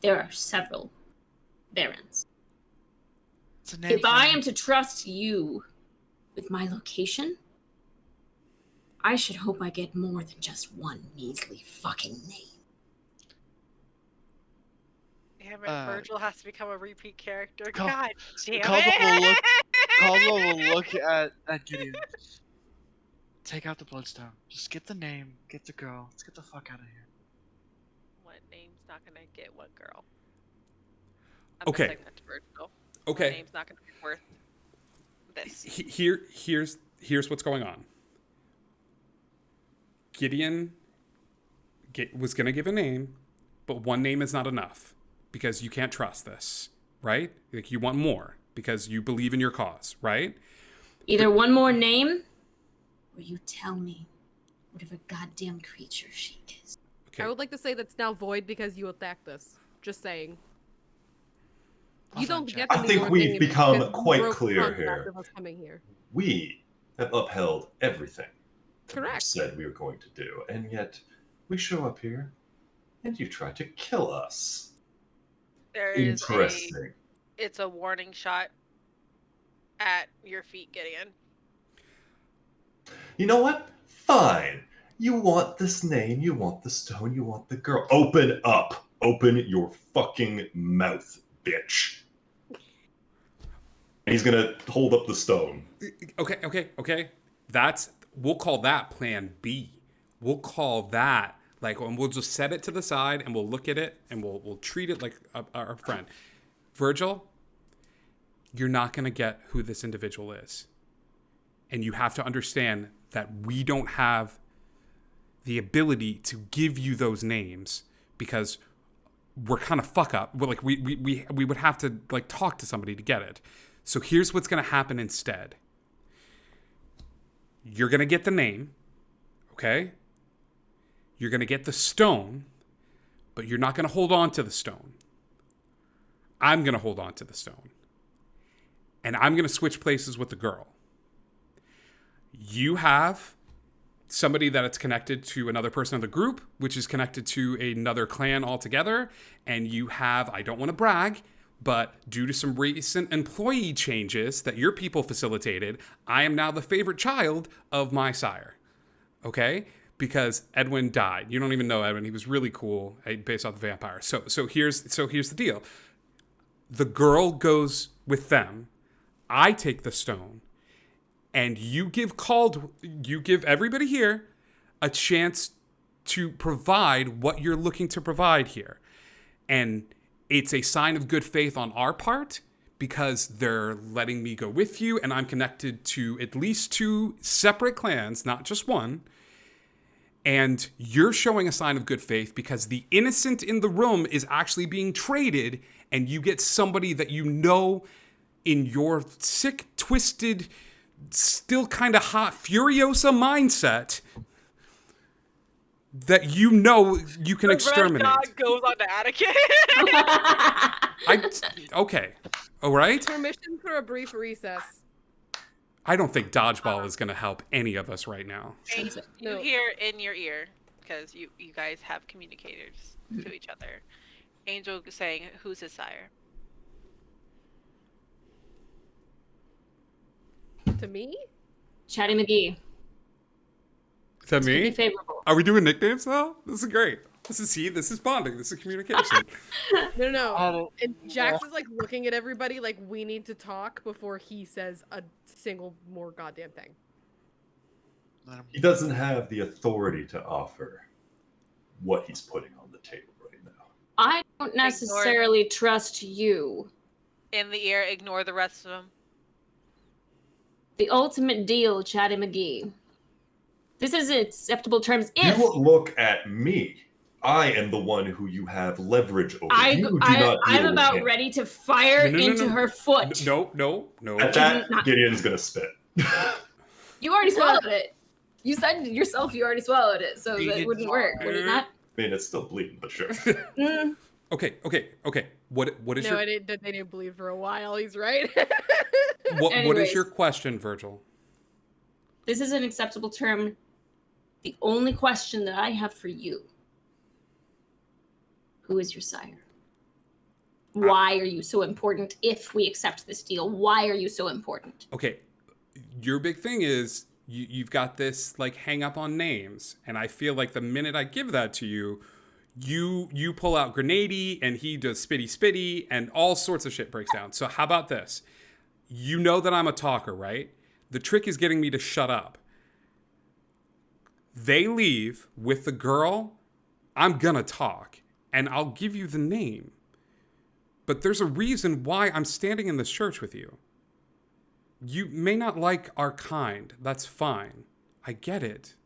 There are several Barons. It's a name If for I him. am to trust you with my location, I should hope I get more than just one measly fucking name. Damn it, Virgil has to become a repeat character. Cal- God damn Caldwell will it! Caldwell will look at Gideon. Take out the bloodstone. Just get the name. Get the girl. Let's get the fuck out of here. What name's not gonna get what girl? Okay. saying that to Virgil. Okay. What name's not gonna be worth this. Here's what's going on. Gideon was going to give a name, but one name is not enough because you can't trust this, right? Like, you want more because you believe in your cause, right? Either one more name, or you tell me whatever goddamn creature she is. Okay. I would like to say that's now void because you attacked us. Just saying. You Hold on, don't Jack. get I any think more we've names become because you quite broke clear contract here. of us coming here. We have upheld everything we Correct. said we were going to do, and yet we show up here and you try to kill us. Interesting. It's a warning shot at your feet, Gideon. You know what? Fine. You want this name, you want the stone, you want the girl. Open up. Open your fucking mouth, bitch. And he's gonna hold up the stone. Okay. We'll call that plan B. We'll call that, like, and we'll just set it to the side and we'll look at it and we'll treat it like our friend. Virgil, you're not going to get who this individual is. And you have to understand that we don't have the ability to give you those names because we're kind of fuck up. We're like, we would have to, like, talk to somebody to get it. So here's what's going to happen instead. You're going to get the name, okay? You're going to get the stone, but you're not going to hold on to the stone. I'm going to hold on to the stone. And I'm going to switch places with the girl. You have somebody that it's connected to another person in the group, which is connected to another clan altogether. And you have, I don't want to brag, but due to some recent employee changes that your people facilitated, I am now the favorite child of my sire. Okay? Because Edwin died. You don't even know Edwin. He was really cool, based off the vampire. So here's the deal. The girl goes with them. I take the stone. And you give everybody here a chance to provide what you're looking to provide here. And it's a sign of good faith on our part because they're letting me go with you, and I'm connected to at least 2 separate clans, not just one. And you're showing a sign of good faith because the innocent in the room is actually being traded, and you get somebody that you know in your sick, twisted, still kind of hot Furiosa mindset that you know you can exterminate. Red dog goes on to Atticus. Okay. All right. Permission for a brief recess. I don't think dodgeball is going to help any of us right now. Angel, you No. hear in your ear, because you guys have communicators to each other. Angel saying, "Who's his sire?" To me? Chatty McGee. Is that This could be me? favorable. Are we doing nicknames now? This is great. This is bonding. This is communication. No. And Jax is like looking at everybody like we need to talk before he says a single more goddamn thing. He doesn't have the authority to offer what he's putting on the table right now. I don't necessarily trust you. In the ear, ignore the rest of them. The ultimate deal, Chatty McGee. This is acceptable terms if You look at me. I am the one who you have leverage over. You do not deal I'm with about him. ready to fire No. into her foot. No. At that, Gideon's gonna spit. You already swallowed it. You said yourself you already swallowed it, so You that did wouldn't work, would it not? I mean, it's still bleeding, but sure. Mm. Okay. What is No, your they didn't believe for a while. He's right. what is Anyways. your question, Virgil? This is an acceptable term. The only question that I have for you: who is your sire? Why are you so important? If we accept this deal, why are you so important? Okay, your big thing is you've got this like hang up on names, and I feel like the minute I give that to you, you pull out Grenady and he does spitty and all sorts of shit breaks down. So how about this? You know that I'm a talker, right? The trick is getting me to shut up. They leave with the girl, I'm gonna talk, and I'll give you the name. But there's a reason why I'm standing in this church with you. You may not like our kind. That's fine. I get it.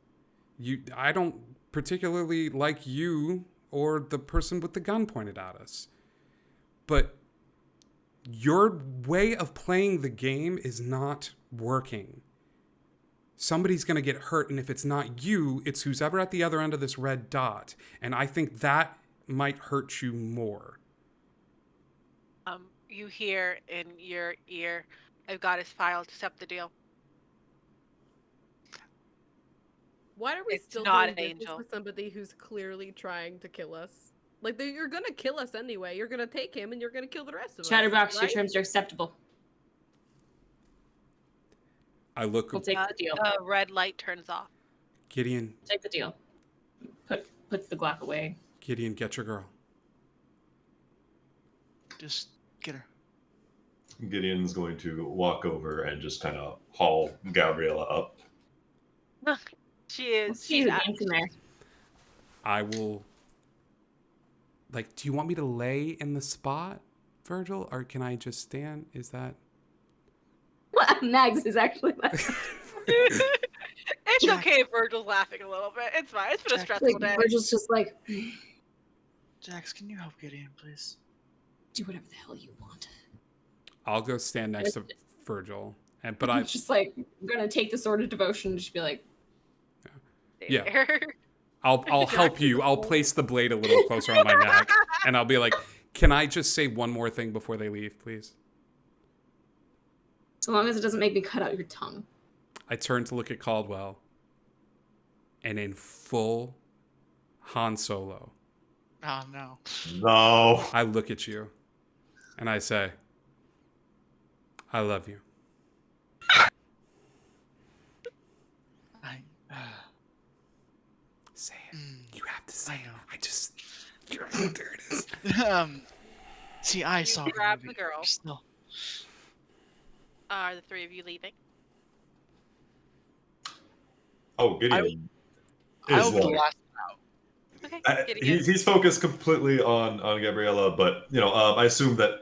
I don't particularly like you or the person with the gun pointed at us. But your way of playing the game is not working. Somebody's going to get hurt, and if it's not you, it's who's ever at the other end of this red dot. And I think that might hurt you more. You hear in your ear, "I've got his file. Accept the deal." Why are we It's still not doing business Angel. with somebody who's clearly trying to kill us? Like, you're gonna kill us anyway. You're gonna take him, and you're gonna kill the rest of us. Chatterbox, your right? terms are acceptable. I look, We'll take the deal. The red light turns off. Gideon, Take the deal. Puts the Glock away. Gideon, get your girl. Just get her. Gideon's going to walk over and just kind of haul Gabriella up. She is. See She's who out. gets in there. I will. Like, do you want me to lay in the spot, Virgil, or can I just stand? Is that? Mags is actually like, It's okay if Virgil's laughing a little bit. It's fine. It's been a stressful day. Virgil's just like, Jax, can you help Gideon, please? do whatever the hell you want. I'll go stand next to Virgil, but I just like, I'm gonna take the sword of devotion and just be like, yeah. There. I'll help you. I'll place the blade a little closer on my neck, and I'll be like, "Can I just say one more thing before they leave, please?" so long as it doesn't make me cut out your tongue. I turn to look at Caldwell, and in full Han Solo, Oh no. No. I look at you, and I say, "I love you." Say it. You have to say I it. know. There it is. See, I You saw grab movie. the girl. Still. Are the three of you leaving? Oh, Gideon I is will be the like, last. Okay. Gideon. he's focused completely on Gabriella, but I assume that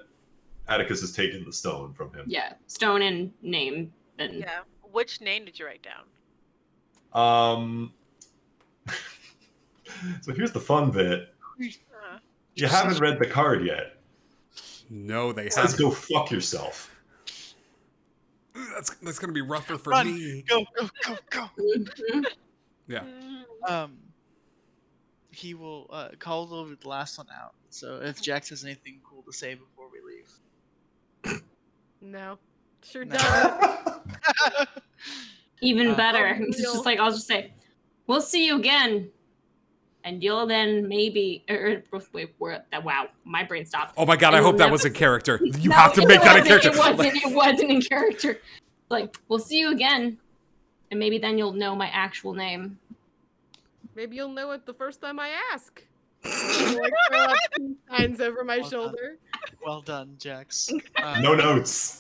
Atticus has taken the stone from him. Yeah, stone and name. And Yeah. Which name did you write down? So here's the fun bit. Uh, You haven't read the card yet. No, they It says haven't. go fuck yourself. That's gonna be rougher for Run. me. Go, go, go, go. Mhm. Yeah. He will Caldwell will be the last one out. So if Jax has anything cool to say before we leave. No. Sure No. does. Even better. I'll be It's real. just like I'll just say, "We'll see you again," and you'll then maybe. Wait, wow, my brain stopped. Oh my god, And I you'll hope that never- was a character. You No, have to it make that a wasn't, character. It wasn't in character. Like, we'll see you again, and maybe then you'll know my actual name. Maybe you'll know it the first time I ask. Like throw up peace signs over my Well done. shoulder. Well done, Jax. No notes.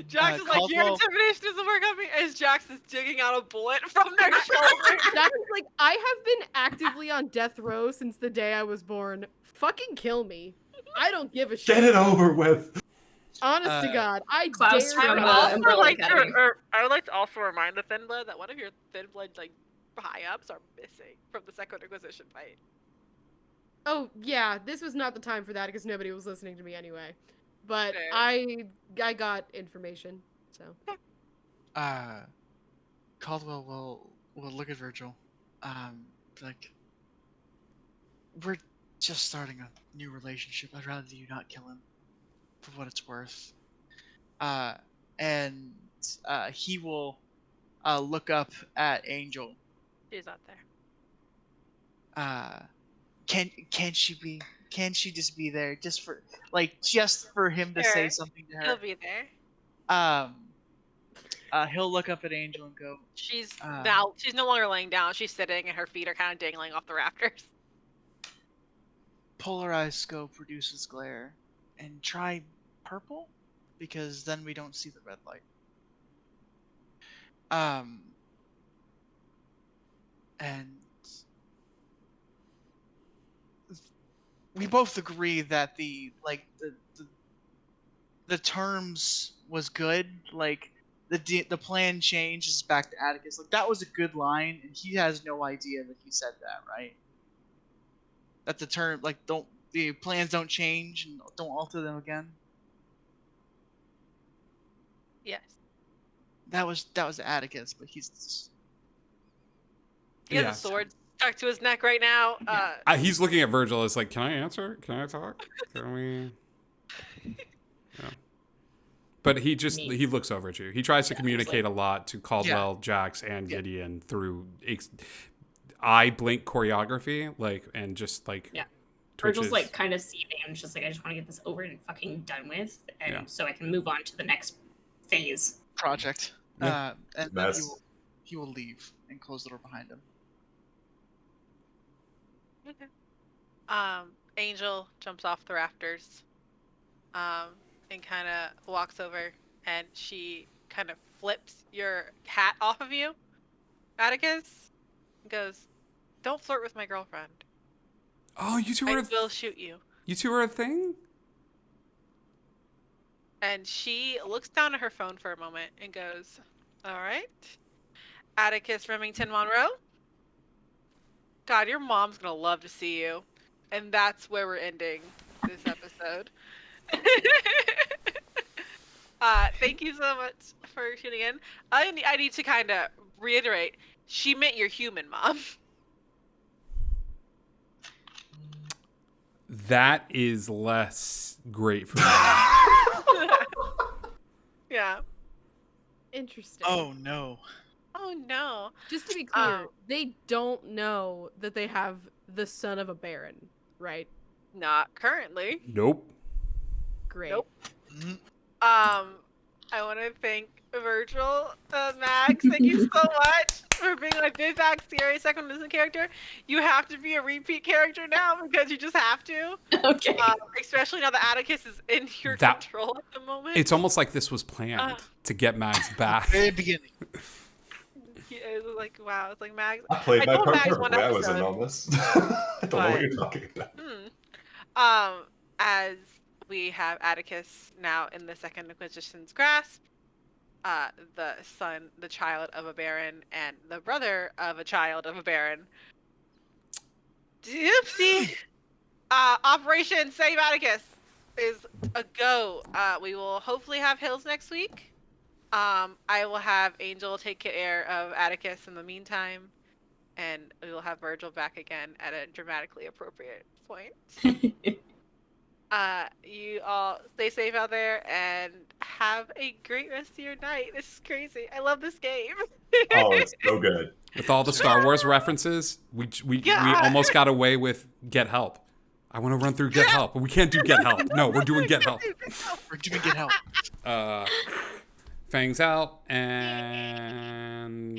Jax is like, your Caldwell- intimidation doesn't work on me, as Jax is digging out a bullet from their shoulder. Jack is like, I have been actively on death row since the day I was born. Fucking kill me. I don't give a shit. Get it over with. Honest to God, I Klaus dare from, you. Umbrella Academy. I would like to also remind the Thin Blood that one of your Thin Blood like high ups are missing from the Second Inquisition fight. Oh yeah, this was not the time for that because nobody was listening to me anyway. But Fair. I got information, so. Caldwell will look at Virgil. Like, we're just starting a new relationship. I'd rather you not kill him, for what it's worth. And he will look up at Angel. She's not there. Can she just be there just for him to say Sure. something to He'll her? be there. He'll look up at Angel and go, She's Uh, she's no longer laying down. She's sitting, and her feet are kind of dangling off the rafters. polarized scope reduces glare, and try purple, because then we don't see the red light. And we both agree that the terms was good. Like the plan change is back to Atticus. Like that was a good line, and he has no idea that he said that, right? That the term the plans don't change and don't alter them again. Yes. That was Atticus, but he's He has Yeah. a sword stuck to his neck right now. Yeah. He's looking at Virgil as like, can I answer? Can I talk? Can we? Yeah. But he looks over at you. He tries to communicate a lot to Caldwell, Jax, and Gideon through eye blink choreography, and just Yeah. twitches. Virgil's like kind of seething. I'm just like, I just want to get this over and fucking done with, and so I can move on to the next phase. project. Yeah. And then he will leave and close the door behind him. Okay. Angel jumps off the rafters, and kind of walks over, and she kind of flips your hat off of you, Atticus, and goes, "Don't flirt with my girlfriend. Oh, you two I are will shoot you." you two are a thing? And she looks down at her phone for a moment and goes, "All right, Atticus Remington Monroe. God, your mom's gonna love to see you." And that's where we're ending this episode. Thank you so much for tuning in. I need to kind of reiterate, she meant your human mom. That is less great for me. Yeah. Interesting. Oh no. Oh no. Just to be clear, they don't know that they have the son of a baron, right? Not currently. Nope. Great. Nope. Mhm. I want to thank Virgil, Max. Thank you so much for being my big back scary second listen character. You have to be a repeat character now because you just have to. Okay. Especially now that Atticus is in your That- control at the moment. It's almost like this was planned to get Max back. Very beginning. It was like, wow. It's like Max. I played my told part Max one perfectly. I wasn't episode. on this. I don't know what But- you're talking about. As we have Atticus now in the Second Inquisition's grasp. The child of a baron, and the brother of a child of a baron. Oopsie! Operation Save Atticus is a go. We will hopefully have Hills next week. I will have Angel take care of Atticus in the meantime, and we will have Virgil back again at a dramatically appropriate point. You all stay safe out there and have a great rest of your night. This is crazy. I love this game. Oh, it's so good. With all the Star Wars references, we almost got away with Get Help. I want to run through Get Help, but we can't do Get Help. No, we're doing Get Help. We're doing Get Help. Fangs out, and